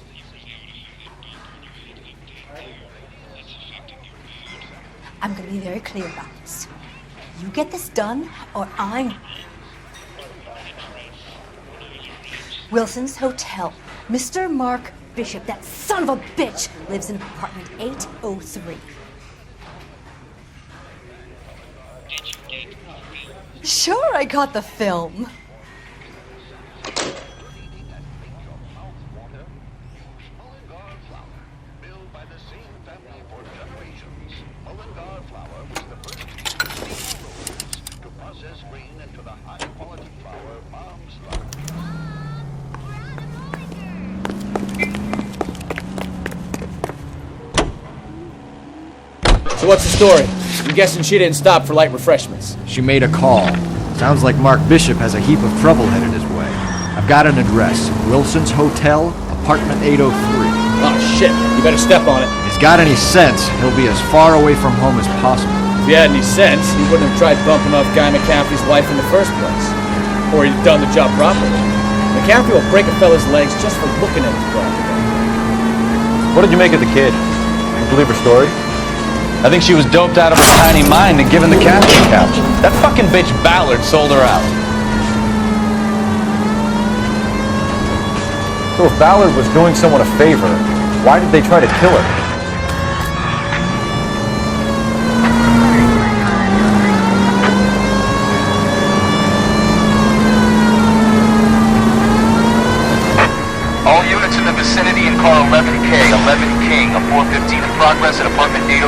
I'm gonna be very clear about this. You get this done, or I'm... Wilson's Hotel. Mr. Mark Bishop, that son of a bitch, lives in apartment 803. Sure, I got the film. So what's the story? I'm guessing she didn't stop for light refreshments. She made a call. Sounds like Mark Bishop has a heap of trouble headed his way. I've got an address. Wilson's Hotel, apartment 803. Oh shit, you better step on it. If he's got any sense, he'll be as far away from home as possible. If he had any sense, he wouldn't have tried bumping off Guy McCaffrey's wife in the first place. Or he'd done the job properly. McCaffrey will break a fella's legs just for looking at his property. What did you make of the kid? You believe her story? I think she was doped out of her tiny mind and given the casting couch. That fucking bitch Ballard sold her out. So if Ballard was doing someone a favor, why did they try to kill her? All units in the vicinity in car 11K, 11 King, a 415 in progress at apartment 803,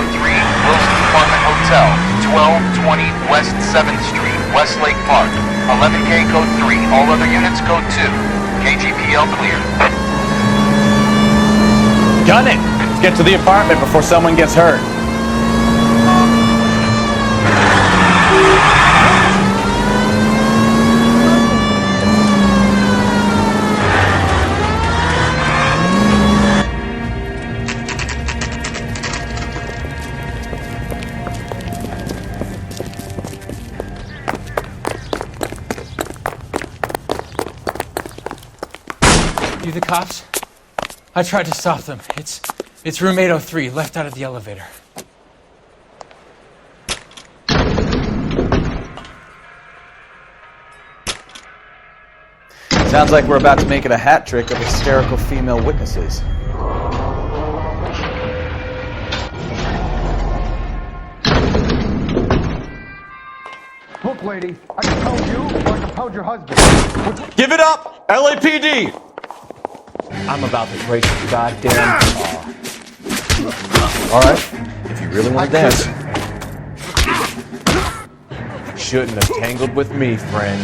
Wilson's Apartment Hotel, 1220 West 7th Street, Westlake Park. 11K code 3, all other units code 2. KGPL clear. Gun it! Let's get to the apartment before someone gets hurt. You the cops? I tried to stop them. It's room 803, left out of the elevator. Sounds like we're about to make it a hat trick of hysterical female witnesses. Look, lady, I can pound you or I can pound your husband. Give it up! LAPD! I'm about to break your goddamn jaw. Alright, if you really want to dance. You shouldn't have tangled with me, friend.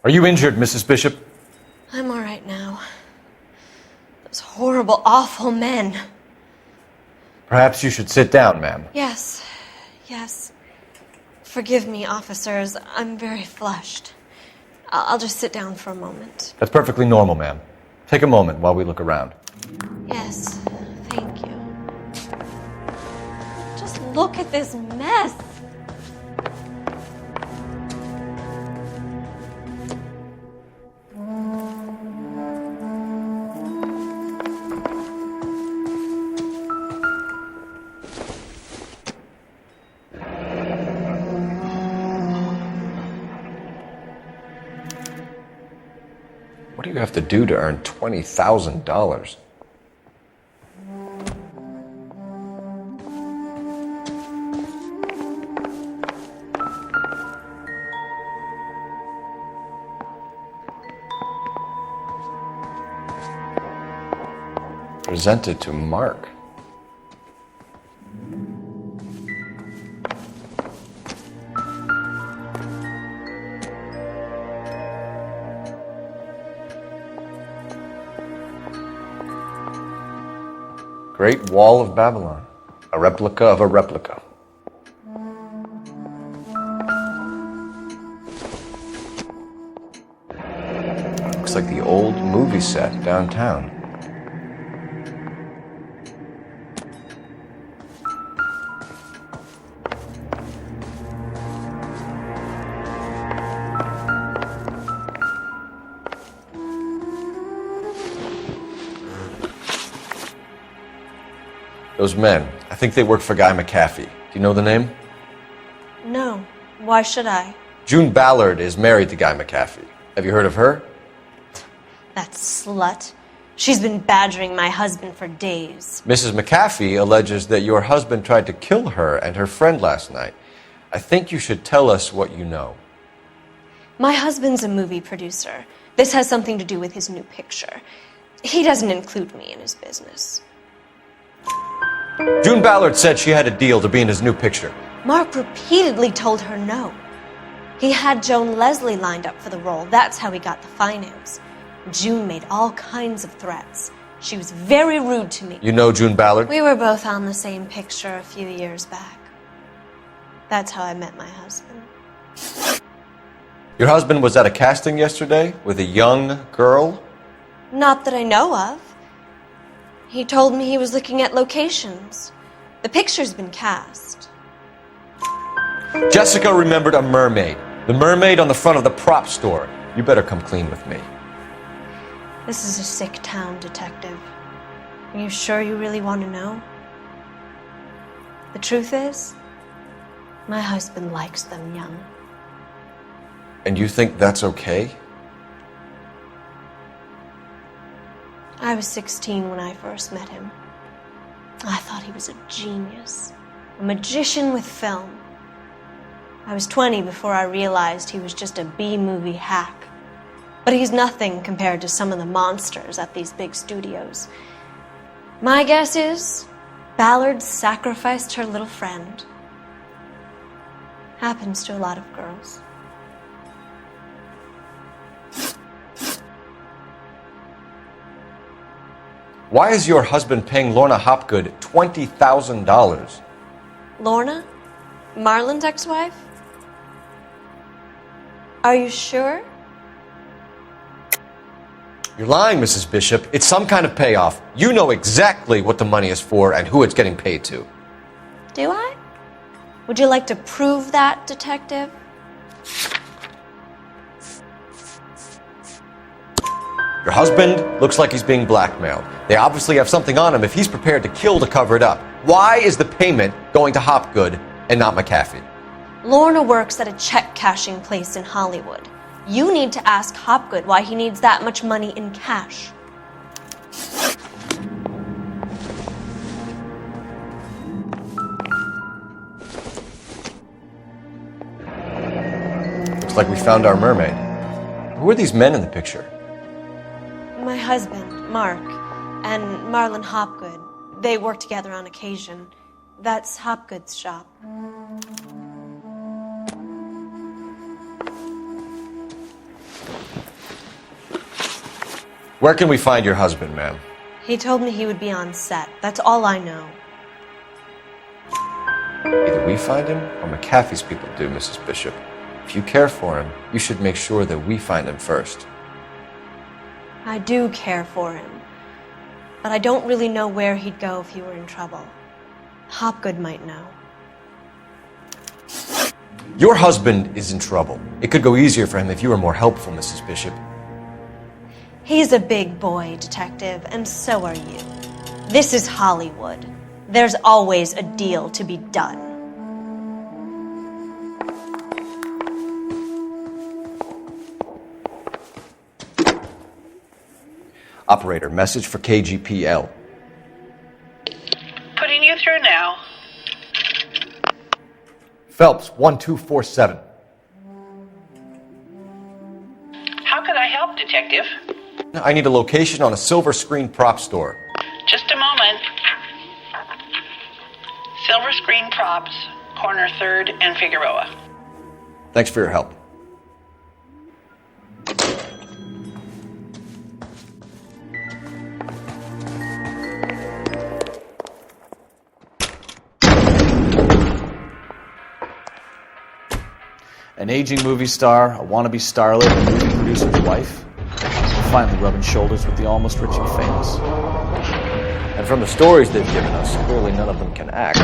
Are you injured, Mrs. Bishop? I'm all right now. Those horrible, awful men. Perhaps you should sit down, ma'am. Yes. Forgive me, officers. I'm very flushed. I'll just sit down for a moment. That's perfectly normal, ma'am. Take a moment while we look around. Yes, thank you. Just look at this mess. What do you have to do to earn $20,000? Presented to Mark. Great Wall of Babylon, a replica of a replica. Looks like the old movie set downtown. Those men, I think they work for Guy McAfee. Do you know the name? No. Why should I? June Ballard is married to Guy McAfee. Have you heard of her? That slut. She's been badgering my husband for days. Mrs. McAfee alleges that your husband tried to kill her and her friend last night. I think you should tell us what you know. My husband's a movie producer. This has something to do with his new picture. He doesn't include me in his business. June Ballard said she had a deal to be in his new picture. Mark repeatedly told her no. He had Joan Leslie lined up for the role. That's how he got the finance. June made all kinds of threats. She was very rude to me. You know June Ballard? We were both on the same picture a few years back. That's how I met my husband. Your husband was at a casting yesterday with a young girl? Not that I know of. He told me he was looking at locations. The picture's been cast. Jessica remembered a mermaid. The mermaid on the front of the prop store. You better come clean with me. This is a sick town, Detective. Are you sure you really want to know? The truth is, my husband likes them young. And you think that's okay? I was 16 when I first met him. I thought he was a genius, a magician with film. I was 20 before I realized he was just a B-movie hack. But he's nothing compared to some of the monsters at these big studios. My guess is Ballard sacrificed her little friend. Happens to a lot of girls. Why is your husband paying Lorna Hopgood $20,000? Lorna? Marlon's ex-wife? Are you sure? You're lying, Mrs. Bishop. It's some kind of payoff. You know exactly what the money is for and who it's getting paid to. Do I? Would you like to prove that, Detective? Your husband looks like he's being blackmailed. They obviously have something on him if he's prepared to kill to cover it up. Why is the payment going to Hopgood and not McAfee? Lorna works at a check-cashing place in Hollywood. You need to ask Hopgood why he needs that much money in cash. Looks like we found our mermaid. Who are these men in the picture? My husband, Mark, and Marlon Hopgood. They work together on occasion. That's Hopgood's shop. Where can we find your husband, ma'am? He told me he would be on set. That's all I know. Either we find him or McAfee's people do, Mrs. Bishop. If you care for him, you should make sure that we find him first. I do care for him, but I don't really know where he'd go if he were in trouble. Hopgood might know. Your husband is in trouble. It could go easier for him if you were more helpful, Mrs. Bishop. He's a big boy, Detective, and so are you. This is Hollywood. There's always a deal to be done. Operator, message for KGPL. Putting you through now. Phelps, 1247. How could I help, Detective? I need a location on a silver screen prop store. Just a moment. Silver Screen Props, corner 3rd and Figueroa. Thanks for your help. An aging movie star, a wannabe starlet, a movie producer's wife, finally rubbing shoulders with the almost rich and famous. And from the stories they've given us, clearly none of them can act.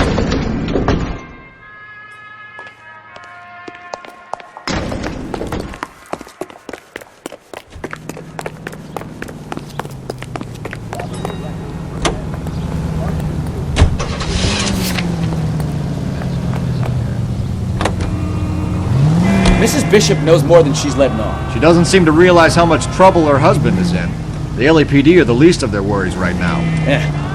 Mrs. Bishop knows more than she's letting on. She doesn't seem to realize how much trouble her husband is in. The LAPD are the least of their worries right now.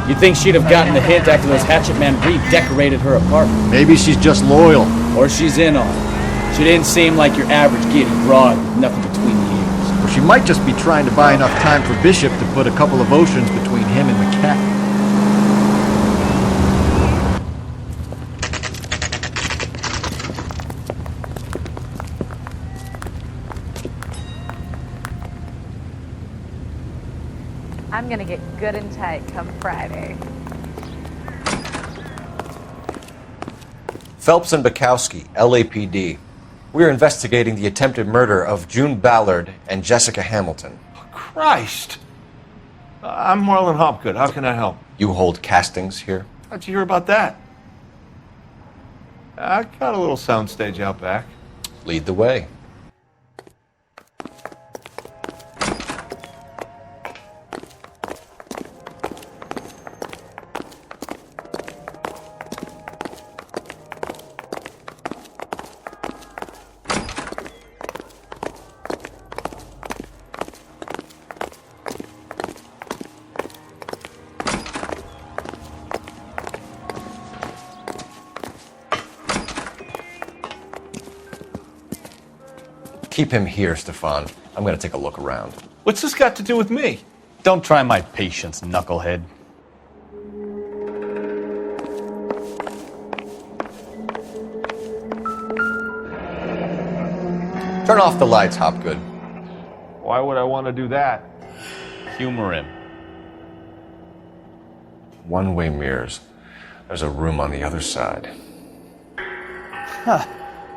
You'd think she'd have gotten the hint after those hatchet men redecorated her apartment. Maybe she's just loyal. Or she's in on it. She didn't seem like your average giddy broad with nothing between the ears. Or she might just be trying to buy enough time for Bishop to put a couple of oceans between him and the cat. I'm gonna get good and tight come Friday. Phelps and Bukowski, LAPD. We're investigating the attempted murder of June Ballard and Jessica Hamilton. Christ! I'm Marlon Hopgood. How can I help? You hold castings here? How'd you hear about that? I got a little soundstage out back. Lead the way. Keep him here, Stefan. I'm going to take a look around. What's this got to do with me? Don't try my patience, knucklehead. Turn off the lights, Hopgood. Why would I want to do that? Humor him. One-way mirrors. There's a room on the other side. Huh.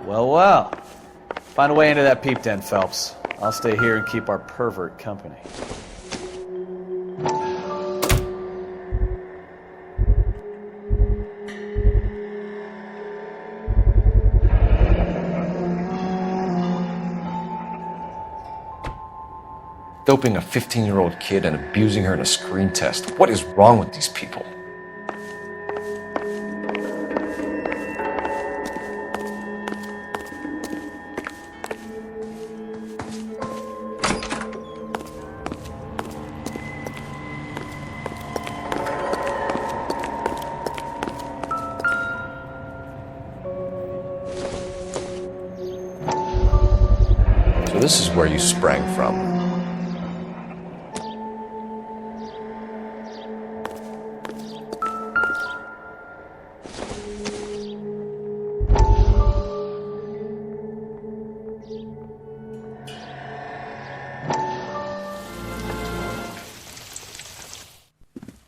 Well. Find a way into that peep den, Phelps. I'll stay here and keep our pervert company. Doping a 15-year-old kid and abusing her in a screen test. What is wrong with these people? So this is where you sprang from.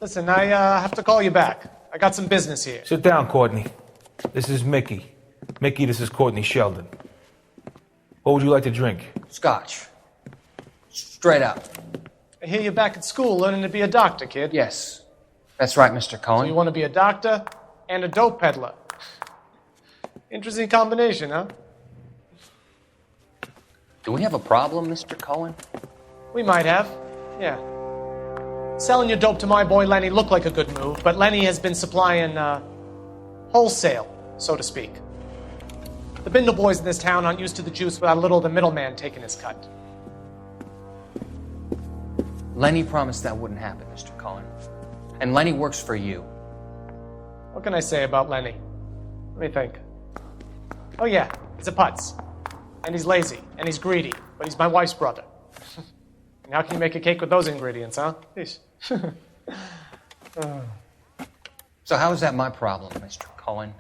Listen, I have to call you back. I got some business here. Sit down, Courtney. This is Mickey. Mickey, this is Courtney Sheldon. What would you like to drink? Scotch. Straight up. I hear you're back at school learning to be a doctor, kid. Yes. That's right, Mr. Cohen. So you want to be a doctor and a dope peddler. Interesting combination, huh? Do we have a problem, Mr. Cohen? We might have, yeah. Selling your dope to my boy Lenny looked like a good move, but Lenny has been supplying, wholesale, so to speak. The Bindle boys in this town aren't used to the juice without a little of the middleman taking his cut. Lenny promised that wouldn't happen, Mr. Cullen. And Lenny works for you. What can I say about Lenny? Let me think. Oh yeah, he's a putz. And he's lazy, and he's greedy, but he's my wife's brother. And how can you make a cake with those ingredients, huh? So how is that my problem, Mr. Cullen?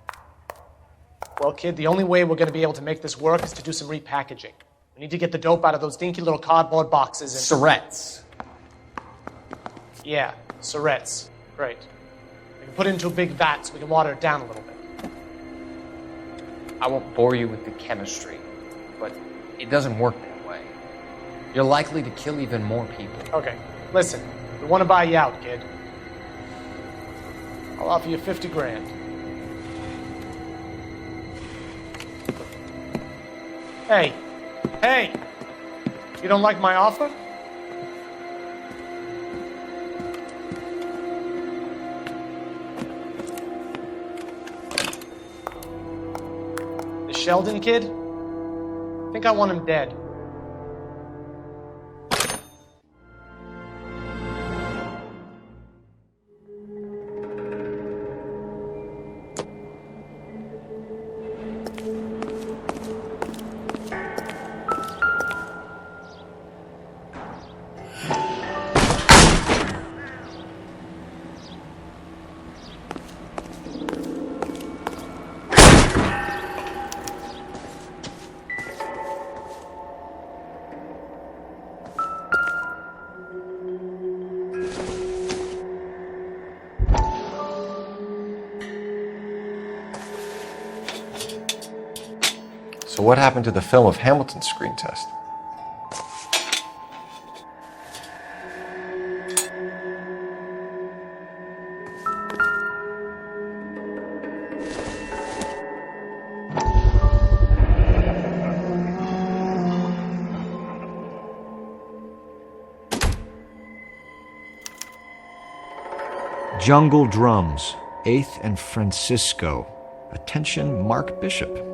Well, kid, the only way we're going to be able to make this work is to do some repackaging. We need to get the dope out of those dinky little cardboard boxes and... Surrettes. Yeah, surrettes. Great. We can put it into a big vat so we can water it down a little bit. I won't bore you with the chemistry, but it doesn't work that way. You're likely to kill even more people. Okay, listen. We want to buy you out, kid. I'll offer you 50 grand. Hey! Hey! You don't like my offer? The Sheldon kid? I think I want him dead. So what happened to the film of Hamilton's screen test? Jungle Drums, 8th and Francisco. Attention, Mark Bishop.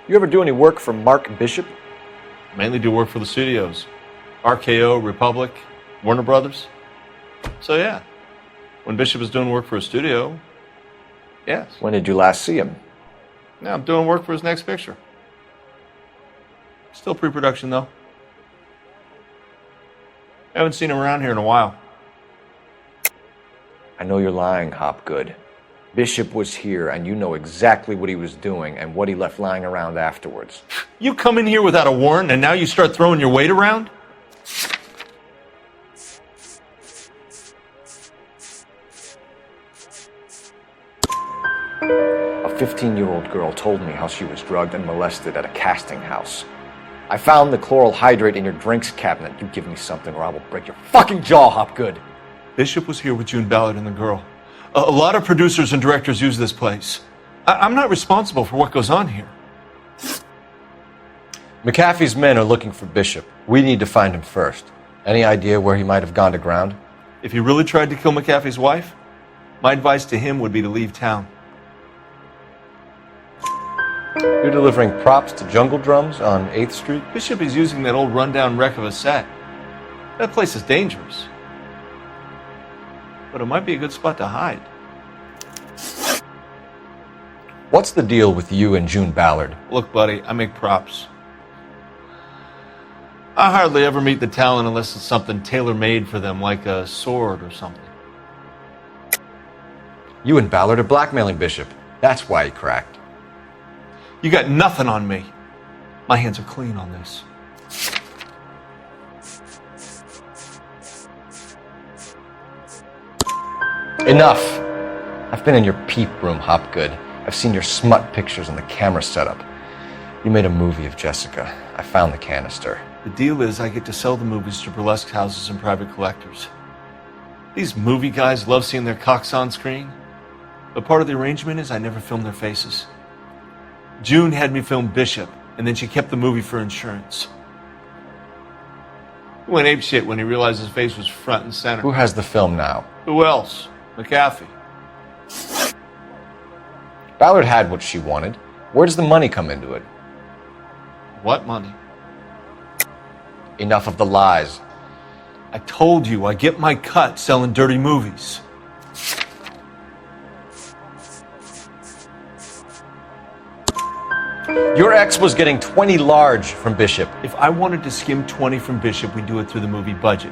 You ever do any work for Mark Bishop? Mainly do work for the studios. RKO, Republic, Warner Brothers. So yeah, when Bishop is doing work for a studio, yes. When did you last see him? Now I'm doing work for his next picture. Still pre-production though. Haven't seen him around here in a while. I know you're lying, Hopgood. Bishop was here, and you know exactly what he was doing and what he left lying around afterwards. You come in here without a warrant, and now you start throwing your weight around? A 15-year-old girl told me how she was drugged and molested at a casting house. I found the chloral hydrate in your drinks cabinet. You give me something or I will break your fucking jaw, Hopgood. Bishop was here with June Ballard and the girl. A lot of producers and directors use this place. I'm not responsible for what goes on here. McAfee's men are looking for Bishop. We need to find him first. Any idea where he might have gone to ground? If he really tried to kill McAfee's wife, my advice to him would be to leave town. You're delivering props to Jungle Drums on 8th Street? Bishop is using that old rundown wreck of a set. That place is dangerous. But it might be a good spot to hide. What's the deal with you and June Ballard? Look, buddy, I make props. I hardly ever meet the talent unless it's something tailor-made for them, like a sword or something. You and Ballard are blackmailing Bishop. That's why he cracked. You got nothing on me. My hands are clean on this. Enough! I've been in your peep room, Hopgood. I've seen your smut pictures and the camera setup. You made a movie of Jessica. I found the canister. The deal is I get to sell the movies to burlesque houses and private collectors. These movie guys love seeing their cocks on screen, but part of the arrangement is I never film their faces. June had me film Bishop, and then she kept the movie for insurance. He went apeshit when he realized his face was front and center. Who has the film now? Who else? McAfee. Ballard had what she wanted. Where does the money come into it? What money? Enough of the lies. I told you, I get my cut selling dirty movies. Your ex was getting 20 large from Bishop. If I wanted to skim 20 from Bishop, we'd do it through the movie budget.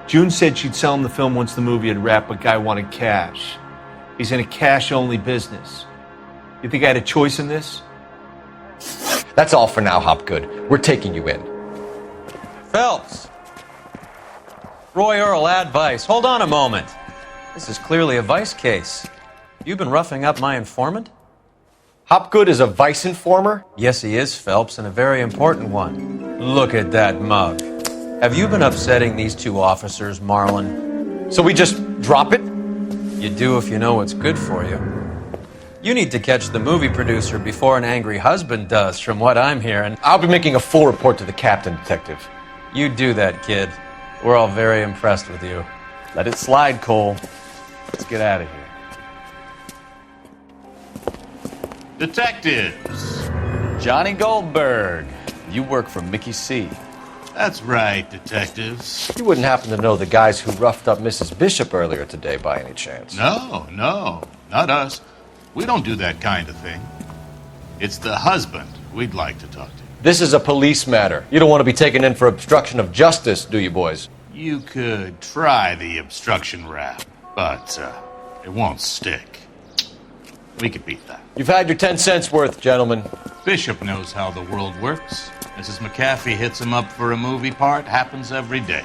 June said she'd sell him the film once the movie had wrapped, but Guy wanted cash. He's in a cash-only business. You think I had a choice in this? That's all for now, Hopgood. We're taking you in. Phelps! Roy Earl, ad vice. Hold on a moment. This is clearly a vice case. You've been roughing up my informant? Hopgood is a vice informer? Yes, he is, Phelps, and a very important one. Look at that mug. Have you been upsetting these two officers, Marlin? So we just drop it? You do if you know what's good for you. You need to catch the movie producer before an angry husband does, from what I'm hearing. I'll be making a full report to the captain, Detective. You do that, kid. We're all very impressed with you. Let it slide, Cole. Let's get out of here. Detectives. Johnny Goldberg. You work for Mickey C. That's right, detectives. You wouldn't happen to know the guys who roughed up Mrs. Bishop earlier today by any chance? No, not us. We don't do that kind of thing. It's the husband we'd like to talk to. This is a police matter. You don't want to be taken in for obstruction of justice, do you, boys? You could try the obstruction rap, but it won't stick. We could beat that. You've had your 10 cents worth, gentlemen. Bishop knows how the world works. Mrs. McAfee hits him up for a movie part. Happens every day.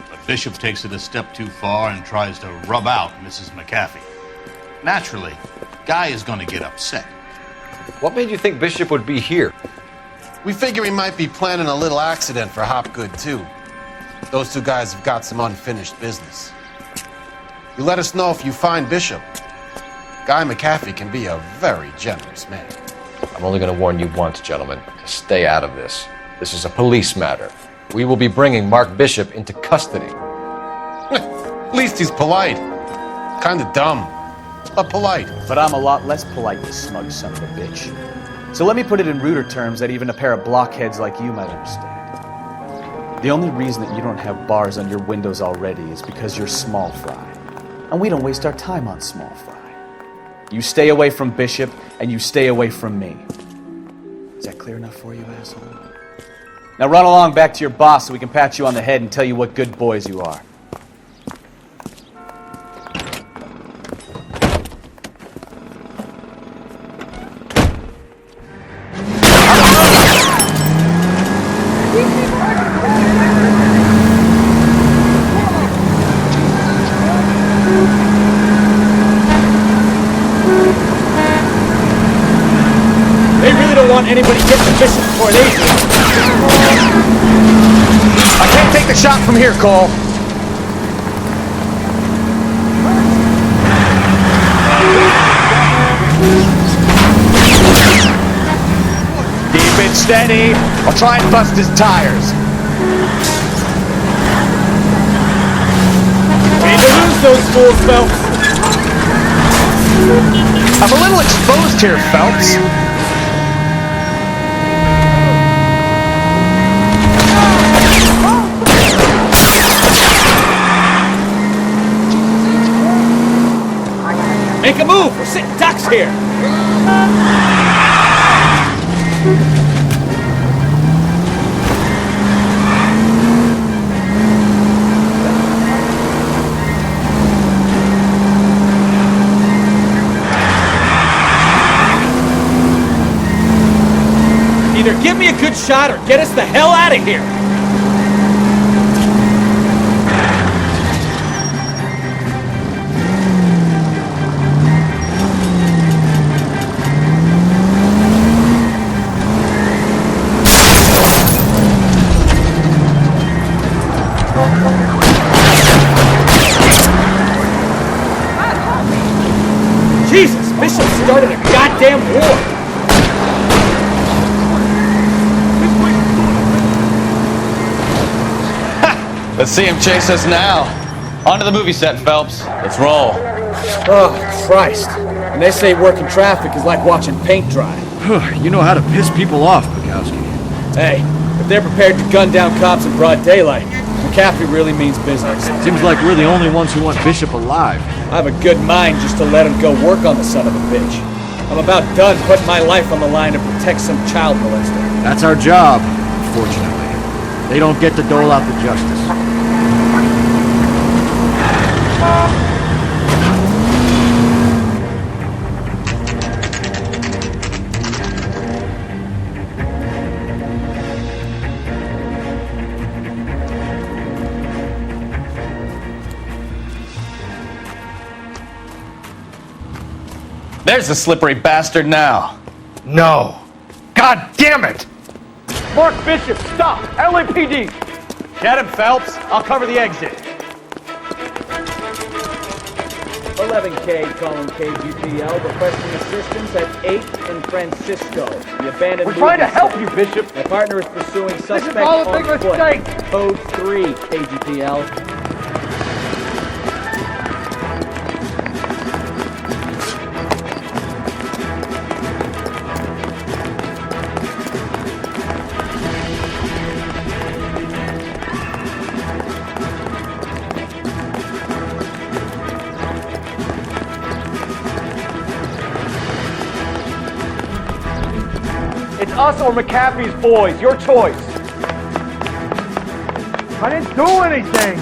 But Bishop takes it a step too far and tries to rub out Mrs. McAfee. Naturally, Guy is going to get upset. What made you think Bishop would be here? We figure he might be planning a little accident for Hopgood, too. Those two guys have got some unfinished business. You let us know if you find Bishop. Guy McAfee can be a very generous man. I'm only going to warn you once, gentlemen. Stay out of this. This is a police matter. We will be bringing Mark Bishop into custody. At least he's polite. Kind of dumb, but polite. But I'm a lot less polite, you smug son of a bitch. So let me put it in ruder terms that even a pair of blockheads like you might understand. The only reason that you don't have bars on your windows already is because you're small fry. And we don't waste our time on small fry. You stay away from Bishop, and you stay away from me. Is that clear enough for you, asshole? Now run along back to your boss so we can pat you on the head and tell you what good boys you are. Anybody get the Bishop before they do. I can't take the shot from here, Cole. Keep it steady. I'll try and bust his tires. Need to lose those fools, Phelps. I'm a little exposed here, Phelps. Make a move! We're sitting ducks here! Either give me a good shot or get us the hell out of here! Jesus, Bishop started a goddamn war! Let's see him chase us now. On to the movie set, Phelps. Let's roll. Oh, Christ. And they say working traffic is like watching paint dry. You know how to piss people off, Bukowski. Hey, if they're prepared to gun down cops in broad daylight, McCaffrey really means business. Seems like we're the only ones who want Bishop alive. I have a good mind just to let him go work on the son of a bitch. I'm about done putting my life on the line to protect some child molester. That's our job, unfortunately. They don't get to dole out the justice. There's the slippery bastard now. No. God damn it! Mark Bishop, stop! LAPD! Get him, Phelps. I'll cover the exit. 11K calling KGPL, requesting assistance at 8 in Francisco. The abandoned. We're trying to help you, Bishop. My partner is pursuing suspect This is all a big on foot. mistake. Code 3, KGPL. It's us or McAfee's boys. Your choice. I didn't do anything!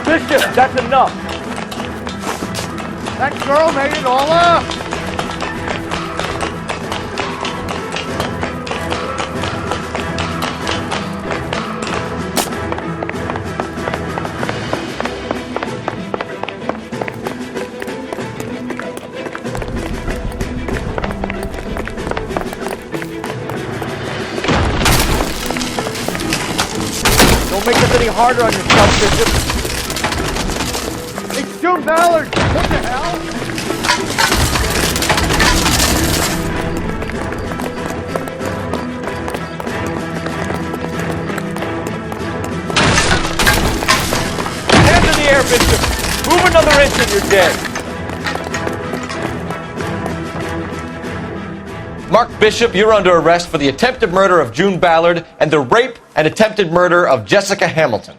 Bishop, that's enough. That girl made it all up! Don't make this any harder on yourself, Bishop. It's June Ballard! What the hell? Hands in the air, Bishop. Move another inch and you're dead. Mark Bishop, you're under arrest for the attempted murder of June Ballard and the rape and attempted murder of Jessica Hamilton.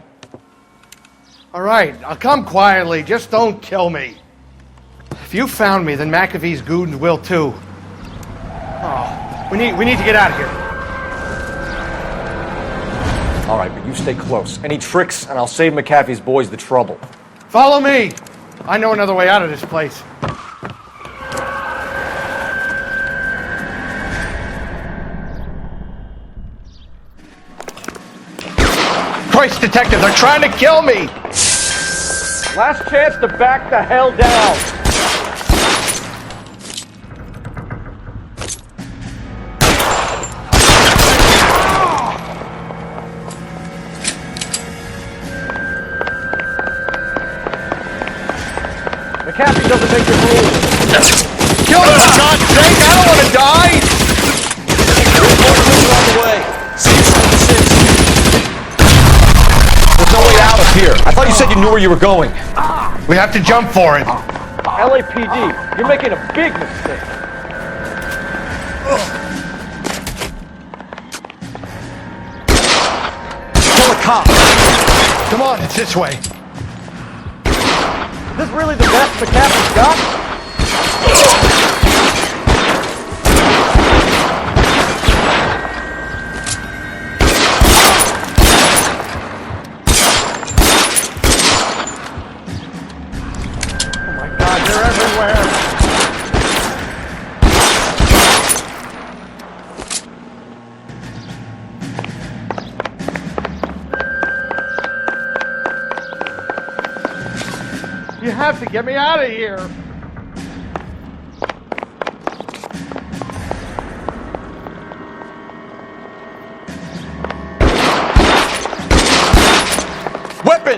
All right, I'll come quietly. Just don't kill me. If you found me, then McAfee's goons will too. Oh, we need to get out of here. All right, but you stay close. Any tricks, and I'll save McAfee's boys the trouble. Follow me. I know another way out of this place. Christ, detective, they're trying to kill me! Last chance to back the hell down. McAfee doesn't make the rules. Kill him, for God's sake! I don't want to die! Reinforcements are on the way. C-76. There's no way out of here. I thought you said you knew where you were going. We have to jump for it. LAPD, you're making a big mistake. Kill a cop. Come on, it's this way. Is this really the best McAfee's got? They're everywhere. You have to get me out of here.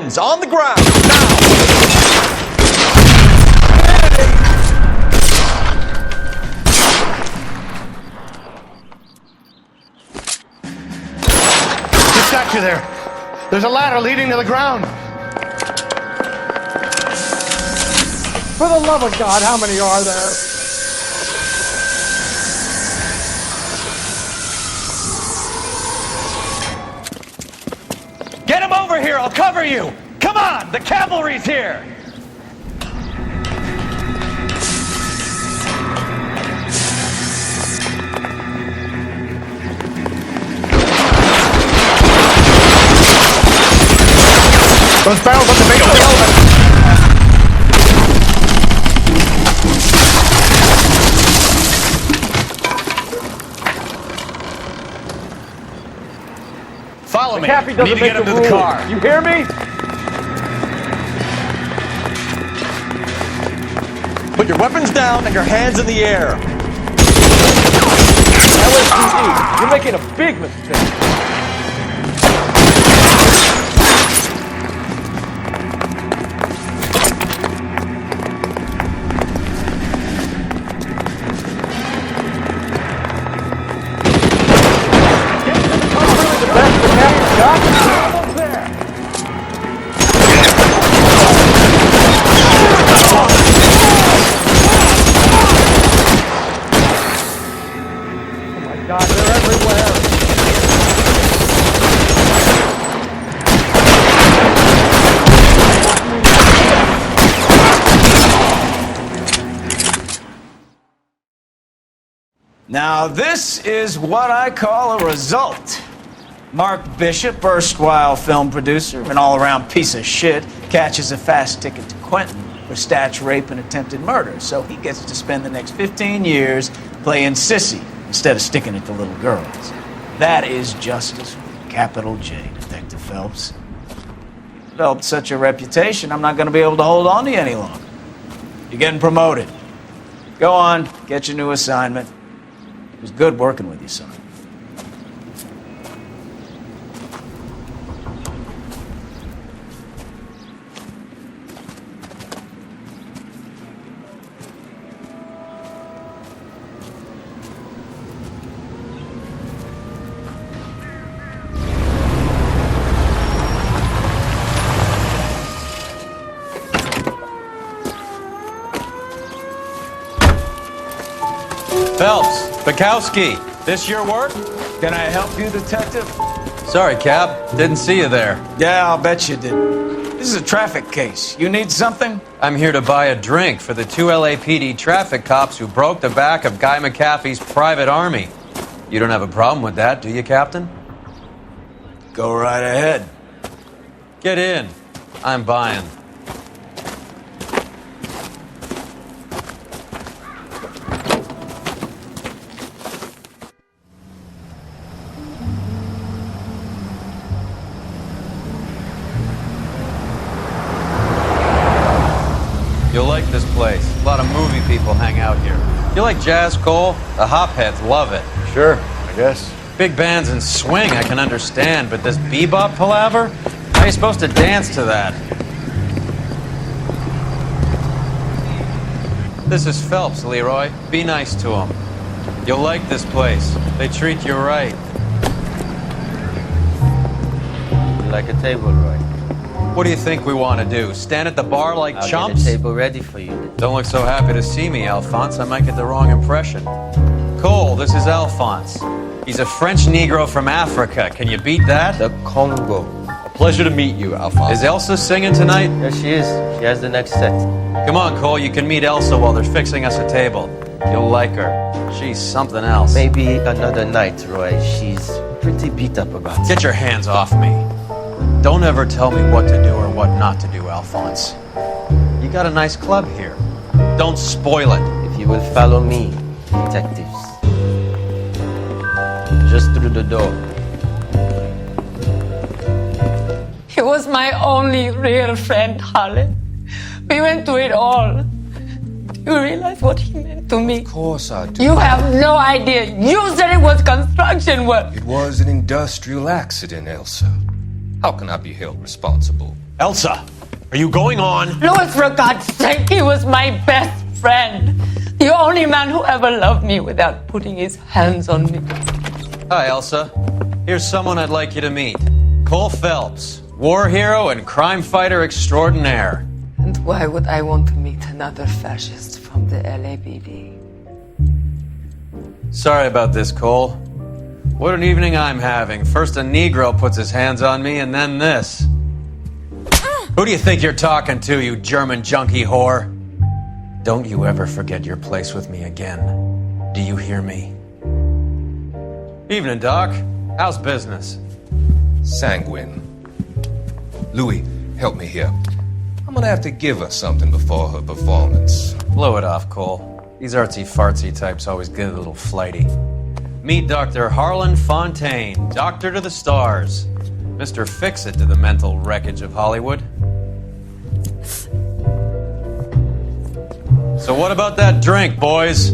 hands on the ground, Just got you there. There's a ladder leading to the ground. For the love of God, how many are there? Get him over here, I'll cover you! Come on, the cavalry's here! Those barrels at the base of the elevator. Follow me. McAfee I need doesn't to get make him the to the rules. car. You hear me? Put your weapons down and your hands in the air. LSPD, you're making a big mistake. Now, this is what I call a result. Mark Bishop, erstwhile film producer, an all-around piece of shit, catches a fast ticket to Quentin for stitch rape and attempted murder, so he gets to spend the next 15 years playing sissy instead of sticking it to little girls. That is justice with a capital J, Detective Phelps. Developed such a reputation, I'm not going to be able to hold on to you any longer. You're getting promoted. Go on, get your new assignment. It was good working with you, son. Phelps, Bukowski, this your work? Can I help you, Detective? Sorry, Cap. Didn't see you there. Yeah, I'll bet you did. This is a traffic case. You need something? I'm here to buy a drink for the 2 LAPD traffic cops who broke the back of Guy McAfee's private army. You don't have a problem with that, do you, Captain? Go right ahead. Get in. I'm buying. You'll like this place. A lot of movie people hang out here. You like jazz, Cole? The hopheads love it. Sure, I guess. Big bands and swing I can understand, but this bebop palaver? How are you supposed to dance to that? This is Phelps, Leroy. Be nice to him. You'll like this place. They treat you right. You like a table, Roy? What do you think we want to do? Stand at the bar like I'll chumps? get a table ready for you. Don't look so happy to see me, Alphonse. I might get the wrong impression. Cole, this is Alphonse. He's a French Negro from Africa. Can you beat that? The Congo. A pleasure to meet you, Alphonse. Is Elsa singing tonight? Yes, she is. She has the next set. Come on, Cole. You can meet Elsa while they're fixing us a table. You'll like her. She's something else. Maybe another night, Roy. She's pretty beat up about it. Get your hands off me. Don't ever tell me what to do or what not to do, Alphonse. You got a nice club here. Don't spoil it. If you will follow me, detectives. Just through the door. He was my only real friend, Harlan. We went through it all. Do you realize what he meant to me? Of course I do. You have no idea. You said it was construction work. It was an industrial accident, Elsa. How can I be held responsible? Elsa, are you going on? Louis, for God's sake, he was my best friend. The only man who ever loved me without putting his hands on me. Hi, Elsa. Here's someone I'd like you to meet. Cole Phelps, war hero and crime fighter extraordinaire. And why would I want to meet another fascist from the LAPD? Sorry about this, Cole. What an evening I'm having. First a Negro puts his hands on me, and then this. Who do you think you're talking to, you German junkie whore? Don't you ever forget your place with me again. Do you hear me? Evening, Doc. How's business? Sanguine. Louis, help me here. I'm gonna have to give her something before her performance. Blow it off, Cole. These artsy-fartsy types always get a little flighty. Meet Dr. Harlan Fontaine, doctor to the stars. Mr. Fix-It to the mental wreckage of Hollywood. So what about that drink, boys?